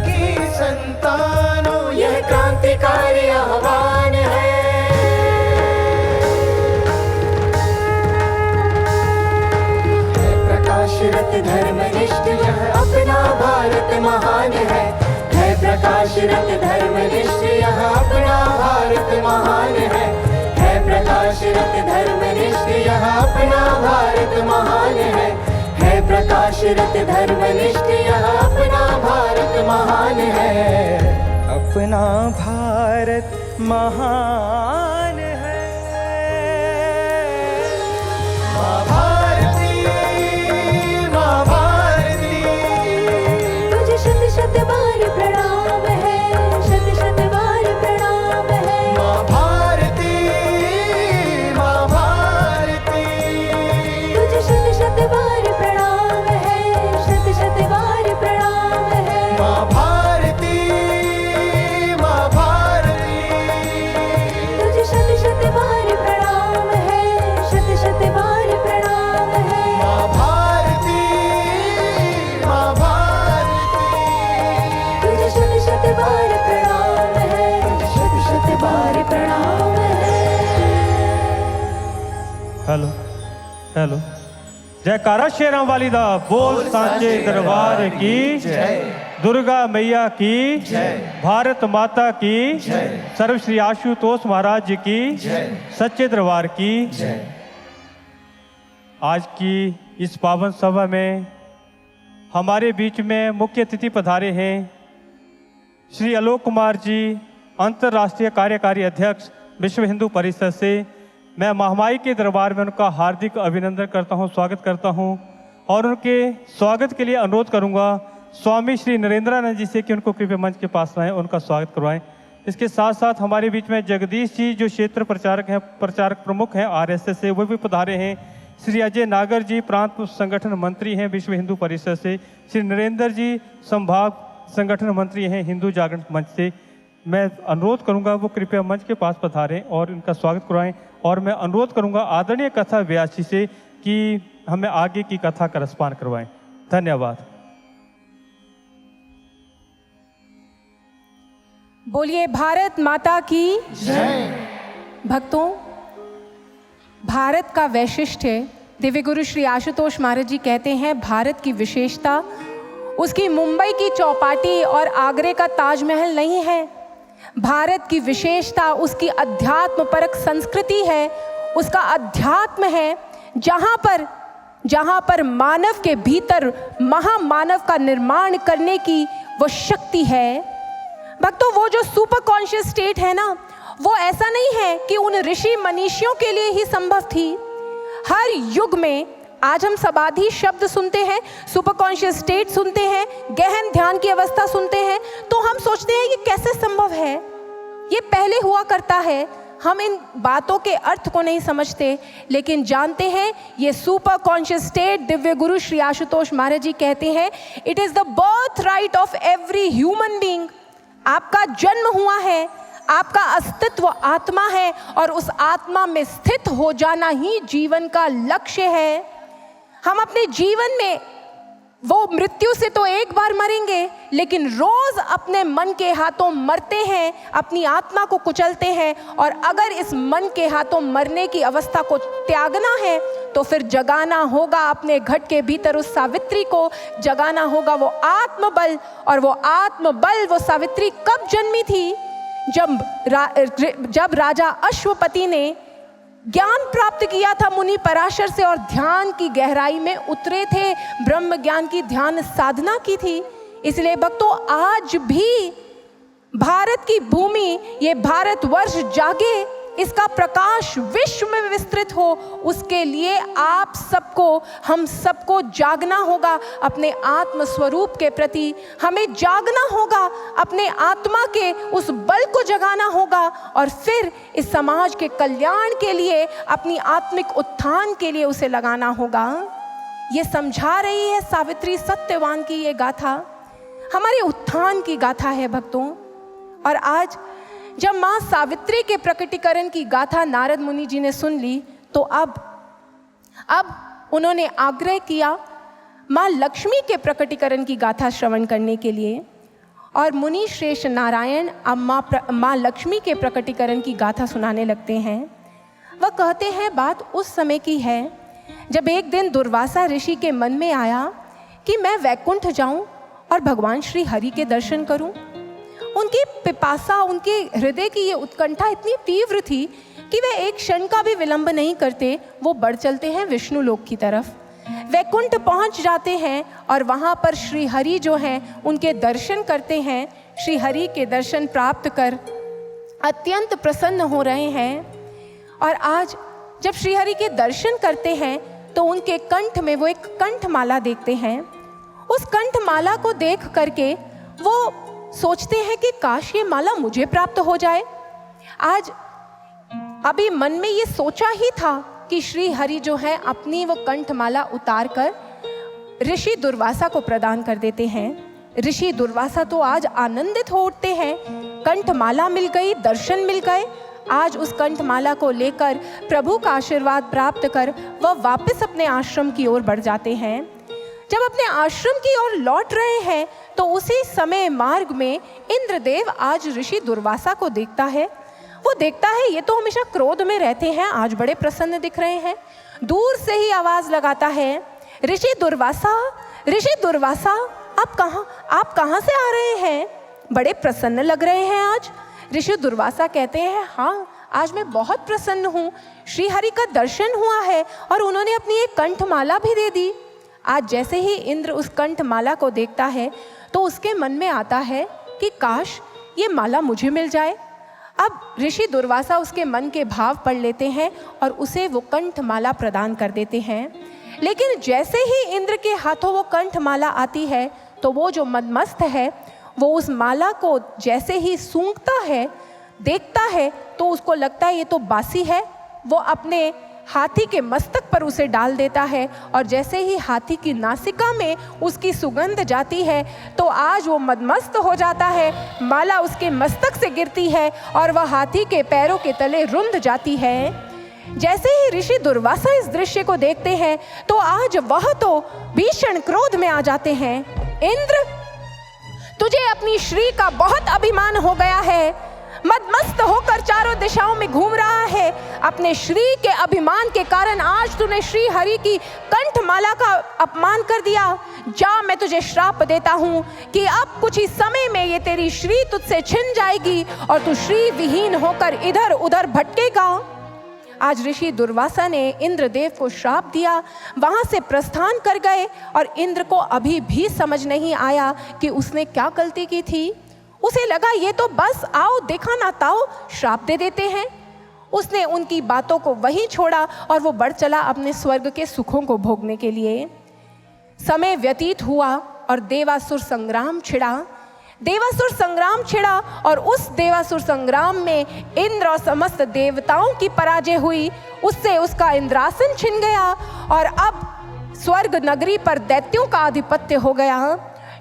की संतानों, यह क्रांतिकारी आह्वान है। प्रकाशरथ धर्मनिष्ठ यह अपना भारत महान है। प्रकाशरथ धर्मनिष्ठ यह अपना भारत महान है। प्रकाशरथ धर्मनिष्ठ यह अपना भारत महान है। प्रकाशरथ धर्मनिष्ठ यह अपना भारत महान है। अपना भारत महान है। माँ भारती माँ भारती, तुझे शत शत बार प्रणाम है, शत शत बार प्रणाम है। माँ भारती माँ भारती, तुझे शत शत बार प्रणाम है, शत शत बार प्रणाम है। माँ भारती माँ भारती, तुझे शत शत बार हेलो हेलो। जयकारा शेरां वाली दा बोल सांचे दरबार की जय, दुर्गा मैया की जय, भारत माता की जय, सर्व श्री आशुतोष महाराज जी की जय, सच्चे दरबार की जय। आज की इस पावन सभा में हमारे बीच में मुख्य अतिथि पधारे हैं श्री आलोक कुमार जी, अंतर्राष्ट्रीय कार्यकारी अध्यक्ष विश्व हिंदू परिषद से। मैं महामाई के दरबार में उनका हार्दिक अभिनंदन करता हूं, स्वागत करता हूं और उनके स्वागत के लिए अनुरोध करूंगा स्वामी श्री नरेंद्रानंद जी से कि उनको कृपया मंच के पास लाएं, उनका स्वागत करवाएं। इसके साथ साथ हमारे बीच में जगदीश जी जो क्षेत्र प्रचारक प्रमुख हैं RSS से, वो भी पधारे हैं। श्री अजय नागर जी प्रांत संगठन मंत्री हैं विश्व हिंदू परिषद से। श्री नरेंद्र जी संभाग संगठन मंत्री हैं हिंदू जागरण मंच से। मैं अनुरोध करूंगा वो कृपया मंच के पास पधारें और इनका स्वागत करवाएं। और मैं अनुरोध करूंगा आदरणीय कथा व्यास जी से कि हमें आगे की कथा का रसपान करवाएं। धन्यवाद। बोलिए भारत माता की जय। भक्तों, भारत का वैशिष्ट्य दिव्य गुरु श्री आशुतोष महाराज जी कहते हैं, भारत की विशेषता उसकी मुंबई की चौपाटी और आगरे का ताजमहल नहीं है। भारत की विशेषता उसकी अध्यात्म परक संस्कृति है, उसका अध्यात्म है, जहाँ पर मानव के भीतर महामानव का निर्माण करने की वो शक्ति है। भक्तों, वो जो सुपर कॉन्शियस स्टेट है ना, वो ऐसा नहीं है कि उन ऋषि मनीषियों के लिए ही संभव थी। हर युग में आज हम समाधि शब्द सुनते हैं, सुपर कॉन्शियस स्टेट सुनते हैं, गहन ध्यान की अवस्था सुनते हैं, तो हम सोचते हैं ये कैसे संभव है, ये पहले हुआ करता है। हम इन बातों के अर्थ को नहीं समझते, लेकिन जानते हैं ये सुपर कॉन्शियस स्टेट दिव्य गुरु श्री आशुतोष महाराज जी कहते हैं, it is the birth right of every human being. आपका जन्म हुआ है, आपका अस्तित्व आत्मा है और उस आत्मा में स्थित हो जाना ही जीवन का लक्ष्य है। हम अपने जीवन में वो मृत्यु से तो एक बार मरेंगे, लेकिन रोज अपने मन के हाथों मरते हैं, अपनी आत्मा को कुचलते हैं। और अगर इस मन के हाथों मरने की अवस्था को त्यागना है तो फिर जगाना होगा अपने घट के भीतर उस सावित्री को, जगाना होगा वो आत्मबल। और वो आत्मबल, वो सावित्री कब जन्मी थी? जब राजा अश्वपति ने ज्ञान प्राप्त किया था मुनि पराशर से और ध्यान की गहराई में उतरे थे, ब्रह्म ज्ञान की ध्यान साधना की थी। इसलिए भक्तों, आज भी भारत की भूमि, ये भारतवर्ष जागे, इसका प्रकाश विश्व में विस्तृत हो, उसके लिए आप सबको, हम सबको जागना होगा अपने आत्म स्वरूप के प्रति। हमें जागना होगा, अपने आत्मा के उस बल को जगाना होगा और फिर इस समाज के कल्याण के लिए, अपनी आत्मिक उत्थान के लिए उसे लगाना होगा। ये समझा रही है सावित्री सत्यवान की ये गाथा, हमारे उत्थान की गाथा है भक्तों। और आज जब माँ सावित्री के प्रकटीकरण की गाथा नारद मुनि जी ने सुन ली, तो अब उन्होंने आग्रह किया माँ लक्ष्मी के प्रकटीकरण की गाथा श्रवण करने के लिए। और मुनि श्रेष्ठ नारायण अब माँ लक्ष्मी के प्रकटीकरण की गाथा सुनाने लगते हैं। वह कहते हैं, बात उस समय की है जब एक दिन दुर्वासा ऋषि के मन में आया कि मैं वैकुंठ जाऊं और भगवान श्री हरि के दर्शन करूं। उनकी पिपासा, उनके हृदय की ये उत्कंठा इतनी तीव्र थी कि वे एक क्षण का भी विलंब नहीं करते, वो बढ़ चलते हैं विष्णु लोक की तरफ। वैकुंठ पहुंच जाते हैं और वहाँ पर श्री हरि जो हैं उनके दर्शन करते हैं। श्री हरि के दर्शन प्राप्त कर अत्यंत प्रसन्न हो रहे हैं। और आज जब श्री हरि के दर्शन करते हैं तो उनके कंठ में वो एक कंठमाला देखते हैं। उस कंठमाला को देख करके वो सोचते हैं कि काश ये माला मुझे प्राप्त हो जाए। आज अभी मन में ये सोचा ही था कि श्री हरि जो है अपनी वो कंठमाला उतार कर ऋषि दुर्वासा को प्रदान कर देते हैं। ऋषि दुर्वासा तो आज आनंदित हो उठते हैं, कंठमाला मिल गई, दर्शन मिल गए। आज उस कंठमाला को लेकर प्रभु का आशीर्वाद प्राप्त कर वह वापस अपने आश्रम की ओर बढ़ जाते हैं। जब अपने आश्रम की ओर लौट रहे हैं तो उसी समय मार्ग में इंद्रदेव आज ऋषि दुर्वासा को देखता है। वो देखता है ये तो हमेशा क्रोध में रहते हैं, आज बड़े प्रसन्न दिख रहे हैं। दूर से ही आवाज लगाता है, ऋषि दुर्वासा, ऋषि दुर्वासा, आप कहाँ से आ रहे हैं? बड़े प्रसन्न लग रहे हैं आज। ऋषि दुर्वासा कहते हैं, हाँ आज मैं बहुत प्रसन्न हूँ, श्री हरि का दर्शन हुआ है और उन्होंने अपनी एक कंठमाला भी दे दी। आज जैसे ही इंद्र उस कंठमाला को देखता है तो उसके मन में आता है कि काश ये माला मुझे मिल जाए। अब ऋषि दुर्वासा उसके मन के भाव पढ़ लेते हैं और उसे वो कंठमाला प्रदान कर देते हैं। लेकिन जैसे ही इंद्र के हाथों वो कंठमाला आती है तो वो जो मदमस्त है वो उस माला को जैसे ही सूंघता है, देखता है, तो उसको लगता है ये तो बासी है। वो अपने हाथी के मस्तक पर उसे डाल देता है और जैसे ही हाथी की नासिका में उसकी सुगंध जाती है तो आज वो मदमस्त हो जाता है। माला उसके मस्तक से गिरती है और वह हाथी के पैरों के तले रुंध जाती है। जैसे ही ऋषि दुर्वासा इस दृश्य को देखते हैं तो आज वह तो भीषण क्रोध में आ जाते हैं। इंद्र, तुझे अपनी श्री का बहुत अभिमान हो गया है, मदमस्त होकर चारों दिशाओं में घूम रहा है। अपने श्री के अभिमान के कारण आज तूने श्री हरि की कंठमाला का अपमान कर दिया। जा, मैं तुझे श्राप देता हूँ कि अब कुछ ही समय में ये तेरी श्री तुझसे छिन जाएगी और तू श्री विहीन होकर इधर उधर भटकेगा। आज ऋषि दुर्वासा ने इंद्रदेव को श्राप दिया, वहां से प्रस्थान कर गए और इंद्र को अभी भी समझ नहीं आया कि उसने क्या गलती की थी। उसे लगा ये तो बस आओ देखा ना ताओ श्राप दे देते हैं। उसने उनकी बातों को वहीं छोड़ा और वो बढ़ चला अपने स्वर्ग के सुखों को भोगने के लिए। समय व्यतीत हुआ और देवासुर संग्राम छिड़ा और उस देवासुर संग्राम में इंद्र और समस्त देवताओं की पराजय हुई। उससे उसका इंद्रासन छिन गया और अब स्वर्ग नगरी पर दैत्यों का आधिपत्य हो गया।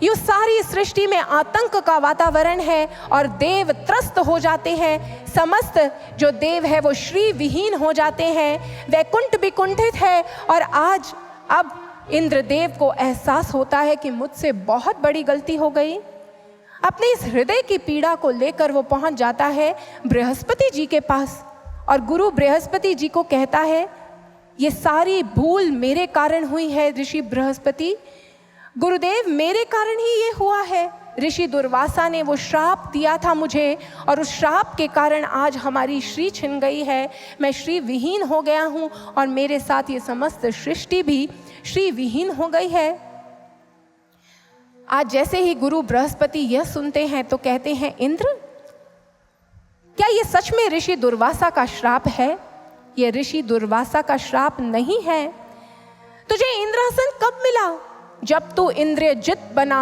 यूँ सारी सृष्टि में आतंक का वातावरण है और देव त्रस्त हो जाते हैं। समस्त जो देव है वो श्री विहीन हो जाते हैं। वैकुंठ भी कुंठित है और आज अब इंद्रदेव को एहसास होता है कि मुझसे बहुत बड़ी गलती हो गई। अपने इस हृदय की पीड़ा को लेकर वो पहुंच जाता है बृहस्पति जी के पास और गुरु बृहस्पति जी को कहता है, ये सारी भूल मेरे कारण हुई है ऋषि बृहस्पति। गुरुदेव, मेरे कारण ही ये हुआ है। ऋषि दुर्वासा ने वो श्राप दिया था मुझे और उस श्राप के कारण आज हमारी श्री छिन गई है। मैं श्री विहीन हो गया हूँ और मेरे साथ ये समस्त सृष्टि भी श्री विहीन हो गई है। आज जैसे ही गुरु बृहस्पति यह सुनते हैं तो कहते हैं, इंद्र, क्या ये सच में ऋषि दुर्वासा का श्राप है? ये ऋषि दुर्वासा का श्राप नहीं है। तुझे इंद्रासन कब मिला? जब तू इंद्रिय जित बना,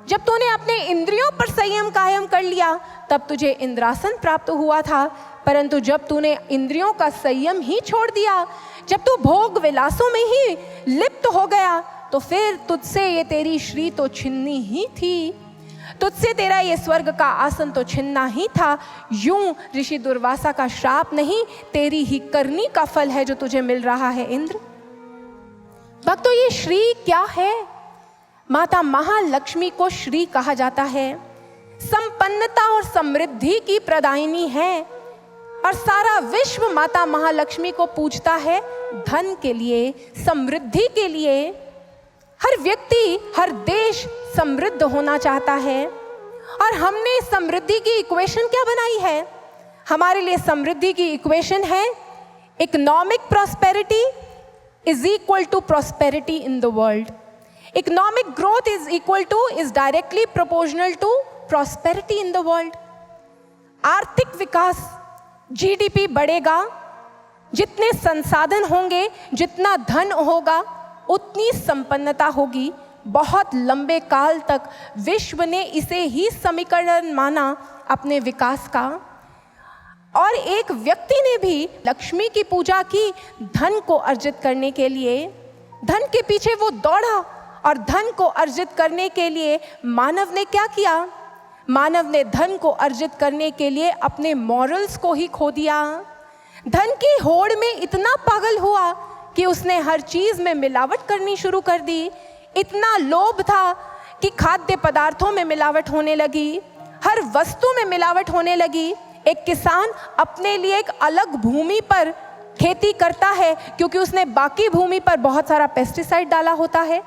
जब तूने अपने इंद्रियों पर संयम कायम कर लिया तब तुझे इंद्रासन प्राप्त हुआ था। परंतु जब तूने इंद्रियों का संयम ही छोड़ दिया, जब तू भोग विलासों में ही लिप्त हो गया तो फिर तुझसे ये तेरी श्री तो छिन्नी ही थी, तुझसे तेरा ये स्वर्ग का आसन तो छिन्ना ही था। यूं ऋषि दुर्वासा का श्राप नहीं, तेरी ही करनी का फल है जो तुझे मिल रहा है इंद्र। भक्तों, ये श्री क्या है? माता महालक्ष्मी को श्री कहा जाता है। संपन्नता और समृद्धि की प्रदायिनी है और सारा विश्व माता महालक्ष्मी को पूजता है धन के लिए, समृद्धि के लिए। हर व्यक्ति, हर देश समृद्ध होना चाहता है और हमने समृद्धि की इक्वेशन क्या बनाई है? हमारे लिए समृद्धि की इक्वेशन है economic prosperity is equal to prosperity in the world. Economic growth is directly proportional to prosperity in the world. आर्थिक विकास, GDP बढ़ेगा, जितने संसाधन होंगे, जितना धन होगा, उतनी संपन्नता होगी। बहुत लंबे काल तक विश्व ने इसे ही समीकरण माना अपने विकास का। और एक व्यक्ति ने भी लक्ष्मी की पूजा की धन को अर्जित करने के लिए। धन के पीछे वो दौड़ा और धन को अर्जित करने के लिए मानव ने क्या किया? मानव ने धन को अर्जित करने के लिए अपने मॉरल्स को ही खो दिया। धन की होड़ में इतना पागल हुआ कि उसने हर चीज में मिलावट करनी शुरू कर दी। इतना लोभ था कि खाद्य पदार्थों में मिलावट होने लगी, हर वस्तु में मिलावट होने लगी। एक किसान अपने लिए एक अलग भूमि पर खेती करता है क्योंकि उसने बाकी भूमि पर बहुत सारा पेस्टिसाइड डाला होता है।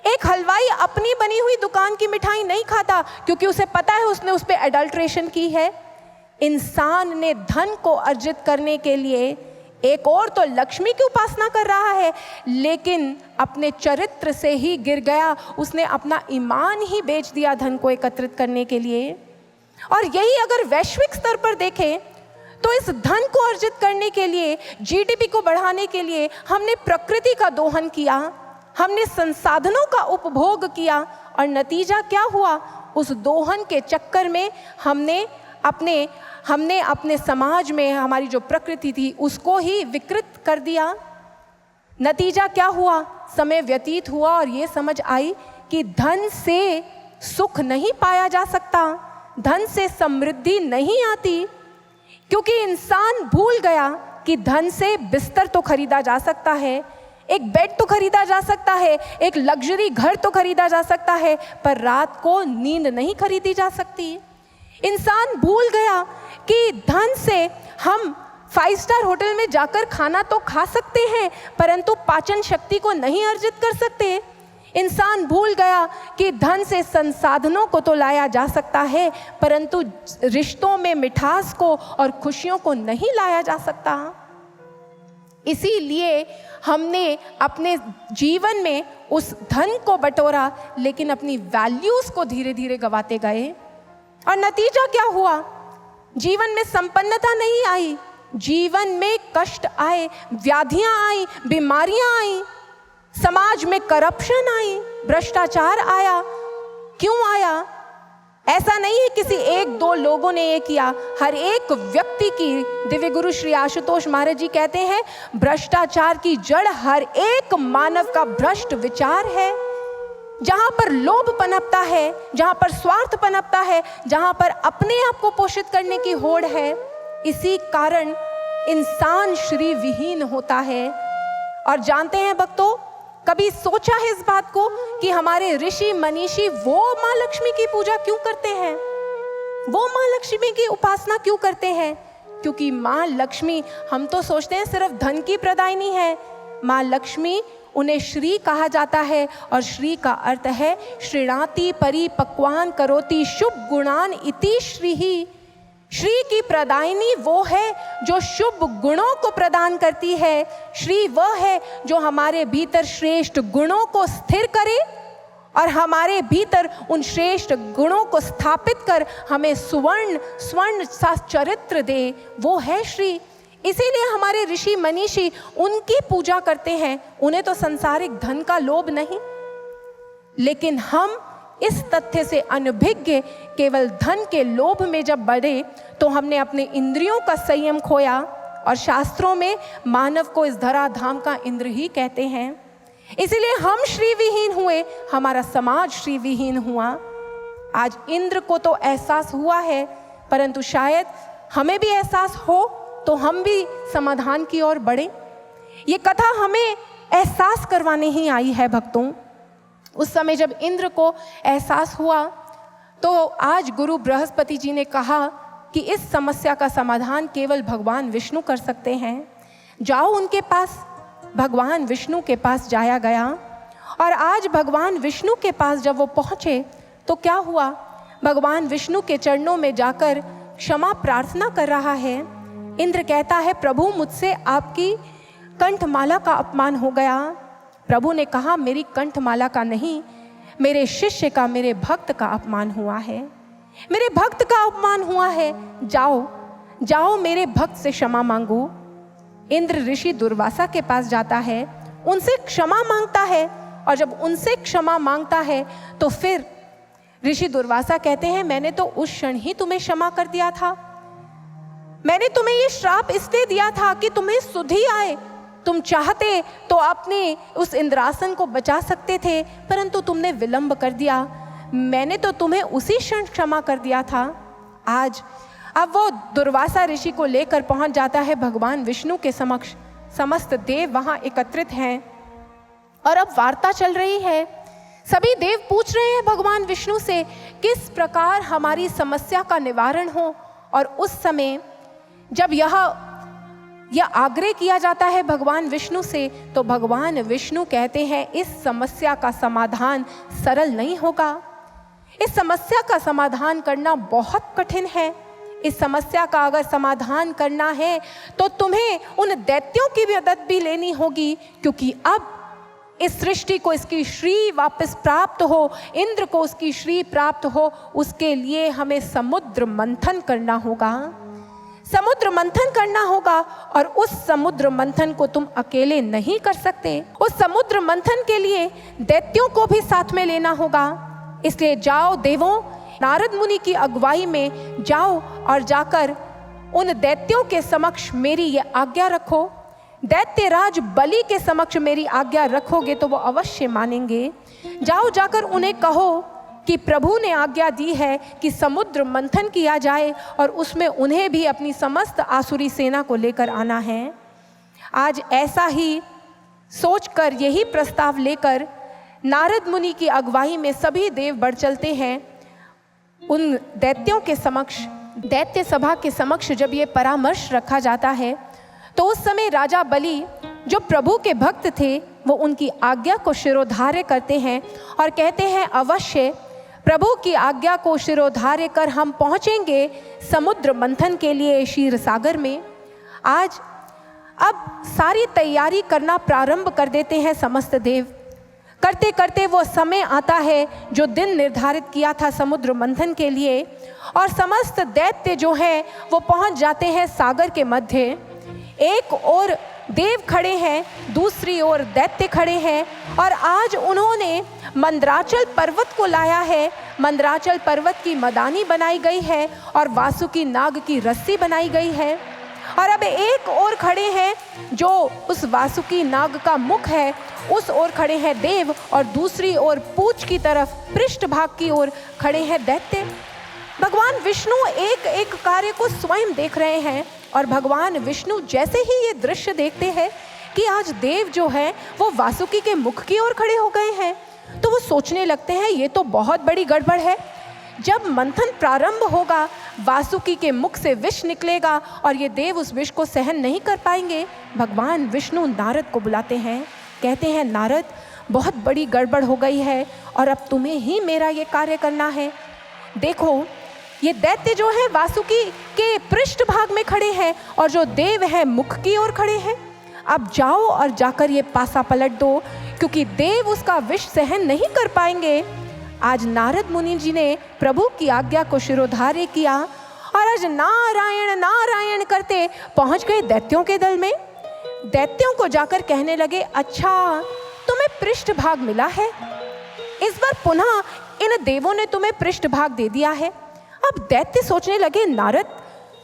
एक हलवाई अपनी बनी हुई दुकान की मिठाई नहीं खाता क्योंकि उसे पता है उसने उस पर एडल्ट्रेशन की है। इंसान ने धन को अर्जित करने के लिए एक और तो लक्ष्मी की उपासना कर रहा है, लेकिन अपने चरित्र से ही गिर गया। उसने अपना ईमान ही बेच दिया धन को एकत्रित करने के लिए। और यही अगर वैश्विक स्तर पर देखें तो इस धन को अर्जित करने के लिए, जीडीपी को बढ़ाने के लिए हमने प्रकृति का दोहन किया, हमने संसाधनों का उपभोग किया और नतीजा क्या हुआ? उस दोहन के चक्कर में हमने अपने समाज में हमारी जो प्रकृति थी उसको ही विकृत कर दिया। नतीजा क्या हुआ? समय व्यतीत हुआ और ये समझ आई कि धन से सुख नहीं पाया जा सकता, धन से समृद्धि नहीं आती, क्योंकि इंसान भूल गया कि धन से बिस्तर तो खरीदा जा सकता है, एक बेड तो खरीदा जा सकता है, एक लग्जरी घर तो खरीदा जा सकता है, पर रात को नींद नहीं खरीदी जा सकती। इंसान भूल गया कि धन से हम 5 स्टार होटल में जाकर खाना तो खा सकते हैं, परंतु पाचन शक्ति को नहीं अर्जित कर सकते। इंसान भूल गया कि धन से संसाधनों को तो लाया जा सकता है, परंतु रिश्तों में मिठास को और खुशियों को नहीं लाया जा सकता। इसीलिए हमने अपने जीवन में उस धन को बटोरा, लेकिन अपनी वैल्यूज को धीरे धीरे गंवाते गए। और नतीजा क्या हुआ? जीवन में संपन्नता नहीं आई, जीवन में कष्ट आए, व्याधियां आई, बीमारियां आई, समाज में करप्शन आई, भ्रष्टाचार आया। क्यों आया? ऐसा नहीं है किसी 1-2 लोगों ने ये किया, हर एक व्यक्ति की। दिव्य गुरु श्री आशुतोष महाराज जी कहते हैं, भ्रष्टाचार की जड़ हर एक मानव का भ्रष्ट विचार है। जहां पर लोभ पनपता है, जहां पर स्वार्थ पनपता है, जहां पर अपने आप को पोषित करने की होड़ है, इसी कारण इंसान श्री विहीन होता है। और जानते हैं भक्तों, कभी सोचा है इस बात को कि हमारे ऋषि मनीषी वो माँ लक्ष्मी की पूजा क्यों करते हैं, वो माँ लक्ष्मी की उपासना क्यों करते हैं? क्योंकि माँ लक्ष्मी, हम तो सोचते हैं सिर्फ धन की प्रदायिनी है। माँ लक्ष्मी, उन्हें श्री कहा जाता है और श्री का अर्थ है श्रीणाति परिपक्वान करोति शुभ गुणान इति श्री ही। श्री की प्रदायिनी वो है जो शुभ गुणों को प्रदान करती है। श्री वह है जो हमारे भीतर श्रेष्ठ गुणों को स्थिर करे और हमारे भीतर उन श्रेष्ठ गुणों को स्थापित कर हमें स्वर्ण सा चरित्र दे, वो है श्री। इसीलिए हमारे ऋषि मनीषी उनकी पूजा करते हैं। उन्हें तो संसारिक धन का लोभ नहीं, लेकिन हम इस तथ्य से अनभिज्ञ केवल धन के लोभ में जब बढ़े तो हमने अपने इंद्रियों का संयम खोया। और शास्त्रों में मानव को इस धराधाम का इंद्र ही कहते हैं। इसीलिए हम श्री विहीन हुए, हमारा समाज श्री विहीन हुआ। आज इंद्र को तो एहसास हुआ है, परंतु शायद हमें भी एहसास हो तो हम भी समाधान की ओर बढ़े। ये कथा हमें एहसास करवाने ही आई है भक्तों। उस समय जब इंद्र को एहसास हुआ तो आज गुरु बृहस्पति जी ने कहा कि इस समस्या का समाधान केवल भगवान विष्णु कर सकते हैं। जाओ उनके पास। भगवान विष्णु के पास जाया गया और आज भगवान विष्णु के पास जब वो पहुँचे तो क्या हुआ? भगवान विष्णु के चरणों में जाकर क्षमा प्रार्थना कर रहा है। इंद्र कहता है, प्रभु मुझसे आपकी कंठमाला का अपमान हो गया। प्रभु ने कहा, मेरी कंठमाला का नहीं, मेरे शिष्य का, मेरे भक्त का अपमान हुआ है, मेरे भक्त का अपमान हुआ है। जाओ जाओ मेरे भक्त से क्षमा मांगो। इंद्र ऋषि दुर्वासा के पास जाता है, उनसे क्षमा मांगता है और जब उनसे क्षमा मांगता है तो फिर ऋषि दुर्वासा कहते हैं, मैंने तो उस क्षण ही तुम्हें क्षमा कर दिया था। मैंने तुम्हें ये श्राप इसलिए दिया था कि तुम्हें सुधि आए। तुम चाहते तो अपने उस इंद्रासन को बचा सकते थे, परंतु तुमने विलंब कर दिया। मैंने तो तुम्हें उसी क्षण क्षमा कर दिया था। आज अब वो दुर्वासा ऋषि को लेकर पहुंच जाता है भगवान विष्णु के समक्ष। समस्त देव वहां एकत्रित हैं और अब वार्ता चल रही है। सभी देव पूछ रहे हैं भगवान विष्णु से किस प्रकार हमारी समस्या का निवारण हो और उस समय जब यह आग्रह किया जाता है भगवान विष्णु से, तो भगवान विष्णु कहते हैं इस समस्या का समाधान सरल नहीं होगा। इस समस्या का समाधान करना बहुत कठिन है। इस समस्या का अगर समाधान करना है तो तुम्हें उन दैत्यों की भी मदद भी लेनी होगी, क्योंकि अब इस सृष्टि को इसकी श्री वापस प्राप्त हो, इंद्र को उसकी श्री प्राप्त हो, उसके लिए हमें समुद्र मंथन करना होगा। समुद्र मंथन करना होगा और उस समुद्र मंथन को तुम अकेले नहीं कर सकते। उस समुद्र मंथन के लिए दैत्यों को भी साथ में लेना होगा। इसलिए जाओ देवों, नारद मुनि की अगुवाई में जाओ और जाकर उन दैत्यों के समक्ष मेरी ये आज्ञा रखो। दैत्यराज बलि के समक्ष मेरी आज्ञा रखोगे तो वो अवश्य मानेंगे। जाओ जाकर उन्हें कहो कि प्रभु ने आज्ञा दी है कि समुद्र मंथन किया जाए और उसमें उन्हें भी अपनी समस्त आसुरी सेना को लेकर आना है। आज ऐसा ही सोचकर, यही प्रस्ताव लेकर नारद मुनि की अगुवाई में सभी देव बढ़ चलते हैं उन दैत्यों के समक्ष। दैत्य सभा के समक्ष जब ये परामर्श रखा जाता है तो उस समय राजा बलि जो प्रभु के भक्त थे वो उनकी आज्ञा को शिरोधार्य करते हैं और कहते हैं अवश्य प्रभु की आज्ञा को शिरोधार्य कर हम पहुँचेंगे समुद्र मंथन के लिए क्षीर सागर में। आज अब सारी तैयारी करना प्रारंभ कर देते हैं समस्त देव। करते करते वो समय आता है जो दिन निर्धारित किया था समुद्र मंथन के लिए, और समस्त दैत्य जो हैं वो पहुंच जाते हैं सागर के मध्य। एक ओर देव खड़े हैं, दूसरी ओर दैत्य खड़े हैं, और आज उन्होंने मंदराचल पर्वत को लाया है। मंदराचल पर्वत की मदानी बनाई गई है और वासुकी नाग की रस्सी बनाई गई है। और अब एक ओर खड़े हैं जो उस वासुकी नाग का मुख है, उस ओर खड़े हैं देव, और दूसरी ओर पूंछ की तरफ पृष्ठ भाग की ओर खड़े हैं दैत्य। भगवान विष्णु एक एक कार्य को स्वयं देख रहे हैं, और भगवान विष्णु जैसे ही ये दृश्य देखते हैं कि आज देव जो है वो वासुकी के मुख की ओर खड़े हो गए हैं, तो वो सोचने लगते हैं ये तो बहुत बड़ी गड़बड़ है। जब मंथन प्रारंभ होगा वासुकी के मुख से विष निकलेगा और ये देव उस विष को सहन नहीं कर पाएंगे। भगवान विष्णु नारद को बुलाते हैं, कहते हैं नारद बहुत बड़ी गड़बड़ हो गई है और अब तुम्हें ही मेरा ये कार्य करना है। देखो ये दैत्य जो है वासुकी के पृष्ठ भाग में खड़े हैं और जो देव है मुख की ओर खड़े हैं। अब जाओ और जाकर ये पासा पलट दो, क्योंकि देव उसका विष सहन नहीं कर पाएंगे। आज नारद मुनि जी ने प्रभु की आज्ञा को शिरोधार्य किया और आज नारायण नारायण करते पहुंच गए दैत्यों के दल में। दैत्यों को जाकर कहने लगे, अच्छा तुम्हें पृष्ठ भाग मिला है, इस बार पुनः इन देवों ने तुम्हें पृष्ठ भाग दे दिया है। अब दैत्य सोचने लगे, नारद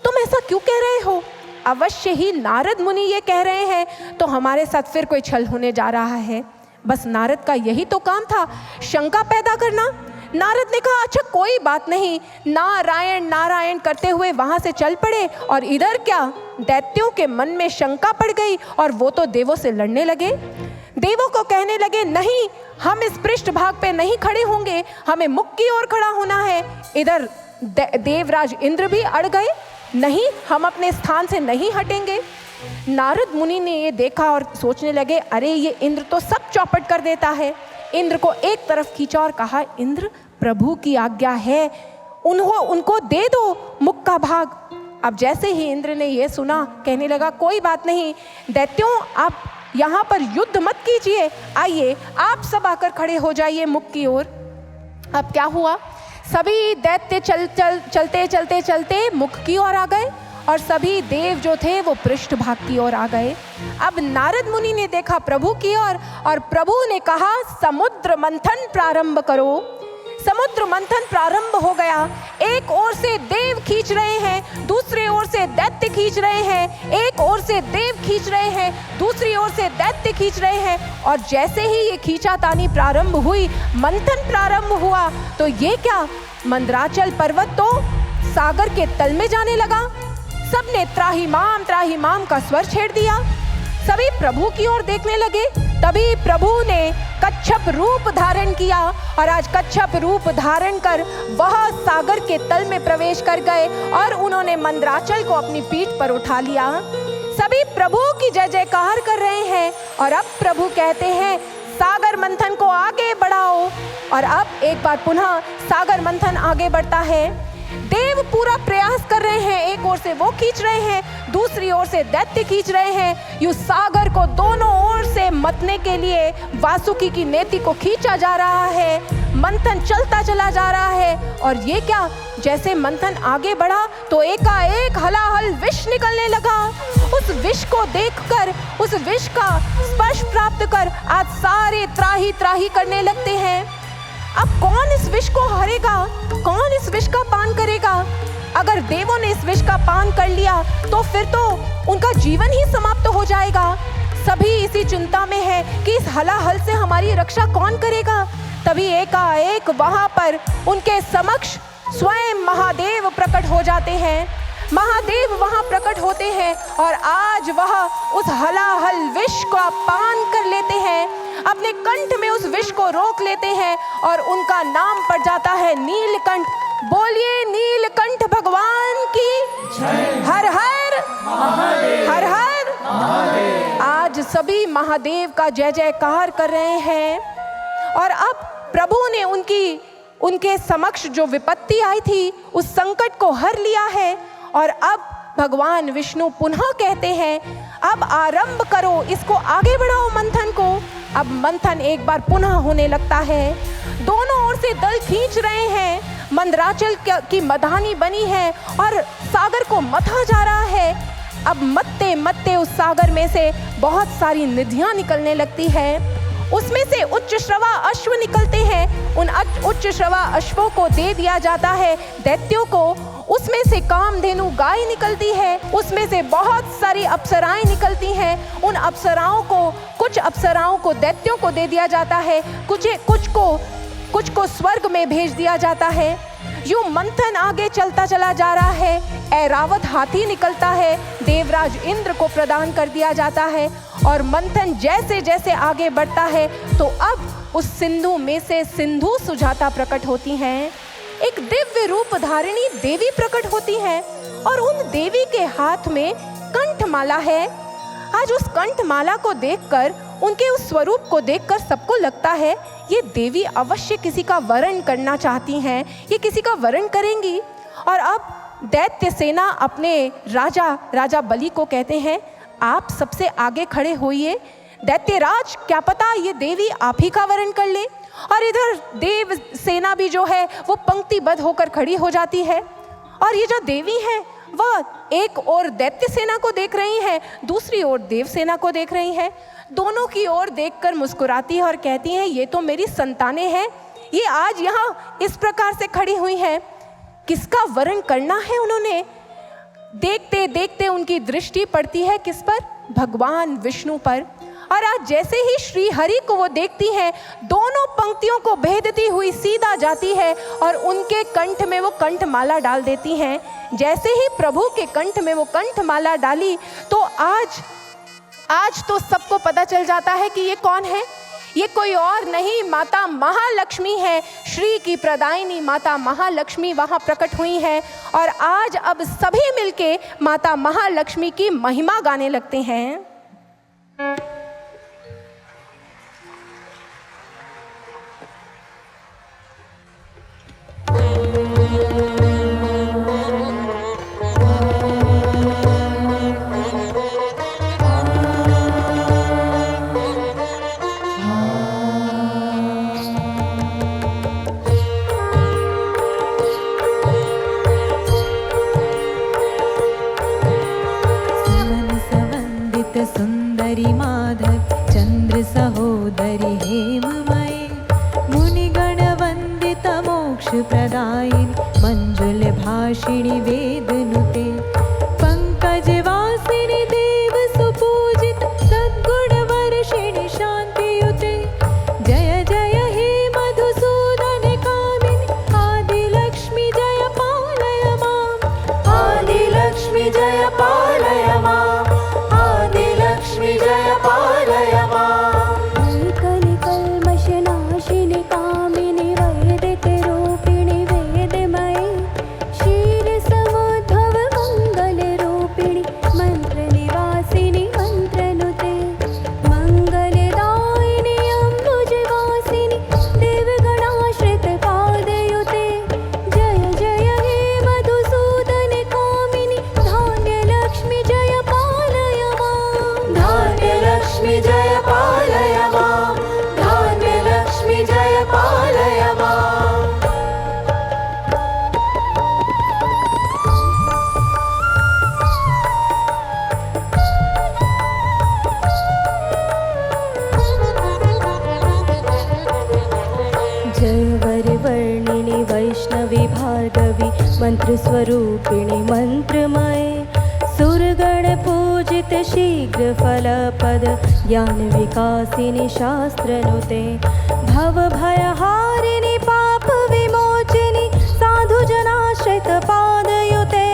तुम ऐसा क्यों कह रहे हो? अवश्य ही नारद मुनि ये कह रहे हैं तो हमारे साथ फिर कोई छल होने जा रहा है। बस नारद का यही तो काम था, शंका पैदा करना। नारद ने कहा अच्छा कोई बात नहीं, नारायण नारायण करते हुए वहां से चल पड़े। और इधर क्या, दैत्यों के मन में शंका पड़ गई और वो तो देवों से लड़ने लगे। देवों को कहने लगे, नहीं हम इस पृष्ठ भाग पे नहीं खड़े होंगे, हमें मुख की ओर खड़ा होना है। इधर देवराज इंद्र भी अड़ गए, नहीं हम अपने स्थान से नहीं हटेंगे। नारद मुनि ने ये देखा और सोचने लगे, अरे ये इंद्र तो सब चौपट कर देता है। इंद्र को एक तरफ खींचा और कहा, इंद्र प्रभु की आज्ञा है, उनको दे दो मुख का भाग। अब जैसे ही इंद्र ने ये सुना, कहने लगा कोई बात नहीं, दैत्यों आप यहाँ पर युद्ध मत कीजिए, आइए आप सब आकर खड़े हो जाइए मुख की ओर। अब क्या हुआ, सभी दैत्य चलते चलते मुख की ओर आ गए और सभी देव जो थे वो पृष्ठ भाग की ओर आ गए। अब नारद मुनि ने देखा प्रभु की ओर और प्रभु ने कहा समुद्र मंथन प्रारंभ करो। समुद्र मंथन प्रारंभ हो गया। एक ओर से देव खींच रहे हैं, दूसरी ओर से दैत्य खींच रहे हैं, एक ओर से देव खींच रहे हैं, दूसरी ओर से दैत्य खींच रहे हैं। और जैसे ही ये खींचातानी प्रारंभ हुई, मंथन प्रारंभ हुआ, तो ये क्या, मंदराचल पर्वत तो सागर के तल में जाने लगा। सबने त्राहिमाम का स्वर छेड़ दिया, सभी प्रभु की ओर देखने लगे। तभी प्रभु ने कच्छप रूप धारण किया और आज कच्छप रूप धारण कर वह सागर के तल में प्रवेश कर गए और उन्होंने मंदराचल को अपनी पीठ पर उठा लिया। सभी प्रभु की जय जयकार कर रहे हैं और अब प्रभु कहते हैं सागर मंथन को आगे बढ़ाओ। और अब एक बार पुनः सागर मंथन आगे बढ़ता है। देव पूरा प्रयास कर रहे हैं, एक ओर से वो खींच रहे हैं, दूसरी ओर से दैत्य खींच रहे हैं। यू सागर को दोनों ओर से मतने के लिए वासुकी की नेति को खींचा जा रहा है। मंथन चलता चला जा रहा है और ये क्या, जैसे मंथन आगे बढ़ा तो एकाएक हलाहल विष निकलने लगा। उस विष को देखकर, उस विष का स्पर्श प्राप्त कर आज सारे त्राही त्राही करने लगते हैं। अब कौन इस विष को हरेगा, कौन इस विष का पान करेगा? अगर देवों ने इस विष का पान कर लिया तो फिर तो उनका जीवन ही समाप्त हो जाएगा। सभी इसी चिंता में है कि इस हलाहल से हमारी रक्षा कौन करेगा। तभी एकाएक वहां पर उनके समक्ष स्वयं महादेव प्रकट हो जाते हैं। महादेव वहां प्रकट होते हैं और आज वह उस हलाहल विष का पान कर लेते हैं, अपने कंठ में उस विष को रोक लेते हैं और उनका नाम पड़ जाता है नीलकंठ। बोलिए नीलकंठ भगवान की हर हर महादेव, हर हर महादेव। आज सभी महादेव का जय जयकार कर रहे हैं और अब प्रभु ने उनके समक्ष जो विपत्ति आई थी उस संकट को हर लिया है। और अब भगवान विष्णु पुनः कहते हैं अब आरंभ करो, इसको आगे बढ़ाओ मंथन को। अब मंथन एक बार पुनः होने लगता है। दोनों ओर से दल खींच रहे हैं, मंदराचल की मधानी बनी है और सागर को मथा जा रहा है। अब मत्ते मत्ते उस सागर में से बहुत सारी निधियां निकलने लगती है। उसमें से उच्च श्रवा अश्व निकलते हैं। उन उच्च श्रवा अश्वों को दे दिया जाता है दैत्यों को। उसमें से कामधेनु गाय निकलती है। उसमें से बहुत सारी अप्सराएं निकलती हैं। उन अप्सराओं को, कुछ अप्सराओं को दैत्यों को दे दिया जाता है, कुछ को स्वर्ग में भेज दिया जाता है। यूं मंथन आगे चलता चला जा रहा है। ऐरावत हाथी निकलता है, देवराज इंद्र को प्रदान कर दिया जाता है। और मंथन जैसे जैसे आगे बढ़ता है तो अब उस सिंधु में से सिंधु सुजाता प्रकट होती हैं। एक दिव्य रूप धारिणी देवी प्रकट होती है और उन देवी के हाथ में कंठमाला है। आज उस कंठमाला को देखकर, उनके उस स्वरूप को देखकर सबको लगता है ये देवी अवश्य किसी का वरण करना चाहती हैं, ये किसी का वरण करेंगी। और अब दैत्य सेना अपने राजा बलि को कहते हैं आप सबसे आगे खड़े होइए, दैत्यराज क्या पता ये देवी आप ही का वरण कर ले। और इधर देव सेना भी जो है वो पंक्तिबद्ध होकर खड़ी हो जाती है। और ये जो देवी है वह एक ओर दैत्य सेना को देख रही हैं, दूसरी ओर देव सेना को देख रही हैं। दोनों की ओर देखकर मुस्कुराती है और कहती हैं ये तो मेरी संतानें हैं, ये आज यहाँ इस प्रकार से खड़ी हुई हैं, किसका वरण करना है उन्होंने। देखते देखते उनकी दृष्टि पड़ती है किस पर, भगवान विष्णु पर। और आज जैसे ही श्री हरि को वो देखती हैं, दोनों पंक्तियों को भेदती हुई सीधा जाती है और उनके कंठ में वो कंठमाला डाल देती हैं। जैसे ही प्रभु के कंठ में वो कंठमाला डाली तो आज तो सबको पता चल जाता है कि ये कौन है। ये कोई और नहीं, माता महालक्ष्मी है। श्री की प्रदायिनी माता महालक्ष्मी वहाँ प्रकट हुई है। और आज अब सभी मिलके माता महालक्ष्मी की महिमा गाने लगते हैं। सुंदरी माधव चंद्र सहोदरी हेममयी मुनिगण वंदित मोक्ष प्रदायिनी मंजुल भाषिणी वेदनुते पंकज वासिनी देव सुपूजित सद्गुण वर्षिणी शांतियुते जय जय हे मधुसूदन कामिनी आदिलक्ष्मी जय पालय माम् आदिलक्ष्मी जय पालय माम् आदिलक्ष्मी जय पालय माम्। मन्त्रस्वरूपिणि मन्त्रमये सुरगण पूजित शीघ्र फलपद ज्ञान विकासिनि शास्त्रनुते भवभयहारिणि पाप विमोचिनि साधु जनाश्रित पादयुते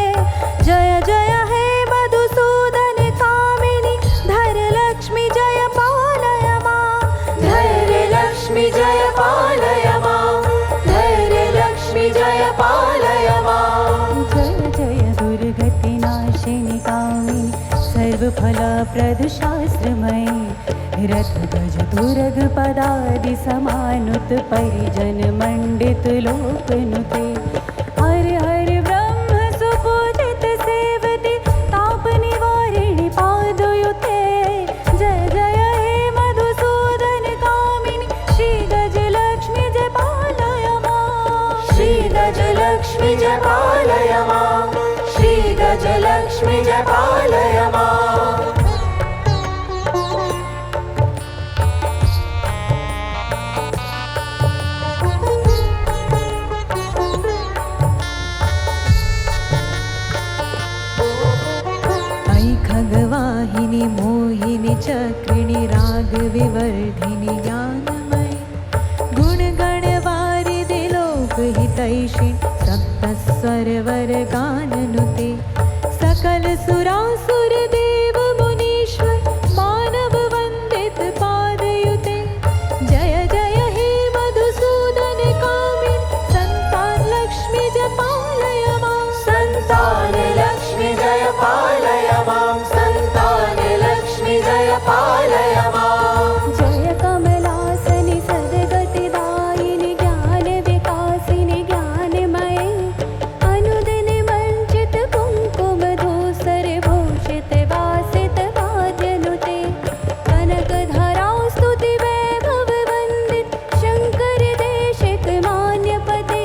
जय जय हे मधुसूदन कामिनि धैर्यलक्ष्मी जय पालय मां धैर्यलक्ष्मी जय पालय मां धैर्यलक्ष्मी जय पालय मां जय जय दुर्गतिनाशिनि कामिनि सर्वफलप्रद शास्त्रमयि रथ गज दुर्ग पदादि समानुत परिजन मंडित लोकनुते हर हर ब्रह्म सुपूजित सेवते ताप निवारिणि पादयुते जय जय हे मधुसूदन कामिनि श्री गजलक्ष्मी जय पालय मां श्री गजलक्ष्मी जय पालय मां श्री गजलक्ष्मी जय पालय मां खगवाहिनी मोहिनी चक्रिणी राग विवर्धिनी ज्ञानमयी गुणगणवारिधि लोकहितैषी सप्त स्वरवर गाननुते सकल सुरासुर देव मुनीश्वर मानव वंदित पादयुते जय जय हे मधुसूदन कामिनि संतान लक्ष्मी जय पालय मां संतान लक्ष्मी जय पालय मां संतान लक्ष्मी जय पालय मां जय कमलासनि सद्गतिदायिनि ज्ञान विकासिनि ज्ञानमये अनुदिन वंचित कुंकुम धूसर भूषित वासित वाद्यनुते कनकधरा स्तुति वैभव वंदित शंकर देशिक मान्यपते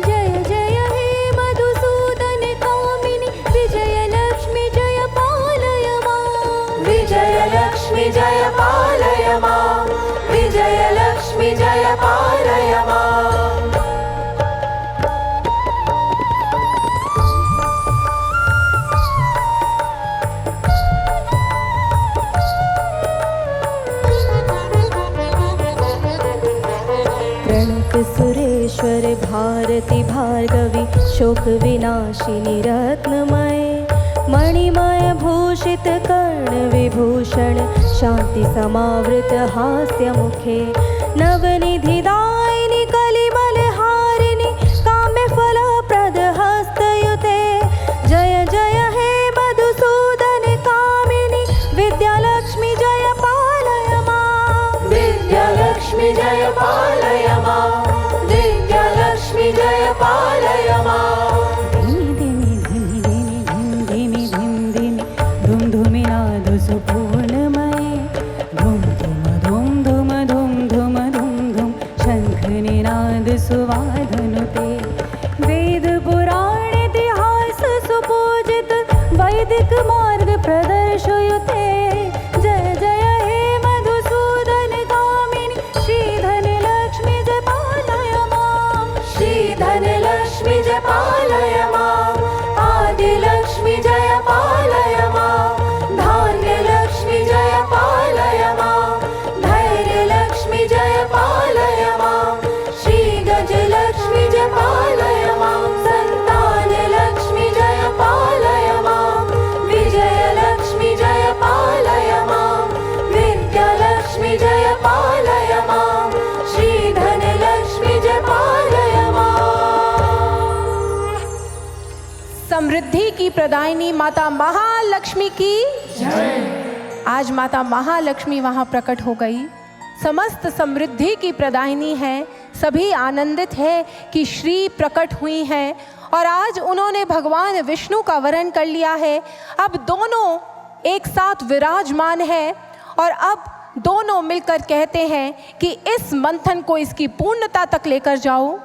जय जय हे मधुसूदन कामिनि विजय लक्ष्मी जय पालय मां विजय लक्ष्मी जय पालय मां विजय लक्ष्मी जय पालय मां प्रणत सुरेश्वर भारती भार्गवी शोक विनाशिनी रत्नमये मणिमय भूषित कर्ण विभूषण शांति समावृत हास्य मुखे नवनिधि दायिनि कलिमल हारिणि काम्य फलप्रद हस्तयुते जय जय हे मधुसूदन कामिनि विद्यालक्ष्मी जय पालय मां विद्यालक्ष्मी जय पालय मां विद्यालक्ष्मी जय पालय मां सुपूर्णमये धूम धूम धूम धूम धूम धूम धूम धूम शंख निनाद सुवाधनुते वेद पुराण इतिहास सुपूजित वैदिक मार्ग प्रदर्शयुते जय जय हे मधुसूदन कामिनि श्री धनलक्ष्मी जय पालय मां श्री धनलक्ष्मी जय पालय मां आदिलक्ष्मी जय पालय मां धान्यलक्ष्मी जय पालय मां धैर्यलक्ष्मी जय पालय मां श्री गजलक्ष्मी जय पालय मां संतानलक्ष्मी जय पालय मां विजयलक्ष्मी जय पालय मां विद्यालक्ष्मी जय पालय मां श्री धनलक्ष्मी जय पालय मां समृद्धि की प्रदायिनी माता महालक्ष्मी की आज माता महालक्ष्मी वहाँ प्रकट हो गई, समस्त समृद्धि की प्रदायिनी है। सभी आनंदित है कि श्री प्रकट हुई हैं और आज उन्होंने भगवान विष्णु का वरण कर लिया है। अब दोनों एक साथ विराजमान है और अब दोनों मिलकर कहते हैं कि इस मंथन को इसकी पूर्णता तक लेकर जाओ।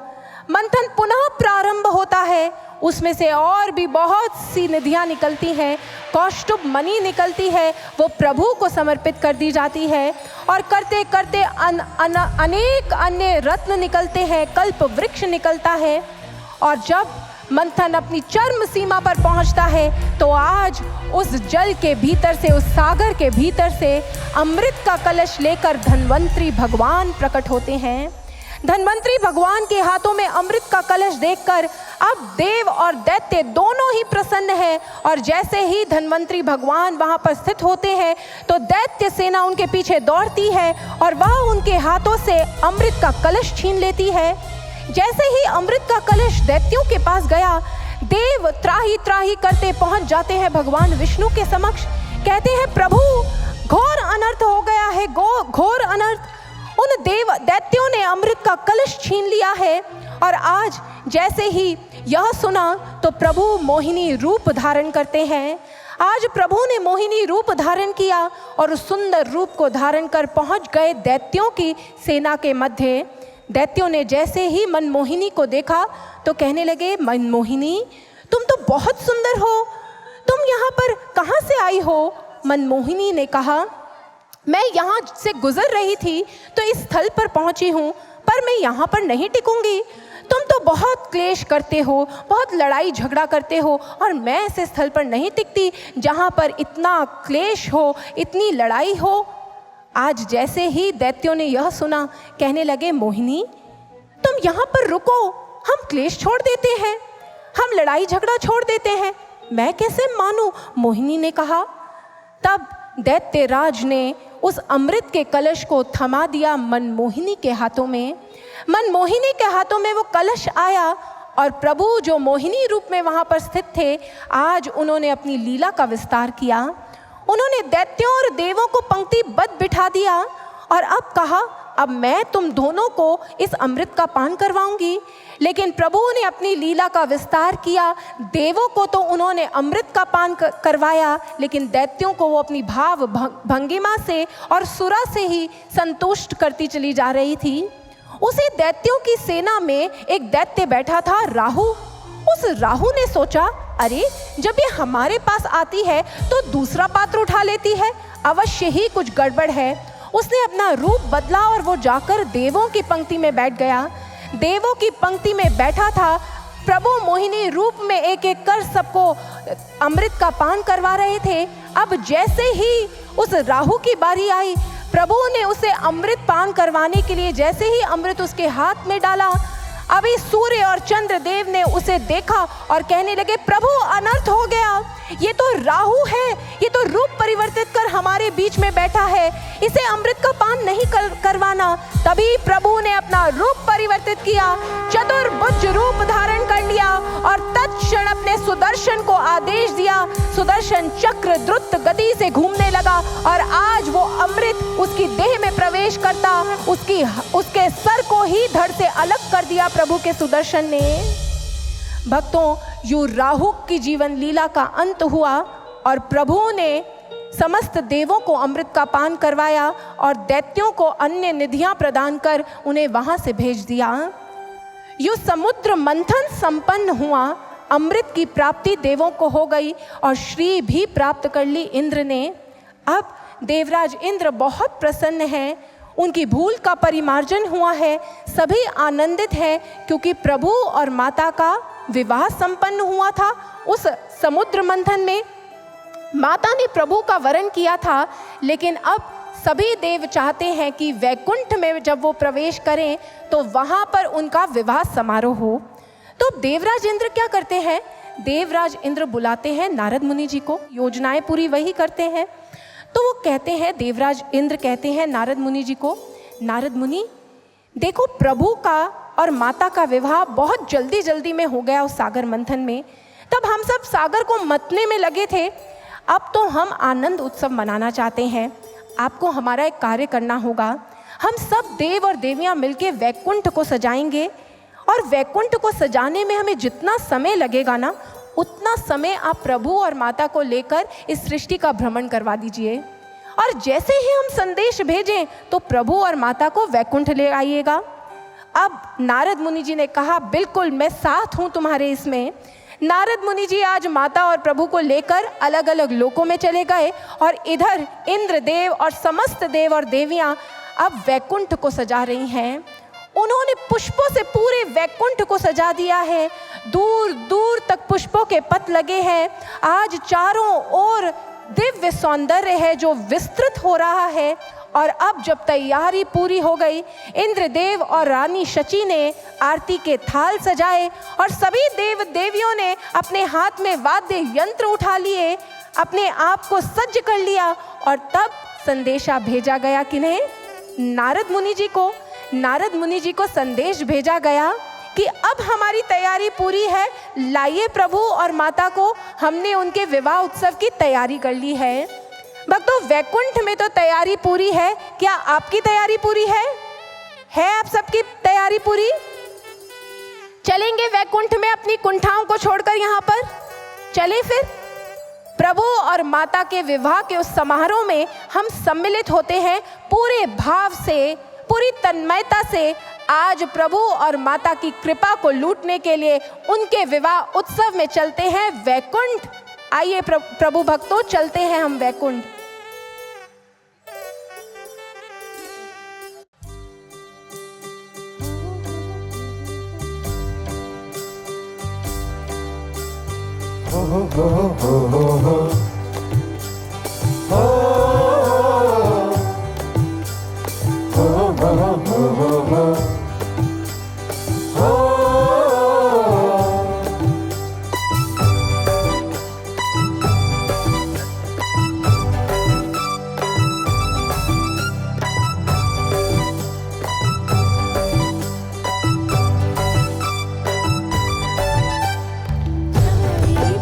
मंथन पुनः प्रारंभ होता है, उसमें से और भी बहुत सी निधियाँ निकलती हैं, कौष्टुभ मणि निकलती है, वो प्रभु को समर्पित कर दी जाती है और करते करते अनेक अन्य रत्न निकलते हैं, कल्प वृक्ष निकलता है। और जब मंथन अपनी चरम सीमा पर पहुंचता है, तो आज उस जल के भीतर से, उस सागर के भीतर से अमृत का कलश लेकर धन्वंतरी भगवान प्रकट होते हैं। धन्वंतरी भगवान के हाथों में अमृत का कलश देखकर अब देव और दैत्य दोनों ही प्रसन्न है। और जैसे ही धन्वंतरी भगवान वहां पर स्थित होते हैं तो दैत्य सेना उनके पीछे दौड़ती है और वह उनके हाथों से अमृत का कलश छीन लेती है। जैसे ही अमृत का कलश दैत्यों के पास गया, देव त्राही त्राही करते पहुंच जाते हैं भगवान विष्णु के समक्ष। कहते हैं, प्रभु घोर अनर्थ हो गया है, घोर अनर्थ। उन दैत्यों ने अमृत का कलश छीन लिया है। और आज जैसे ही यह सुना तो प्रभु मोहिनी रूप धारण करते हैं। आज प्रभु ने मोहिनी रूप धारण किया और उस सुंदर रूप को धारण कर पहुंच गए दैत्यों की सेना के मध्य। दैत्यों ने जैसे ही मनमोहिनी को देखा तो कहने लगे, मनमोहिनी तुम तो बहुत सुंदर हो, तुम यहाँ पर कहाँ से आई हो? मनमोहिनी ने कहा, मैं यहाँ से गुजर रही थी तो इस स्थल पर पहुँची हूँ, पर मैं यहाँ पर नहीं टिकूंगी। तुम तो बहुत क्लेश करते हो, बहुत लड़ाई झगड़ा करते हो, और मैं ऐसे स्थल पर नहीं टिकती जहाँ पर इतना क्लेश हो, इतनी लड़ाई हो। आज जैसे ही दैत्यों ने यह सुना, कहने लगे, मोहिनी तुम यहाँ पर रुको, हम क्लेश छोड़ देते हैं, हम लड़ाई झगड़ा छोड़ देते हैं। मैं कैसे मानूं? मोहिनी ने कहा। तब दैत्यराज ने उस अमृत के कलश को थमा दिया मनमोहिनी के हाथों में। मनमोहिनी के हाथों में वो कलश आया और प्रभु जो मोहिनी रूप में वहाँ पर स्थित थे, आज उन्होंने अपनी लीला का विस्तार किया। उन्होंने दैत्यों और देवों को पंक्तिबद्ध बिठा दिया और अब कहा, अब मैं तुम दोनों को इस अमृत का पान करवाऊंगी। लेकिन प्रभु ने अपनी लीला का विस्तार किया। देवों को तो उन्होंने अमृत का पान करवाया, लेकिन दैत्यों को वो अपनी भाव भंगिमा से और सुरा से ही संतुष्ट करती चली जा रही थी। उसी दैत्यों की सेना में एक दैत्य बैठा था, राहु। उस राहु ने सोचा, अरे जब ये हमारे पास आती है तो दूसरा पात्र उठा लेती है, अवश्य ही कुछ गड़बड़ है। उसने अपना रूप बदला और वो जाकर देवों की पंक्ति में बैठ गया। देवों की पंक्ति में बैठा था। प्रभु मोहिनी रूप में एक एक कर सबको अमृत का पान करवा रहे थे। अब जैसे ही उस राहु की बारी आई, प्रभु ने उसे अमृत पान करवाने के लिए जैसे ही अमृत उसके हाथ में डाला, अभी सूर्य और चंद्र देव ने उसे देखा और कहने लगे, प्रभु अनर्थ हो गया, ये तो राहु है, ये तो रूप परिवर्तित कर हमारे बीच में बैठा है, इसे अमृत का पान नहीं करवाना। तभी प्रभु ने अपना रूप परिवर्तित किया, चतुर्भुज रूप धारण कर लिया और तत्क्षण अपने सुदर्शन को आदेश दिया। सुदर्शन चक्र द्रुत गति से घूमने लगा और आज वो अमृत उसकी देह में प्रवेश करता, उसके सर को ही धड़ से अलग कर दिया प्रभु के सुदर्शन ने। भक्तों, यूं राहु की जीवन लीला का अंत हुआ और प्रभु ने समस्त देवों को अमृत का पान करवाया और दैत्यों को अन्य निधियां प्रदान कर उन्हें वहां से भेज दिया। यूं समुद्र मंथन संपन्न हुआ, अमृत की प्राप्ति देवों को हो गई और श्री भी प्राप्त कर ली इंद्र ने। अब देवराज इंद्र बहुत प्रसन्न हैं, उनकी भूल का परिमार्जन हुआ है, सभी आनंदित हैं क्योंकि प्रभु और माता का विवाह संपन्न हुआ था। उस समुद्र मंथन में माता ने प्रभु का वरण किया था, लेकिन अब सभी देव चाहते हैं कि वैकुंठ में जब वो प्रवेश करें तो वहाँ पर उनका विवाह समारोह हो। तो देवराज इंद्र क्या करते हैं? देवराज इंद्र बुलाते हैं नारद मुनि जी को, योजनाएं पूरी वही करते हैं। तो वो कहते हैं, देवराज इंद्र कहते हैं नारद मुनि जी को, नारद मुनि देखो, प्रभु का और माता का विवाह बहुत जल्दी जल्दी में हो गया उस सागर मंथन में। तब हम सब सागर को मतने में लगे थे, अब तो हम आनंद उत्सव मनाना चाहते हैं। आपको हमारा एक कार्य करना होगा, हम सब देव और देवियाँ मिलके वैकुंठ को सजाएंगे और वैकुंठ को सजाने में हमें जितना समय लगेगा ना, उतना समय आप प्रभु और माता को लेकर इस सृष्टि का भ्रमण करवा दीजिए और जैसे ही हम संदेश भेजें तो प्रभु और माता को वैकुंठ ले आइएगा। अब नारद मुनि जी ने कहा, बिल्कुल मैं साथ हूँ तुम्हारे इसमें। नारद मुनि जी आज माता और प्रभु को लेकर अलग अलग लोकों में चले गए और इधर इंद्र देव और समस्त देव और देवियाँ अब वैकुंठ को सजा रही हैं। उन्होंने पुष्पों से पूरे वैकुंठ को सजा दिया है। दूर दूर तक पुष्पों के पथ लगे हैं। आज चारों ओर दिव्य सौंदर्य है जो विस्तृत हो रहा है। और अब जब तैयारी पूरी हो गई, इंद्रदेव और रानी शची ने आरती के थाल सजाए और सभी देव देवियों ने अपने हाथ में वाद्य यंत्र उठा लिए, अपने आप को सज्ज कर लिया। और तब संदेशा भेजा गया किन्हें? नारद मुनि जी को। नारद मुनि जी को संदेश भेजा गया कि अब हमारी तैयारी पूरी है, लाइए प्रभु और माता को, हमने उनके विवाह उत्सव की तैयारी कर ली है। भक्तों, वैकुंठ में तो तैयारी पूरी है, क्या आपकी तैयारी पूरी है? आप सबकी तैयारी पूरी? चलेंगे वैकुंठ में अपनी कुंठाओं को छोड़कर यहाँ पर? चले फिर प्रभु और माता के विवाह के उस समारोह में हम सम्मिलित होते हैं पूरे भाव से, पूरी तन्मयता से। आज प्रभु और माता की कृपा को लूटने के लिए उनके विवाह उत्सव में चलते हैं वैकुंठ। आइए प्रभु भक्तों, चलते हैं हम वैकुंठ। हो हो हो हो हो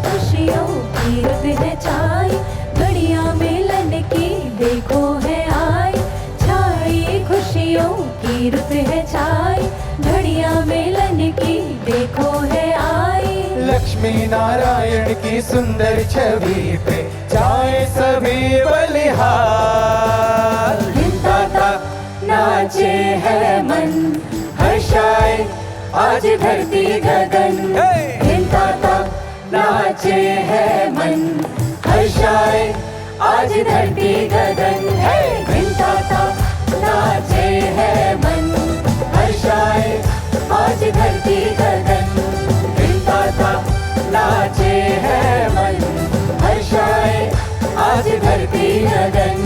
खुशियों की रुत है छाई, घड़ियां मिलन की देखो है आई। छाई खुशियों की रुत है छाई, घड़ियां मिलन की देखो है आई। लक्ष्मी नारायण की सुंदर छवि पे जाए सभी बलिहार। हिंदाता नाचे है मन, हर्षाए आज धरती गगन। हिंदाता नाचे है मन, हर्षाए आज धरती गगन। हिंदाता नाचे है मन, हर्षाए आज धरती गगन। हिंदाता नाचे है मन, हर्षाए आज धरती गगन।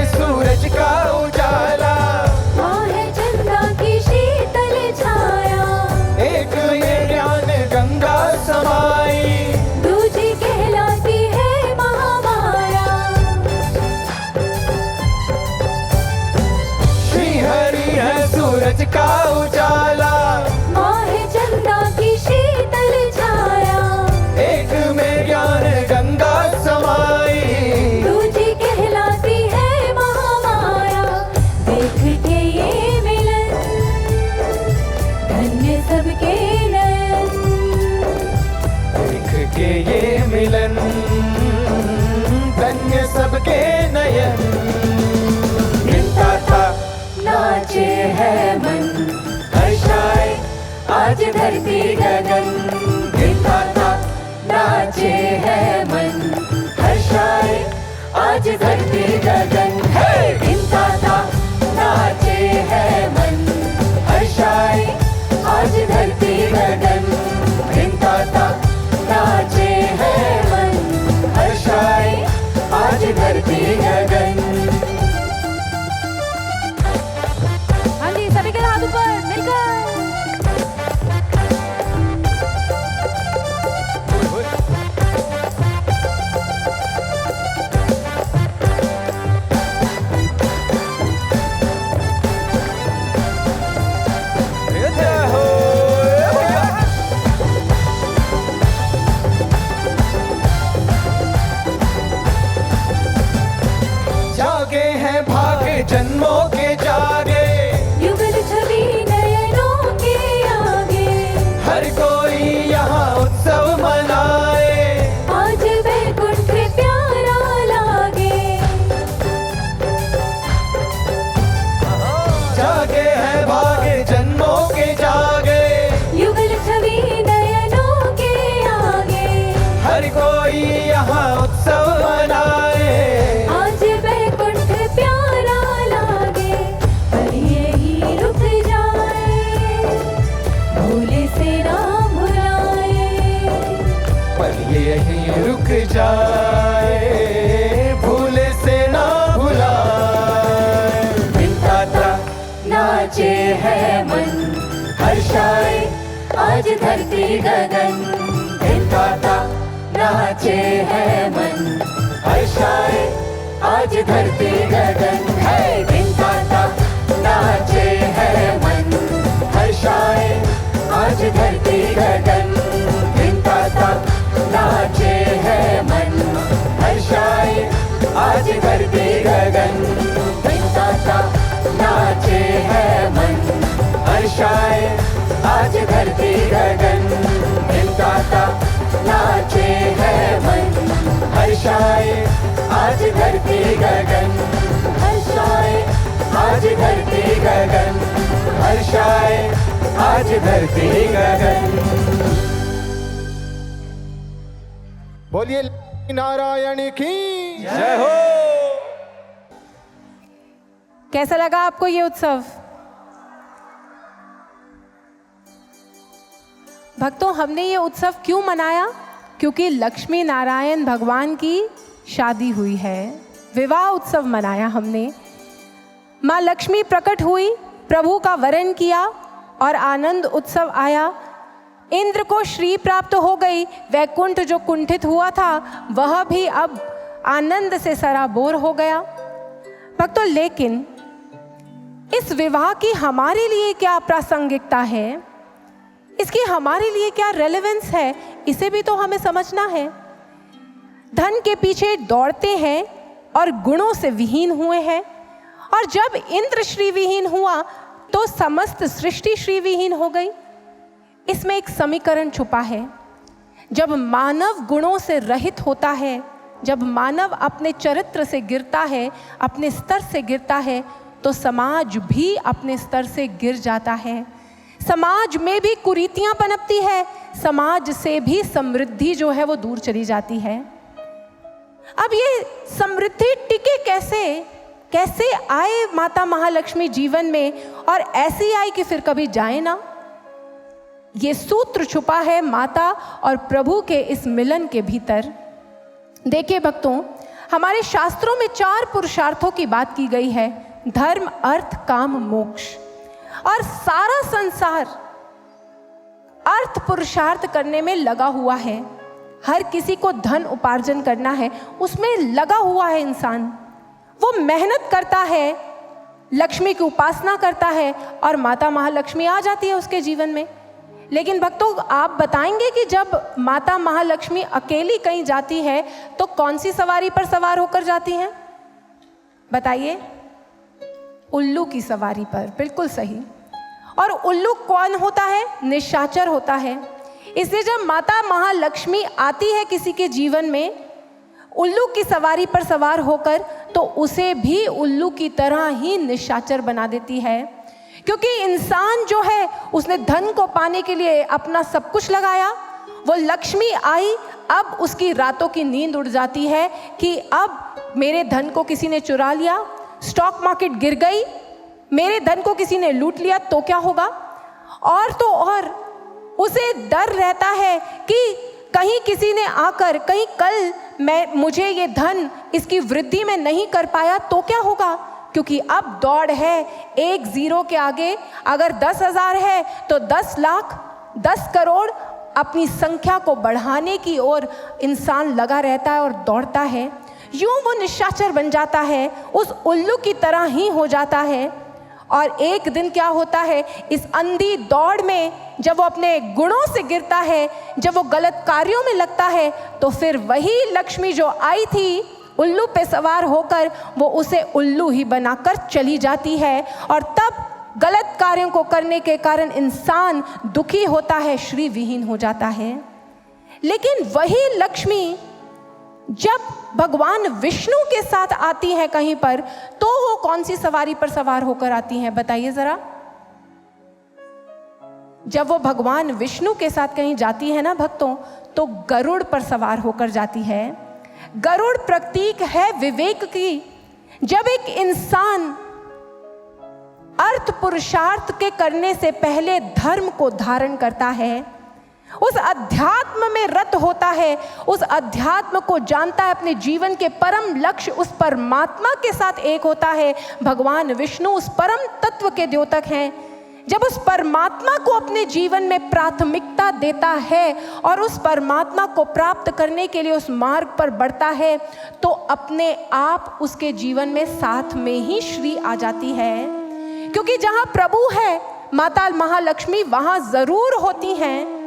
सूरज का उजाला, माँ है चंदा की शीतल छाया। एक ये ज्ञान गंगा समाई, दूजी कहलाती है महामाया। श्री हरि है सूरज का उजाला, माँ है चंदा की शीतल छाया। एक में ज्ञान गंगा समाई, दूजी कहलाती है महामाया। देख के ये मिलन धन्य सबके नयन। देख के ये मिलन धन्य सबके नयन। हिंदाता नाचे है मन, हर्षाए आज धरती गगन। हिंदाता नाचे है मन, हर्षाए आज धरती गगन। हिंदाता नाचे है मन, हर्षाए आज धरती गगन। हिंदाता नाचे है मन, हर्षाए आज धरती गगन। हाँ जी, सभी के हाथ ऊपर मिलकर। जागे हैं भाग जन्मों के जागे, युगल छवि नयनों के आगे। हर कोई यहाँ उत्सव मनाए, आज वैकुंठ प्यारा लागे। जागे हैं है मन, हर्षाए आज धरती गगन। धिनता नाचे है मन, हर्षाए आज धरती गगन। है धिनता नाचे है मन, हर्षाए आज धरती गगन। धिनता नाचे है मन, हर्षाए आज धरती गगन। धिनता नाचे है मन, हर्षाए आज धरती गगन। धिनता नाचे है मन, हर्षाए आज धरती गगन। हर्षाए आज धरती गगन, हर्षाए आज धरती गगन। बोलिए नारायण की जय हो। कैसा लगा आपको ये उत्सव? भक्तों, हमने ये उत्सव क्यों मनाया? क्योंकि लक्ष्मी नारायण भगवान की शादी हुई है, विवाह उत्सव मनाया हमने। माँ लक्ष्मी प्रकट हुई, प्रभु का वरण किया और आनंद उत्सव आया। इंद्र को श्री प्राप्त हो गई, वैकुंठ जो कुंठित हुआ था वह भी अब आनंद से सराबोर हो गया। भक्तों, लेकिन इस विवाह की हमारे लिए क्या प्रासंगिकता है, इसकी हमारे लिए क्या रेलेवेंस है, इसे भी तो हमें समझना है। धन के पीछे दौड़ते हैं और गुणों से विहीन हुए हैं, और जब इंद्र श्री विहीन हुआ तो समस्त सृष्टि श्री विहीन हो गई। इसमें एक समीकरण छुपा है। जब मानव गुणों से रहित होता है, जब मानव अपने चरित्र से गिरता है, अपने स्तर से गिरता है, तो समाज भी अपने स्तर से गिर जाता है। समाज में भी कुरीतियां पनपती है, समाज से भी समृद्धि जो है वो दूर चली जाती है। अब ये समृद्धि टिके कैसे आए माता महालक्ष्मी जीवन में, और ऐसी आई कि फिर कभी जाए ना। ये सूत्र छुपा है माता और प्रभु के इस मिलन के भीतर। देखिए भक्तों, हमारे शास्त्रों में 4 पुरुषार्थों की बात की गई है, धर्म, अर्थ, काम, मोक्ष। और सारा संसार अर्थ पुरुषार्थ करने में लगा हुआ है। हर किसी को धन उपार्जन करना है, उसमें लगा हुआ है इंसान। वो मेहनत करता है, लक्ष्मी की उपासना करता है, और माता महालक्ष्मी आ जाती है उसके जीवन में। लेकिन भक्तों, आप बताएंगे कि जब माता महालक्ष्मी अकेली कहीं जाती है तो कौन सी सवारी पर सवार होकर जाती हैं? बताइए। उल्लू की सवारी पर, बिल्कुल सही। और उल्लू कौन होता है? निशाचर होता है। इसलिए जब माता महालक्ष्मी आती है किसी के जीवन में उल्लू की सवारी पर सवार होकर, तो उसे भी उल्लू की तरह ही निशाचर बना देती है। क्योंकि इंसान जो है उसने धन को पाने के लिए अपना सब कुछ लगाया, वो लक्ष्मी आई, अब उसकी रातों की नींद उड़ जाती है कि अब मेरे धन को किसी ने चुरा लिया, स्टॉक मार्केट गिर गई, मेरे धन को किसी ने लूट लिया तो क्या होगा। और तो और उसे डर रहता है कि कहीं किसी ने आकर, कहीं कल मुझे ये धन इसकी वृद्धि में नहीं कर पाया तो क्या होगा। क्योंकि अब दौड़ है, एक जीरो के आगे अगर 10,000 है तो 10 लाख, 10 करोड़ अपनी संख्या को बढ़ाने की ओर इंसान लगा रहता है और दौड़ता है। यूं वो निशाचर बन जाता है, उस उल्लू की तरह ही हो जाता है। और एक दिन क्या होता है, इस अंधी दौड़ में जब वो अपने गुणों से गिरता है, जब वो गलत कार्यों में लगता है, तो फिर वही लक्ष्मी जो आई थी उल्लू पे सवार होकर, वो उसे उल्लू ही बनाकर चली जाती है। और तब गलत कार्यों को करने के कारण इंसान दुखी होता है, श्री विहीन हो जाता है। लेकिन वही लक्ष्मी जब भगवान विष्णु के साथ आती है कहीं पर, तो वो कौन सी सवारी पर सवार होकर आती हैं? बताइए जरा। जब वो भगवान विष्णु के साथ कहीं जाती है ना भक्तों, तो गरुड़ पर सवार होकर जाती है। गरुड़ प्रतीक है विवेक की। जब एक इंसान अर्थ पुरुषार्थ के करने से पहले धर्म को धारण करता है, उस अध्यात्म में रत होता है, उस अध्यात्म को जानता है, अपने जीवन के परम लक्ष्य उस परमात्मा के साथ एक होता है। भगवान विष्णु उस परम तत्व के द्योतक हैं। जब उस परमात्मा को अपने जीवन में प्राथमिकता देता है और उस परमात्मा को प्राप्त करने के लिए उस मार्ग पर बढ़ता है, तो अपने आप उसके जीवन में साथ में ही श्री आ जाती है। क्योंकि जहाँ प्रभु है, माता महालक्ष्मी वहाँ जरूर होती हैं।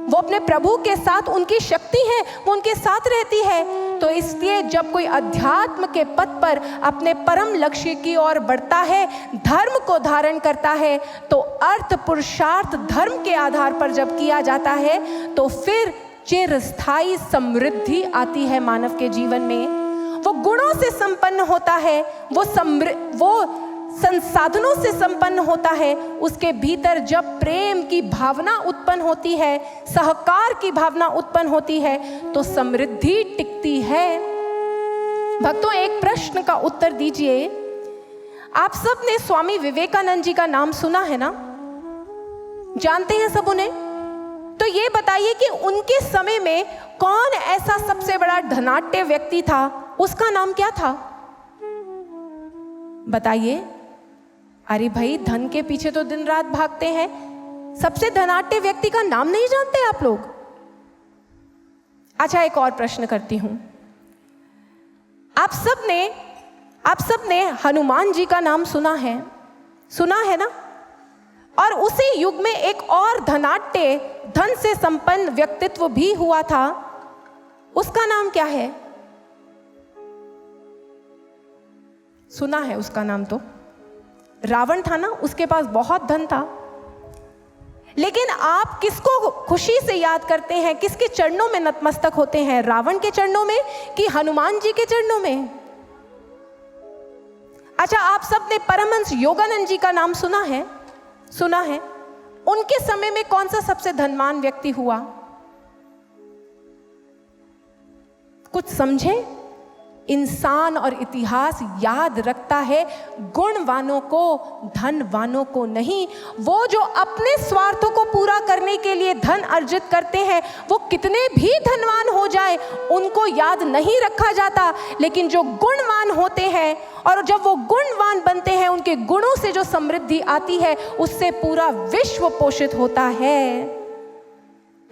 वो अपने प्रभु के साथ, उनकी शक्ति है, वो उनके साथ रहती है। तो इसलिए जब कोई अध्यात्म के पथ पर अपने परम लक्ष्य की ओर बढ़ता है, धर्म को धारण करता है, तो अर्थ पुरुषार्थ धर्म के आधार पर जब किया जाता है, तो फिर चिरस्थायी समृद्धि आती है मानव के जीवन में। वो गुणों से संपन्न होता है, वो संसाधनों से संपन्न होता है। उसके भीतर जब प्रेम की भावना उत्पन्न होती है, सहकार की भावना उत्पन्न होती है, तो समृद्धि टिकती है। भक्तों, एक प्रश्न का उत्तर दीजिए। आप सब ने स्वामी विवेकानंद जी का नाम सुना है ना? जानते हैं सब उन्हें? तो ये बताइए कि उनके समय में कौन ऐसा सबसे बड़ा धनाढ्य व्यक्ति था? उसका नाम क्या था? बताइए। अरे भाई, धन के पीछे तो दिन रात भागते हैं, सबसे धनाढ्य व्यक्ति का नाम नहीं जानते आप लोग? अच्छा, एक और प्रश्न करती हूं। आप सब ने हनुमान जी का नाम सुना है ना? और उसी युग में एक और धनाढ्य, धन से संपन्न व्यक्तित्व भी हुआ था। उसका नाम क्या है? सुना है उसका नाम? तो रावण था ना, उसके पास बहुत धन था। लेकिन आप किसको खुशी से याद करते हैं, किसके चरणों में नतमस्तक होते हैं? रावण के चरणों में कि हनुमान जी के चरणों में? अच्छा, आप सब ने परमहंस योगानंद जी का नाम सुना है? उनके समय में कौन सा सबसे धनवान व्यक्ति हुआ? कुछ समझे? इंसान और इतिहास याद रखता है गुणवानों को, धनवानों को नहीं। वो जो अपने स्वार्थों को पूरा करने के लिए धन अर्जित करते हैं, वो कितने भी धनवान हो जाए, उनको याद नहीं रखा जाता। लेकिन जो गुणवान होते हैं, और जब वो गुणवान बनते हैं, उनके गुणों से जो समृद्धि आती है, उससे पूरा विश्व पोषित होता है।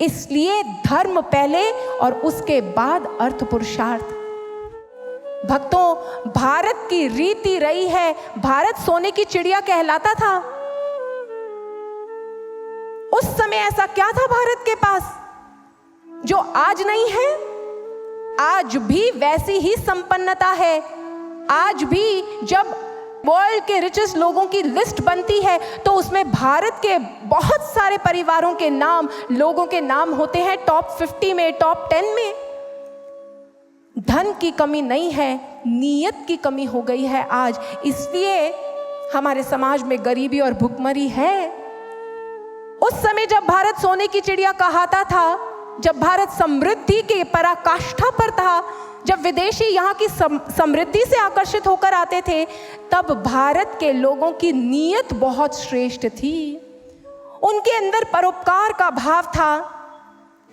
इसलिए धर्म पहले और उसके बाद अर्थ पुरुषार्थ। भक्तों, भारत की रीति रही है, भारत सोने की चिड़िया कहलाता था। उस समय ऐसा क्या था भारत के पास जो आज नहीं है? आज भी वैसी ही संपन्नता है। आज भी जब वर्ल्ड के रिचेस्ट लोगों की लिस्ट बनती है, तो उसमें भारत के बहुत सारे परिवारों के नाम, लोगों के नाम होते हैं टॉप 50 में, टॉप 10 में। धन की कमी नहीं है, नीयत की कमी हो गई है आज। इसलिए हमारे समाज में गरीबी और भुखमरी है। उस समय जब भारत सोने की चिड़िया कहाता था, जब भारत समृद्धि के पराकाष्ठा पर था, जब विदेशी यहाँ की समृद्धि से आकर्षित होकर आते थे, तब भारत के लोगों की नीयत बहुत श्रेष्ठ थी। उनके अंदर परोपकार का भाव था,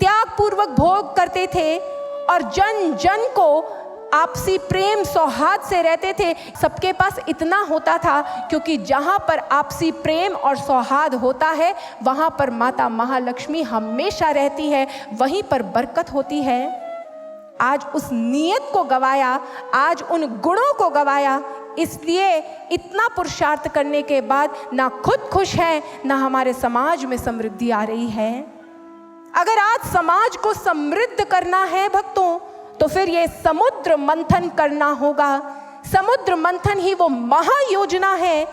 त्यागपूर्वक भोग करते थे और जन जन को आपसी प्रेम सौहार्द से रहते थे। सबके पास इतना होता था, क्योंकि जहाँ पर आपसी प्रेम और सौहार्द होता है, वहाँ पर माता महालक्ष्मी हमेशा रहती है, वहीं पर बरकत होती है। आज उस नीयत को गवाया, आज उन गुणों को गवाया। इसलिए इतना पुरुषार्थ करने के बाद ना खुद खुश है, ना हमारे समाज में समृद्धि आ रही है। अगर आज समाज को समृद्ध करना है भक्तों, तो फिर ये समुद्र मंथन करना होगा। समुद्र मंथन ही वो महायोजना है।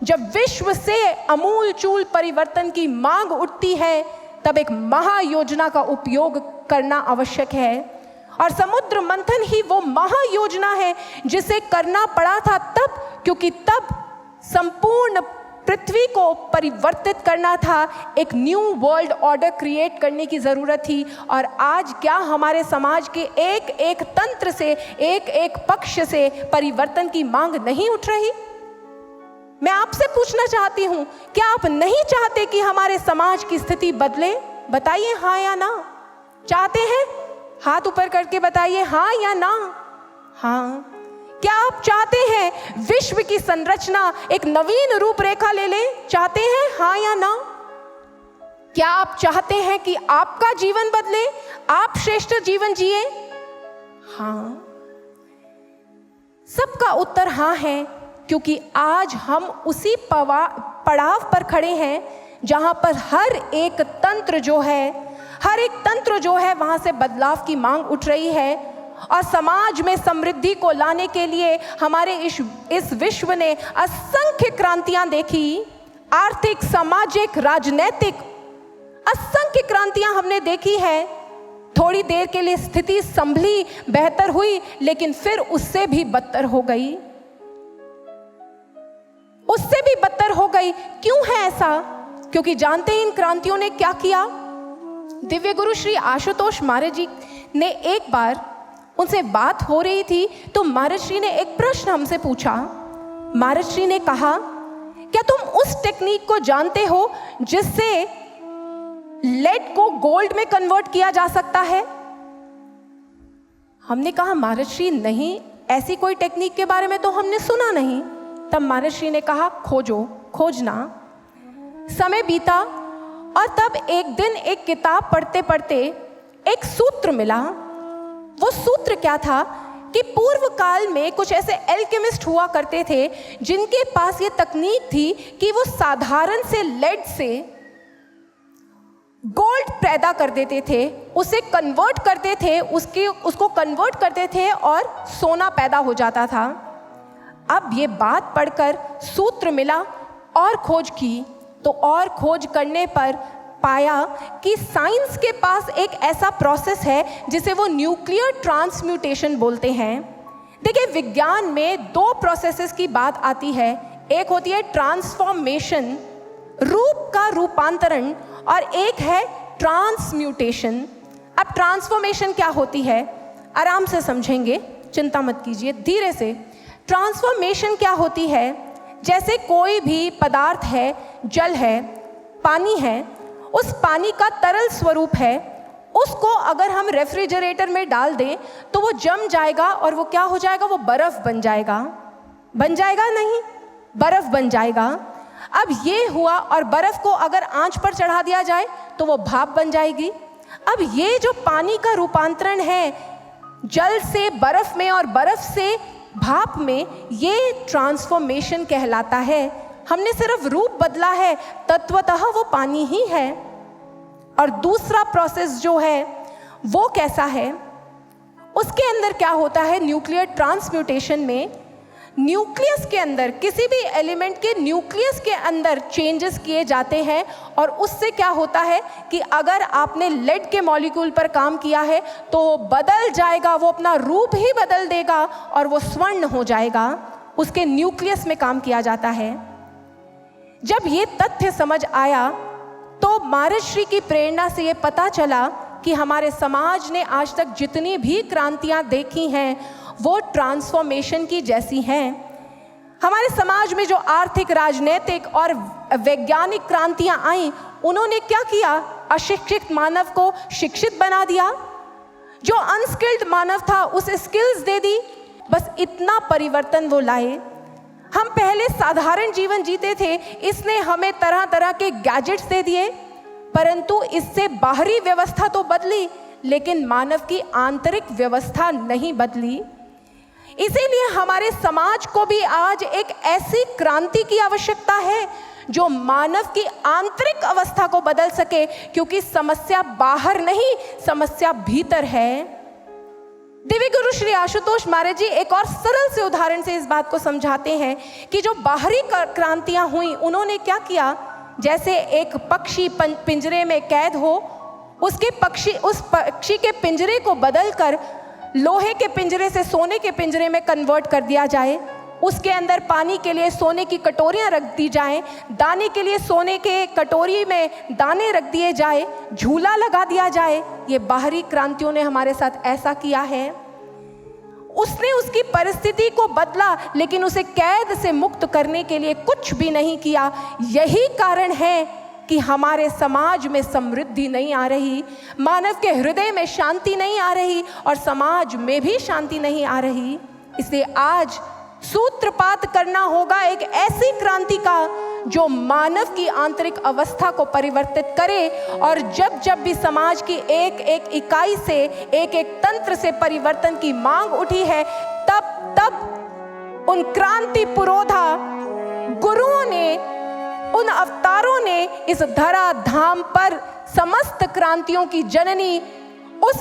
जब विश्व से अमूल चूल परिवर्तन की मांग उठती है, तब एक महायोजना का उपयोग करना आवश्यक है। और समुद्र मंथन ही वो महायोजना है जिसे करना पड़ा था तब, क्योंकि तब संपूर्ण पृथ्वी को परिवर्तित करना था, एक न्यू वर्ल्ड ऑर्डर क्रिएट करने की जरूरत थी। और आज क्या हमारे समाज के एक एक तंत्र से, एक एक पक्ष से परिवर्तन की मांग नहीं उठ रही? मैं आपसे पूछना चाहती हूं, क्या आप नहीं चाहते कि हमारे समाज की स्थिति बदले? बताइए हाँ या ना। चाहते हैं? हाथ ऊपर करके बताइए हाँ या ना। हाँ, क्या आप चाहते हैं विश्व की संरचना एक नवीन रूपरेखा ले ले? चाहते हैं, हाँ या ना? क्या आप चाहते हैं कि आपका जीवन बदले, आप श्रेष्ठ जीवन जिए? हाँ। सबका उत्तर हाँ है, क्योंकि आज हम उसी पड़ाव पर खड़े हैं जहां पर हर एक तंत्र जो है वहां से बदलाव की मांग उठ रही है। और समाज में समृद्धि को लाने के लिए हमारे इस विश्व ने असंख्य क्रांतियां देखी। आर्थिक, सामाजिक, राजनैतिक असंख्य क्रांतियां हमने देखी है। थोड़ी देर के लिए स्थिति संभली, बेहतर हुई, लेकिन फिर उससे भी बदतर हो गई। क्यों है ऐसा? क्योंकि जानते हैं इन क्रांतियों ने क्या किया? दिव्य गुरु श्री आशुतोष महाराज जी ने एक बार, उनसे बात हो रही थी तो महाराज श्री ने एक प्रश्न हमसे पूछा। महाराज श्री ने कहा, क्या तुम उस टेक्निक को जानते हो जिससे लेड को गोल्ड में कन्वर्ट किया जा सकता है? हमने कहा, महाराज श्री नहीं, ऐसी कोई टेक्निक के बारे में तो हमने सुना नहीं। तब महाराज श्री ने कहा, खोजना। समय बीता और तब एक दिन एक किताब पढ़ते पढ़ते एक सूत्र मिला। वो सूत्र क्या था कि पूर्व काल में कुछ ऐसे एल्केमिस्ट हुआ करते थे जिनके पास ये तकनीक थी कि वो साधारण से लेड से गोल्ड पैदा कर देते थे, उसे कन्वर्ट करते थे, उसको कन्वर्ट करते थे और सोना पैदा हो जाता था। अब ये बात पढ़कर सूत्र मिला और खोज की, तो और खोज करने पर पाया कि साइंस के पास एक ऐसा प्रोसेस है जिसे वो न्यूक्लियर ट्रांसम्यूटेशन बोलते हैं। देखिए, विज्ञान में दो प्रोसेसेस की बात आती है। एक होती है ट्रांसफॉर्मेशन, रूप का रूपांतरण, और एक है ट्रांसम्यूटेशन। अब ट्रांसफॉर्मेशन क्या होती है, आराम से समझेंगे, चिंता मत कीजिए, धीरे से। ट्रांसफॉर्मेशन क्या होती है? जैसे कोई भी पदार्थ है, जल है, पानी है, उस पानी का तरल स्वरूप है, उसको अगर हम रेफ्रिजरेटर में डाल दें तो वो जम जाएगा और वो क्या हो जाएगा? वो बर्फ बन जाएगा। बन जाएगा नहीं, बर्फ बन जाएगा। अब ये हुआ, और बर्फ को अगर आंच पर चढ़ा दिया जाए तो वो भाप बन जाएगी। अब ये जो पानी का रूपांतरण है जल से बर्फ में और बर्फ से भाप में, ये ट्रांसफॉर्मेशन कहलाता है। हमने सिर्फ रूप बदला है, तत्वतः वो पानी ही है। और दूसरा प्रोसेस जो है वो कैसा है? उसके अंदर क्या होता है? न्यूक्लियर ट्रांसम्यूटेशन में न्यूक्लियस के अंदर, किसी भी एलिमेंट के न्यूक्लियस के अंदर चेंजेस किए जाते हैं, और उससे क्या होता है कि अगर आपने लेड के मॉलिक्यूल पर काम किया है तो वो बदल जाएगा, वो अपना रूप ही बदल देगा और वो स्वर्ण हो जाएगा। उसके न्यूक्लियस में काम किया जाता है। जब ये तथ्य समझ आया तो महाराज श्री की प्रेरणा से ये पता चला कि हमारे समाज ने आज तक जितनी भी क्रांतियां देखी हैं वो ट्रांसफॉर्मेशन की जैसी हैं। हमारे समाज में जो आर्थिक, राजनीतिक और वैज्ञानिक क्रांतियां आई, उन्होंने क्या किया? अशिक्षित मानव को शिक्षित बना दिया, जो अनस्किल्ड मानव था उसे स्किल्स दे दी। बस इतना परिवर्तन वो लाए। हम पहले साधारण जीवन जीते थे, इसने हमें तरह तरह के गैजेट्स दे दिए, परंतु इससे बाहरी व्यवस्था तो बदली, लेकिन मानव की आंतरिक व्यवस्था नहीं बदली। इसीलिए हमारे समाज को भी आज एक ऐसी क्रांति की आवश्यकता है जो मानव की आंतरिक अवस्था को बदल सके, क्योंकि समस्या बाहर नहीं, समस्या भीतर है। दिव्य गुरु श्री आशुतोष महाराज जी एक और सरल से उदाहरण से इस बात को समझाते हैं कि जो बाहरी क्रांतियां हुई, उन्होंने क्या किया? जैसे एक पक्षी पिंजरे में कैद हो, उस पक्षी के पिंजरे को बदलकर लोहे के पिंजरे से सोने के पिंजरे में कन्वर्ट कर दिया जाए, उसके अंदर पानी के लिए सोने की कटोरियां रख दी जाएं, दाने के लिए सोने के कटोरी में दाने रख दिए जाए, झूला लगा दिया जाए। ये बाहरी क्रांतियों ने हमारे साथ ऐसा किया है। उसने उसकी परिस्थिति को बदला, लेकिन उसे कैद से मुक्त करने के लिए कुछ भी नहीं किया। यही कारण है कि हमारे समाज में समृद्धि नहीं आ रही, मानव के हृदय में शांति नहीं आ रही, और समाज में भी शांति नहीं आ रही। इसलिए आज सूत्रपात करना होगा एक ऐसी क्रांति का जो मानव की आंतरिक अवस्था को परिवर्तित करे, और जब जब भी समाज की एक एक इकाई से, एक एक तंत्र से परिवर्तन की मांग उठी है, तब तब उन क्रांति पुरोधा गुरुओं ने, उन अवतारों ने इस धरा धाम पर समस्त क्रांतियों की जननी उस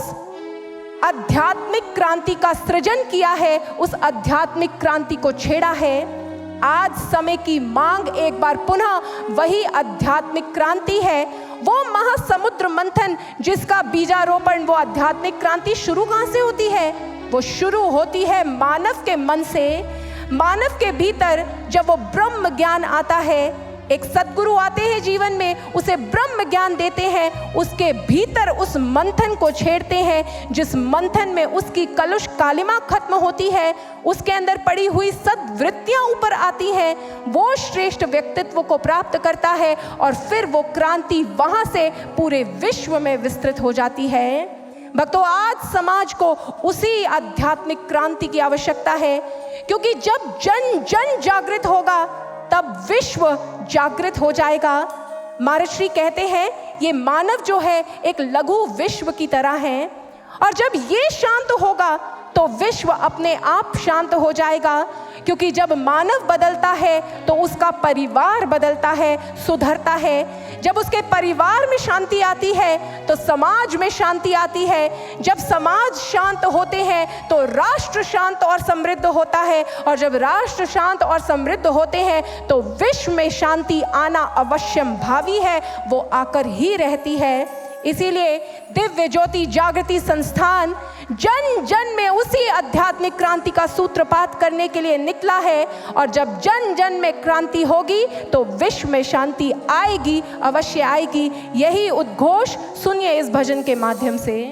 आध्यात्मिक क्रांति का सृजन किया है, उस आध्यात्मिक क्रांति को छेड़ा है। आज समय की मांग एक बार पुनः वही आध्यात्मिक क्रांति है, वो महासमुद्र मंथन जिसका बीजारोपण, वो आध्यात्मिक क्रांति शुरू कहां से होती है? वो शुरू होती है मानव के मन से। मानव के भीतर जब वो ब्रह्म ज्ञान आता है, एक सद्गुरु आते हैं जीवन में, उसे ब्रह्म ज्ञान देते हैं, उसके भीतर उस मंथन को छेड़ते हैं, जिस मंथन में उसकी कलुष कालिमा खत्म होती है, उसके अंदर पड़ी हुई सद्वृत्तियां ऊपर आती हैं, वो श्रेष्ठ व्यक्तित्व को प्राप्त करता है, और फिर वो क्रांति वहां से पूरे विश्व में विस्तृत हो जाती है। भक्तों, आज समाज को उसी आध्यात्मिक क्रांति की आवश्यकता है, क्योंकि जब जन जन जागृत होगा तब विश्व जागृत हो जाएगा। महर्षि कहते हैं ये मानव जो है एक लघु विश्व की तरह है, और जब ये शांत होगा तो विश्व अपने आप शांत हो जाएगा, क्योंकि जब मानव बदलता है तो उसका परिवार बदलता है, सुधरता है। जब उसके परिवार में शांति आती है तो समाज में शांति आती है। जब समाज शांत होते हैं तो राष्ट्र शांत और समृद्ध होता है, और जब राष्ट्र शांत और समृद्ध होते हैं तो विश्व में शांति आना अवश्यम भावी है, वो आकर ही रहती है। इसीलिए दिव्य ज्योति जागृति संस्थान जन जन में उसी आध्यात्मिक क्रांति का सूत्रपात करने के लिए निकला है, और जब जन जन में क्रांति होगी तो विश्व में शांति आएगी, अवश्य आएगी। यही उद्घोष सुनिए इस भजन के माध्यम से।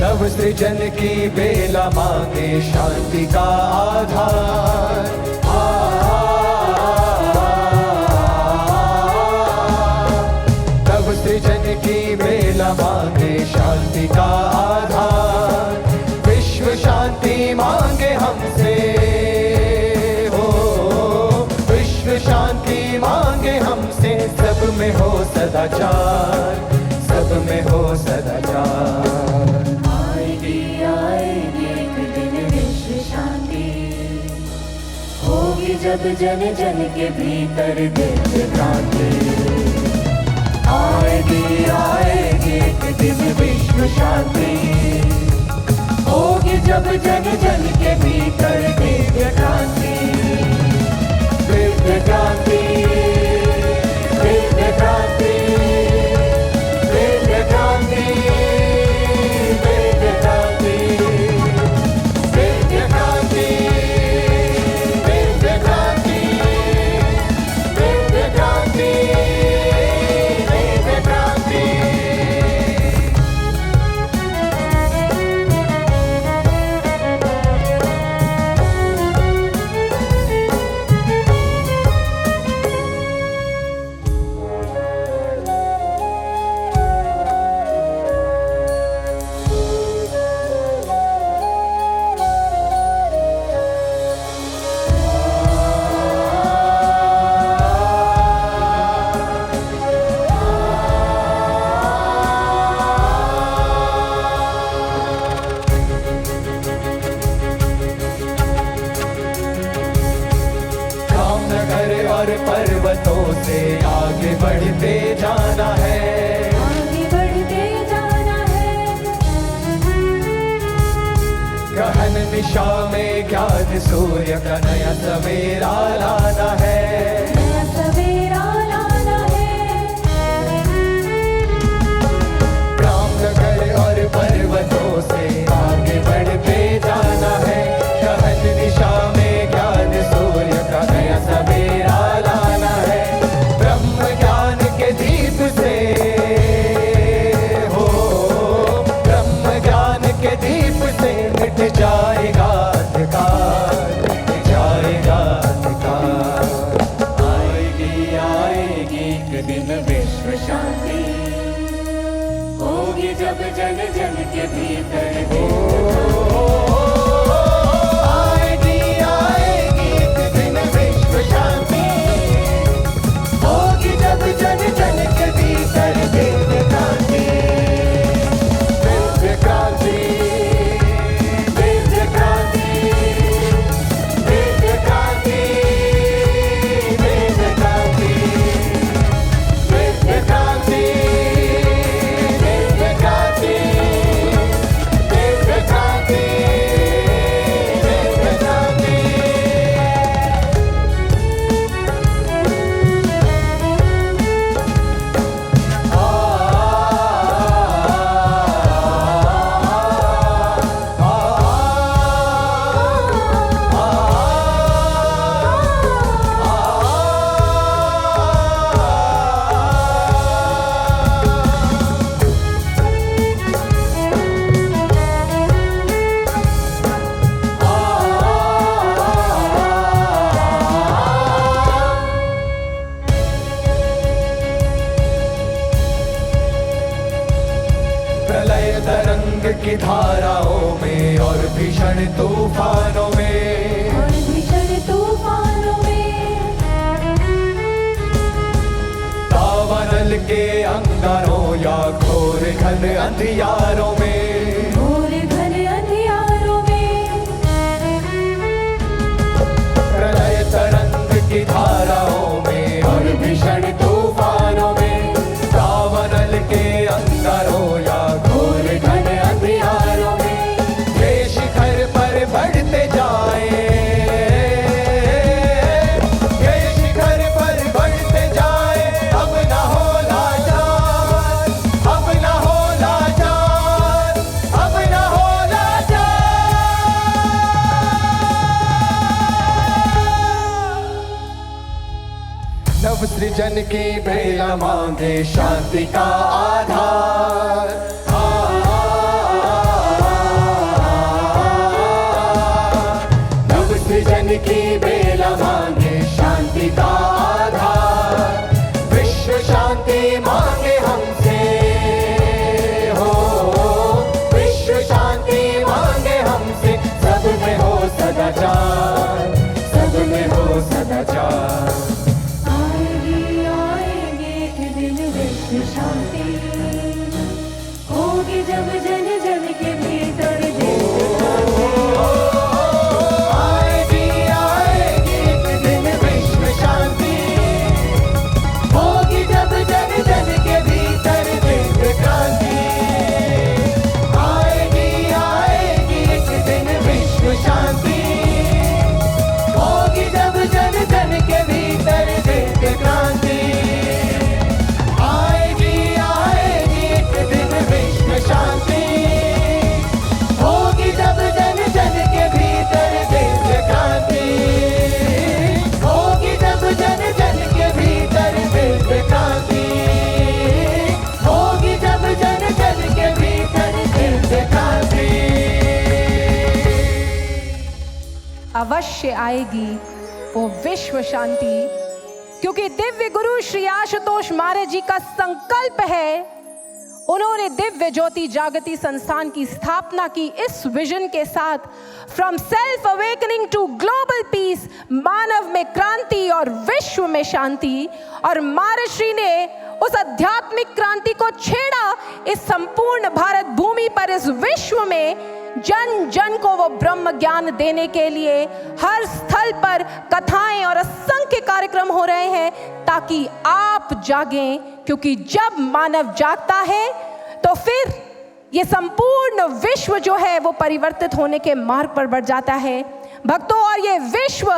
नव सृजन की बेला मांगे शांति का आधार। नव सृजन की बेला मांगे शांति का आधार। विश्व शांति मांगे हमसे हो, विश्व शांति मांगे हमसे। सब में हो सदाचार, सब में हो सदाचार। जब जन जन के भीतर दिव्य क्रांति आएगी, आएगी एक दिन विश्व शांति होगी। जब जन जन के भीतर दिव्य क्रांति, दिव्य क्रांति, दिव्य क्रांति, दिव्य क्रांति, दिव्य क्रांति, दिव्य क्रांति, पर्वतों से आगे बढ़ते जाना है, आगे बढ़ते जाना है। गहन निशा में ज्ञान सूर्य का नया सवेरा लाना है, नया सवेरा लाना है। रामनगर और पर्वतों से आगे बढ़ते जाना है, गहन निशा में ज्ञान सूर्य का नया सवेरा लाना है। ब्रह्म ज्ञान के दीप से हो, ब्रह्म ज्ञान के दीप से मिट जाएगा अंधकार, मिट जाएगा अंधकार। आएगी आएगी एक दिन विश्व शांति, होगी जब जन जन के भीतर आएगी आएगी एक दिन विश्व शांति, होगी जब जन जन के भीतर दिव्य क्रांति, दिव्य क्रांति, दिव्य क्रांति, दिव्य क्रांति, दिव्य क्रांति, दिव्य क्रांति, दिव्य क्रांति, दिव्य क्रांति, दिव्य क्रांति। प्रलय तरंग की धाराओं में और भीषण तूफानों में, और भीषण तूफानों में, दावानल के अंगारों या घोर घन अंधियारों में, घोर घन अंधियारों में, प्रलय तरंग की धाराओं में और भीषण तूफानों में, दावानल के अंगारों या घोर घन अंधियारों में, ये शिखर पर बढ़ते जाए, ये शिखर पर बढ़ते जाए, अब न हो लाचार, अब न हो लाचार, अब न हो लाचार। नव सृजन की बेला मांगे शांति का आधार, नव सृजन की बेला मांगे शांति का आधार, विश्व शांति मांगे हमसे हो, विश्व शांति मांगे हमसे, सब में हो सदाचार, सब में हो सदाचार। आएगी आएगी एक दिन विश्व शांति, होगी जब जन जन के भीतर आएगी आएगी एक दिन विश्व शांति, होगी जब जन जन के भीतर दिव्य क्रांति। आएगी आएगी एक दिन विश्व शांति, होगी जब जन जन के भीतर दिव्य क्रांति। आएगी आएगी एक दिन विश्व शांति, होगी जब जन जन के भीतर दिव्य क्रांति, होगी जब जन जन के भीतर दिव्य क्रांति, होगी जब जन जन के भीतर दिव्य क्रांति। अवश्य आएगी वो विश्व शांति, क्योंकि दिव्य गुरु श्री आशुतोष महाराज जी का संकल्प है। उन्होंने दिव्य ज्योति जागृति संस्थान की स्थापना की इस विजन के साथ, from self awakening to global peace, मानव में क्रांति और विश्व में शांति। और महाराज श्री ने उस आध्यात्मिक क्रांति को छेड़ा इस संपूर्ण भारत भूमि पर, इस विश्व में जन जन को वो ब्रह्म ज्ञान देने के लिए हर स्थल पर कथाएं और असंख्य कार्यक्रम हो रहे हैं, ताकि आप जागें। क्योंकि जब मानव जागता है तो फिर ये संपूर्ण विश्व जो है वो परिवर्तित होने के मार्ग पर बढ़ जाता है भक्तों। और ये विश्व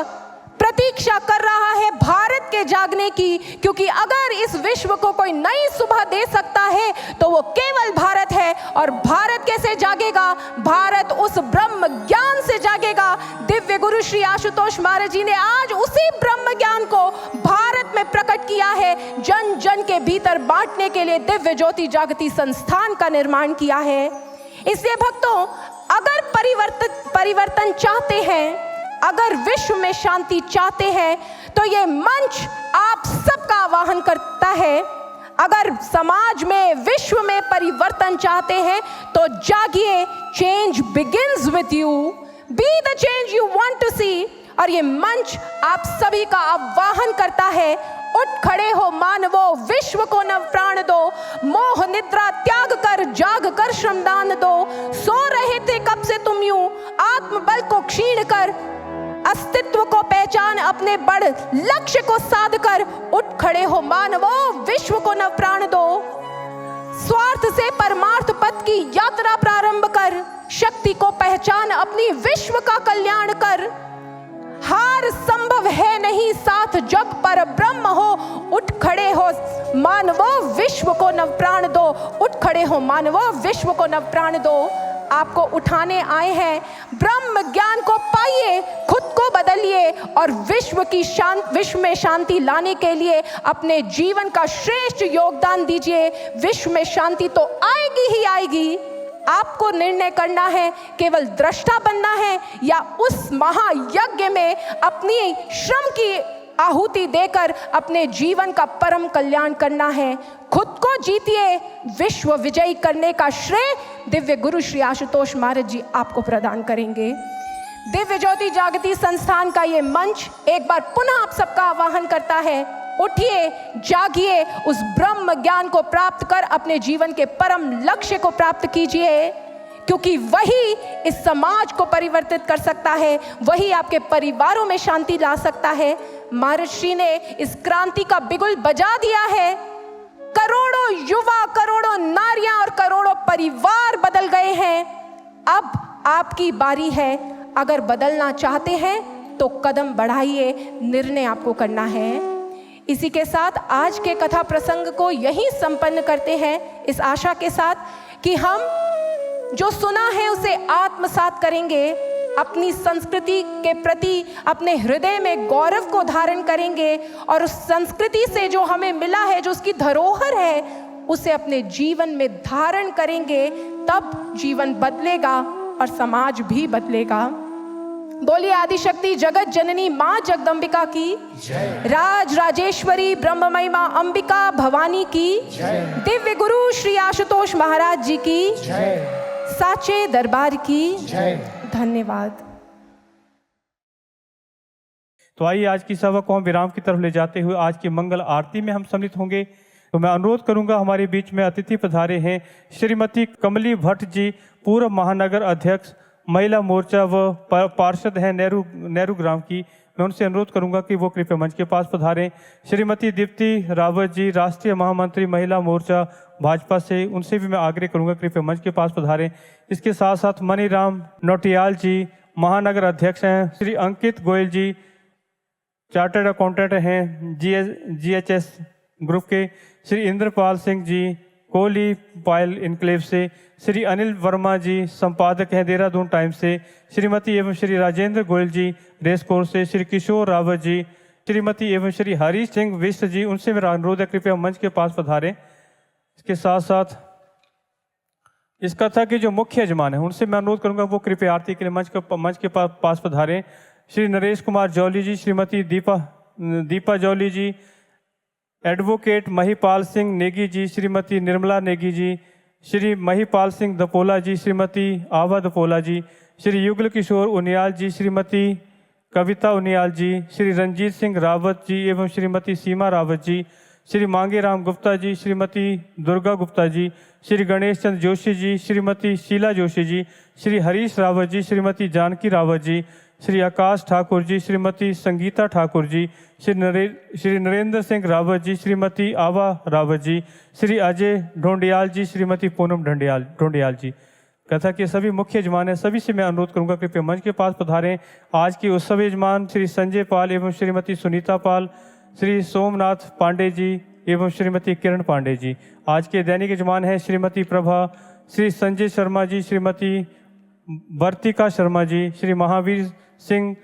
प्रतीक्षा कर रहा है भारत के जागने की, क्योंकि अगर इस विश्व को कोई नई सुबह दे सकता है तो वो केवल भारत है। और भारत कैसे जागेगा? भारत उस ब्रह्म ज्ञान से जागेगा। दिव्य गुरु श्री आशुतोष महाराज जी ने आज उसी ब्रह्म ज्ञान को भारत में प्रकट किया है, जन जन के भीतर बांटने के लिए दिव्य ज्योति जागृति संस्थान का निर्माण किया है। इसलिए भक्तों, अगर परिवर्तन चाहते हैं, अगर विश्व में शांति चाहते हैं, तो ये मंच आप सबका आह्वान करता है। अगर समाज में, विश्व में परिवर्तन चाहते हैं तो जागिए। Change begins with you, be the change you want to see. और ये मंच आप सभी का आह्वान करता है, उठ खड़े हो मानवो, विश्व को नव प्राण दो, मोह निद्रा त्याग कर जाग कर श्रमदान दो। सो रहे थे कब से तुम यूं, आत्मबल को क्षीण कर, अस्तित्व को पहचान, अपने बड़ लक्ष्य को साध कर उठ खड़े हो मानवो, विश्व को नव प्राण दो। स्वार्थ से परमार्थ पथ की यात्रा प्रारंभ कर, शक्ति को पहचान, अपनी विश्व का कल्याण कर। हार संभव है नहीं साथ जब पर ब्रह्म हो, उठ खड़े हो मानवो, विश्व को नव प्राण दो। उठ खड़े हो मानवो, विश्व को नव प्राण दो। आपको उठाने आए हैं, ब्रह्म ज्ञान को पाइए, खुद को बदलिए और विश्व में शांति लाने के लिए अपने जीवन का श्रेष्ठ योगदान दीजिए। विश्व में शांति तो आएगी ही आएगी। आपको निर्णय करना है, केवल दृष्टा बनना है या उस महायज्ञ में अपनी श्रम की आहुति देकर अपने जीवन का परम कल्याण करना है। खुद को जीतिए, विश्व विजयी करने का श्रेय दिव्य गुरु श्री आशुतोष महाराज जी आपको प्रदान करेंगे। दिव्य ज्योति जागृति संस्थान का ये मंच एक बार पुनः आप सबका आह्वान करता है, उठिए, जागिए, उस ब्रह्म ज्ञान को प्राप्त कर अपने जीवन के परम लक्ष्य को प्राप्त कीजिए, क्योंकि वही इस समाज को परिवर्तित कर सकता है, वही आपके परिवारों में शांति ला सकता है। महाराज श्री ने इस क्रांति का बिगुल बजा दिया है। करोड़ों युवा, करोड़ों नारियां और करोड़ों परिवार बदल गए हैं। अब आपकी बारी है। अगर बदलना चाहते हैं तो कदम बढ़ाइए, निर्णय आपको करना है। इसी के साथ आज के कथा प्रसंग को यहीं संपन्न करते हैं, इस आशा के साथ कि हम जो सुना है उसे आत्मसात करेंगे, अपनी संस्कृति के प्रति अपने हृदय में गौरव को धारण करेंगे और उस संस्कृति से जो हमें मिला है, जो उसकी धरोहर है, उसे अपने जीवन में धारण करेंगे। तब जीवन बदलेगा और समाज भी बदलेगा। बोलिए आदिशक्ति जगत जननी माँ जगदम्बिका की जय, राज राजेश्वरी ब्रह्ममयी माँ अंबिका भवानी की जय, दिव्य गुरु श्री आशुतोष महाराज जी की जय, साचे दरबार की जय। धन्यवाद। तो आइए आज की सभा को हम विराम की तरफ ले जाते हुए आज की मंगल आरती में हम सम्मिलित होंगे। तो मैं अनुरोध करूंगा, हमारे बीच में अतिथि पधारे हैं श्रीमती कमली भट्ट जी, पूर्व महानगर अध्यक्ष महिला मोर्चा व पार्षद हैं नेहरू ग्राम की। मैं उनसे अनुरोध करूंगा कि वो कृपया मंच के पास पधारें। श्रीमती दीप्ति रावत जी, राष्ट्रीय महामंत्री महिला मोर्चा भाजपा से, उनसे भी मैं आग्रह करूंगा कृपया मंच के पास पधारें। इसके साथ साथ मनीराम नोटियाल जी महानगर अध्यक्ष हैं। श्री अंकित गोयल जी चार्टर्ड अकाउंटेंट हैं GHS ग्रुप के। श्री इंद्रपाल सिंह जी कोहली पायल इनक्लेव से। श्री अनिल वर्मा जी संपादक हैं देहरादून टाइम्स से। श्रीमती एवं श्री राजेंद्र गोयल जी रेस कोर्स से। श्री किशोर रावत जी, श्रीमती एवं श्री हरीश सिंह विश्व जी, उनसे मेरा अनुरोध है कृपया मंच के पास पधारें। इसके साथ साथ इस कथा के जो मुख्य यजमान हैं उनसे मैं अनुरोध करूंगा वो कृपया आरती के लिए मंच के पास पधारें। श्री नरेश कुमार जौली जी, श्रीमती दीपा जौली जी, एडवोकेट महिपाल सिंह नेगी जी, श्रीमती निर्मला नेगी जी, श्री महिपाल सिंह दपोला जी, श्रीमती आभा दपोला जी, श्री युगल किशोर उनियाल जी, श्रीमती कविता उनियाल जी, श्री रंजीत सिंह रावत जी एवं श्रीमती सीमा रावत जी, श्री मांगे राम गुप्ता जी, श्रीमती दुर्गा गुप्ता जी, श्री गणेश चंद्र जोशी जी, श्रीमती शीला जोशी जी, श्री हरीश रावत जी, श्रीमती जानकी रावत जी, श्री आकाश ठाकुर जी, श्रीमती संगीता ठाकुर जी, श्री नरेंद्र सिंह रावत जी, श्रीमती आवा रावत जी, श्री अजय ढोंडियाल जी, श्रीमती पूनम ढोंडियाल जी। कथा के सभी मुख्य यजमान हैं, सभी से मैं अनुरोध करूंगा कृपया मंच के पास पधारें। आज के उत्सव यजमान श्री संजय पाल एवं श्रीमती सुनीता पाल, श्री सोमनाथ पांडे जी एवं श्रीमती किरण पांडे जी। आज के दैनिक यजमान हैं श्रीमती प्रभा, श्री संजय शर्मा जी, श्रीमती वर्तिका शर्मा जी, श्री महावीर सिंह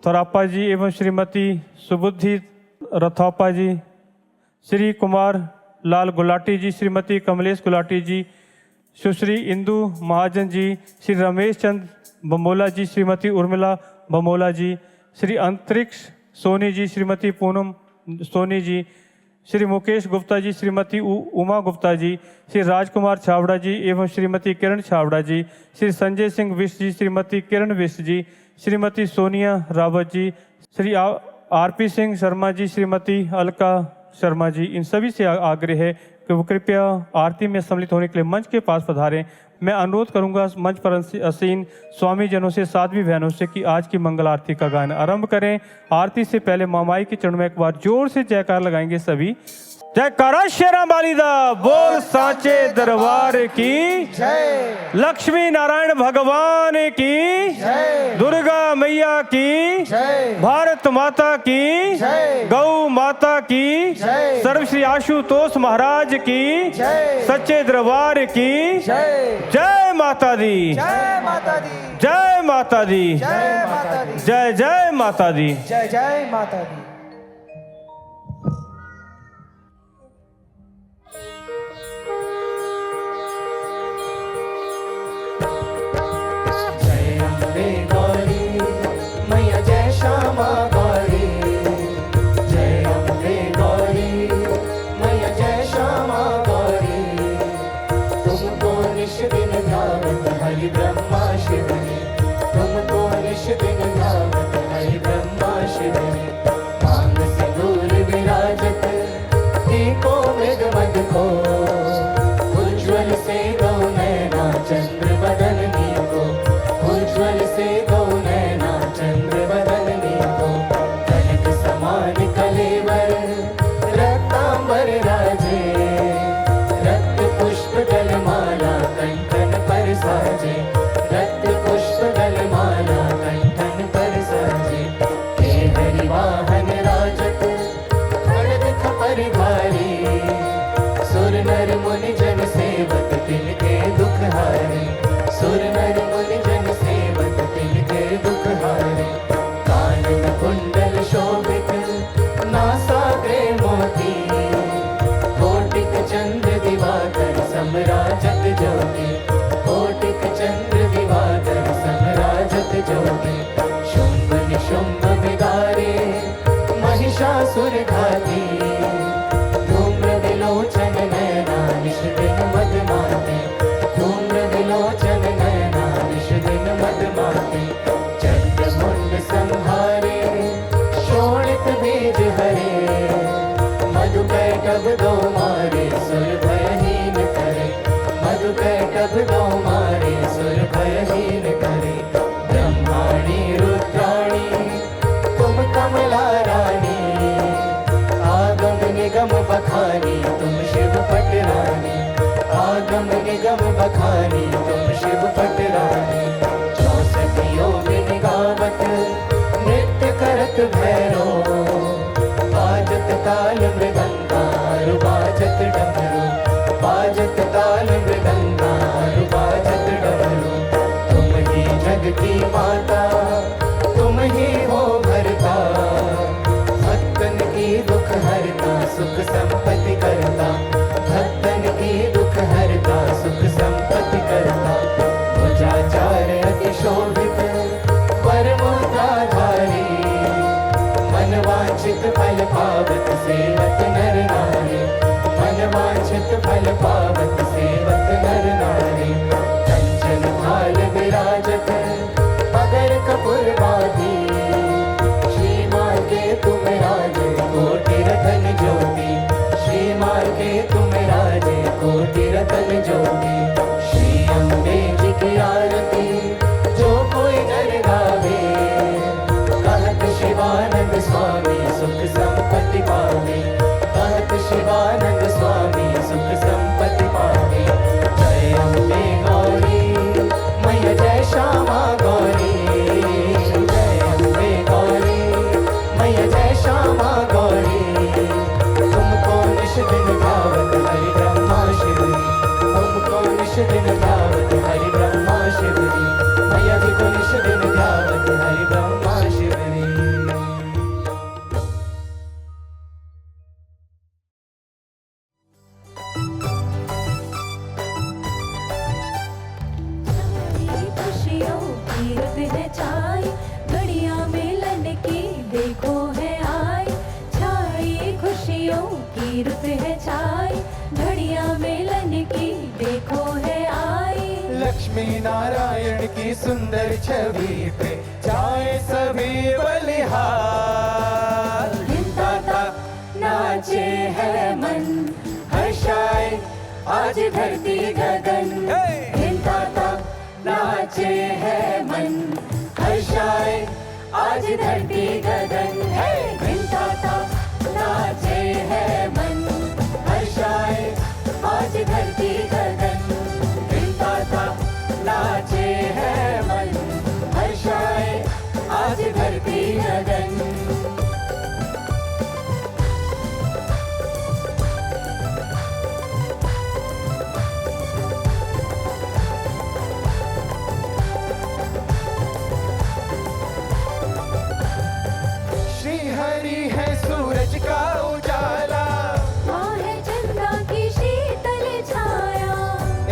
थोरापा जी एवं श्रीमती सुबुद्धि रथौपा जी, श्री कुमार लाल गुलाटी जी, श्रीमती कमलेश गुलाटी जी, सुश्री इंदु महाजन जी, श्री रमेश चंद बमोला जी, श्रीमती उर्मिला बमोला जी, श्री अंतरिक्ष सोनी जी, श्रीमती पूनम सोनी जी, श्री मुकेश गुप्ता जी, श्रीमती उमा गुप्ता जी, श्री राजकुमार छावड़ा जी एवं श्रीमती किरण छावड़ा जी, श्री संजय सिंह विश्व जी, श्रीमती किरण विश्व जी, श्रीमती सोनिया रावत जी, श्री आरपी सिंह शर्मा जी, श्रीमती अलका शर्मा जी। इन सभी से आग्रह है कि वो कृपया आरती में सम्मिलित होने के लिए मंच के पास पधारें। मैं अनुरोध करूंगा मंच पर आसीन स्वामी जनों से, साध्वी बहनों से कि आज की मंगल आरती का गायन आरंभ करें। आरती से पहले मामाई के चरणों में एक बार जोर से जयकार लगाएंगे सभी। जयकारा शेरा बालीदा बोल सांचे दरबार की जय, लक्ष्मी नारायण भगवान की जय, दुर्गा मैया की जय, भारत माता की जय, गौ माता की जय, सर्वश्री आशुतोष महाराज की जय, सच्चे दरबार की जय। जय माता दी, जय माता दी, जय माता दी, जय माता दी, जय जय माता दी, जय जय माता दी। जय अम्बे गौरी मैया, जय श्यामा गौरी, जय अम्बे गौरी मैया, जय श्यामा गौरी। तुमको निश दिन ध्यावत हरि ब्रह्मा शिवनी, तुमको निश दिन ध्यावत हरि ब्रह्मा शिवनी। मांग सिंदूर विराजत एको मृग मद को, उज्ज्वल से गौ नैना चंद्र बदन को, उज्ज्वल से गौ नैना चंद्र बदन को। कनक समान कलेवर रत्नांबर राजे, रक्त पुष्प दलमाला कंठन पर साजे, रक्त पुष्प दलमाला कंठन पर साजे। हे हरि वाहन राजत खड़ग खपर भारी, सुर नर मुनि जन सेवक तिनके दुख हारे, सुर नर मुनि जन सेवक तिनके दुख हारे। कानन कुंडल शोभित नासाग्रे मोती, कोटिक चंद्र दिवाकर समराजत ज्योति, कोटिक चंद्र दिवाकर समराजत ज्योति। शुंभ निशुंभ विदारे महिषासुर घाती, धूम्र विलोचन नैना निश दिन मद माते, धूम्र विलोचन नैना निश दिन मद माते। चंद्र मुंड संहारे शोणित बीज हरे, मधु कैटभ दो मारे सुर भयहीन करे, मधु कैटभ दो मारे सुर भयहीन करे। ब्रह्माणी रुद्राणी तुम कमला रानी, आगम निगम बखानी तुम शिव पटरानी, आगम निगम बखानी तुम शिव पटरानी। 64 योगिनी गावत नृत्य करत भैरो, बाजत ताल मृदंगा बाजत डमरू, बाजत ताल मृदंगा बाजत डमरू। तुम ही जग की माता, तुम ही हो भरता, भक्तन की दुख हरता सुख संपत्ति करता, भक्तन की दुख हरता सुख संपत्ति करता। भुजाचार अति शोभित परम उद्धारी, मन वांछित फल पावत सेवत नर नारी, मन वांछित फल पावत सेवत नर नारी। कंचन थाल विराजत पगर कपूर बाधी, श्री मार्गे तुम राजे कोटि रतन ज्योति, श्री मार्गे तुम राजे कोटि छाई, घड़ियां मिलन की देखो है आई। लक्ष्मी नारायण की सुंदर छवि पे जाए सभी बलिहार। हिंदाता नाचे है मन, हर्षाए आज धरती गगन। हिंदाता नाचे है मन, हर्षाए आज धरती गगन। हिंदाता नाचे है मन, हर्षाए आज धरती गगन। हिंदाता नाचे है मन, हर्षाए आज धरती गगन। श्री हरि है सूरज का उजाला, माँ है चंद्रा की शीतल छाया।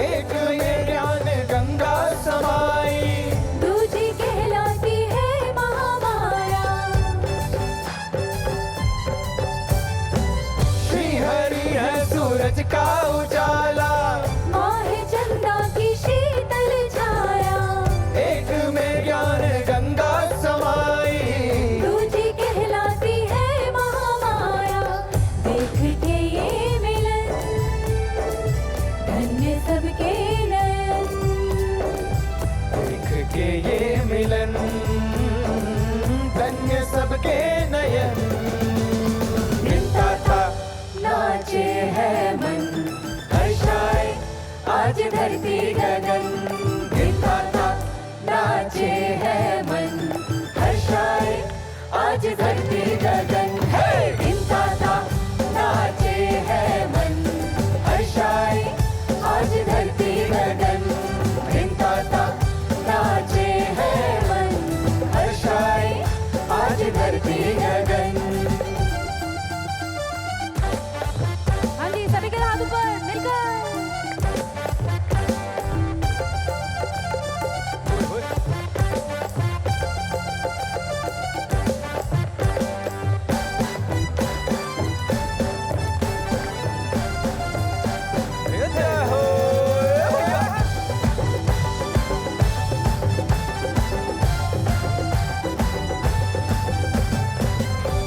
एक ये ज्ञान गंगा समाई। दूजी कहलाती है महामाया। श्री हरि है सूरज का उजाला, माँ है चंद्रा की शीतल छाया। एक में ज्ञान गंगा समाई। दूजी कहलाती है महामाया। देख के ये मिलन, धन्य सबके नयन। देख के ये मिलन, धन्य सबके नयन। हिंदाता नाचे है मन, हर्षाए आज धरती गगन। हिंदाता नाचे है मन, हर्षाए आज धरती गगन। हिंदाता नाचे है मन, हर्षाए आज धरती गगन। हिंदाता नाचे है मन, हर्षाए आज धरती गगन। हाँ जी, सभी के हाथ ऊपर मिलकर।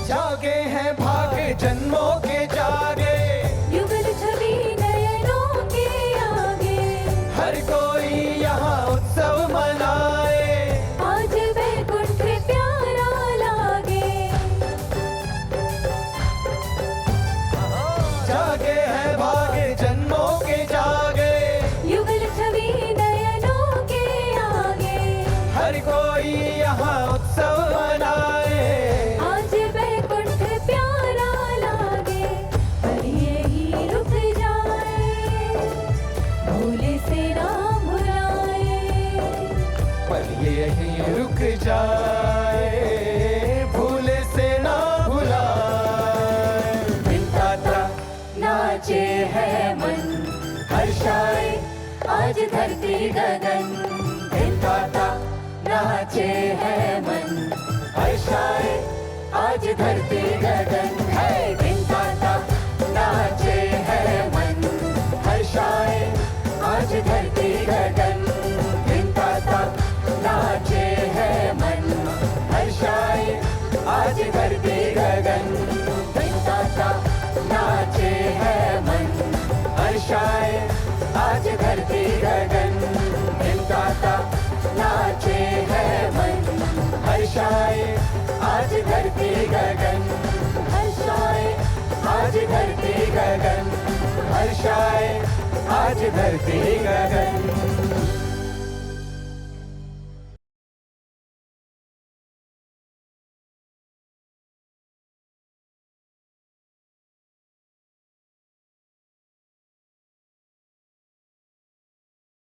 जागे हैं भाग जन्मों के जागे, युगल छवि नयनों के आगे। हर कोई यहाँ उत्सव मनाए। आज वैकुंठ प्यारा लागे। जागे हैं भाग जन्मों के जागे, युगल छवि नयनों के आगे। हर कोई यहाँ उत्सव मनाए। आज वैकुंठ प्यारा लागे। पर यही रुक जाए, भूले से ना भुलाए। पर यही रुक जाए, भूले से ना भुलाए। हिंदाता नाचे है मन, हर्षाए आज धरती गगन। हिंदाता नाचे है मन, हर्षाए आज धरती गगन। हिंदाता नाचे है मन, हर्षाए आज धरती गगन। हिंदाता नाचे है मन, हर्षाए आज धरती गगन। हिंदाता नाचे है मन, हर्षाए आज धरती गगन। हिंदाता नाचे है मन, हर्षाए आज धरती गगन। हर्षाए आज धरती गगन, हर्षाए आज धरती गगन।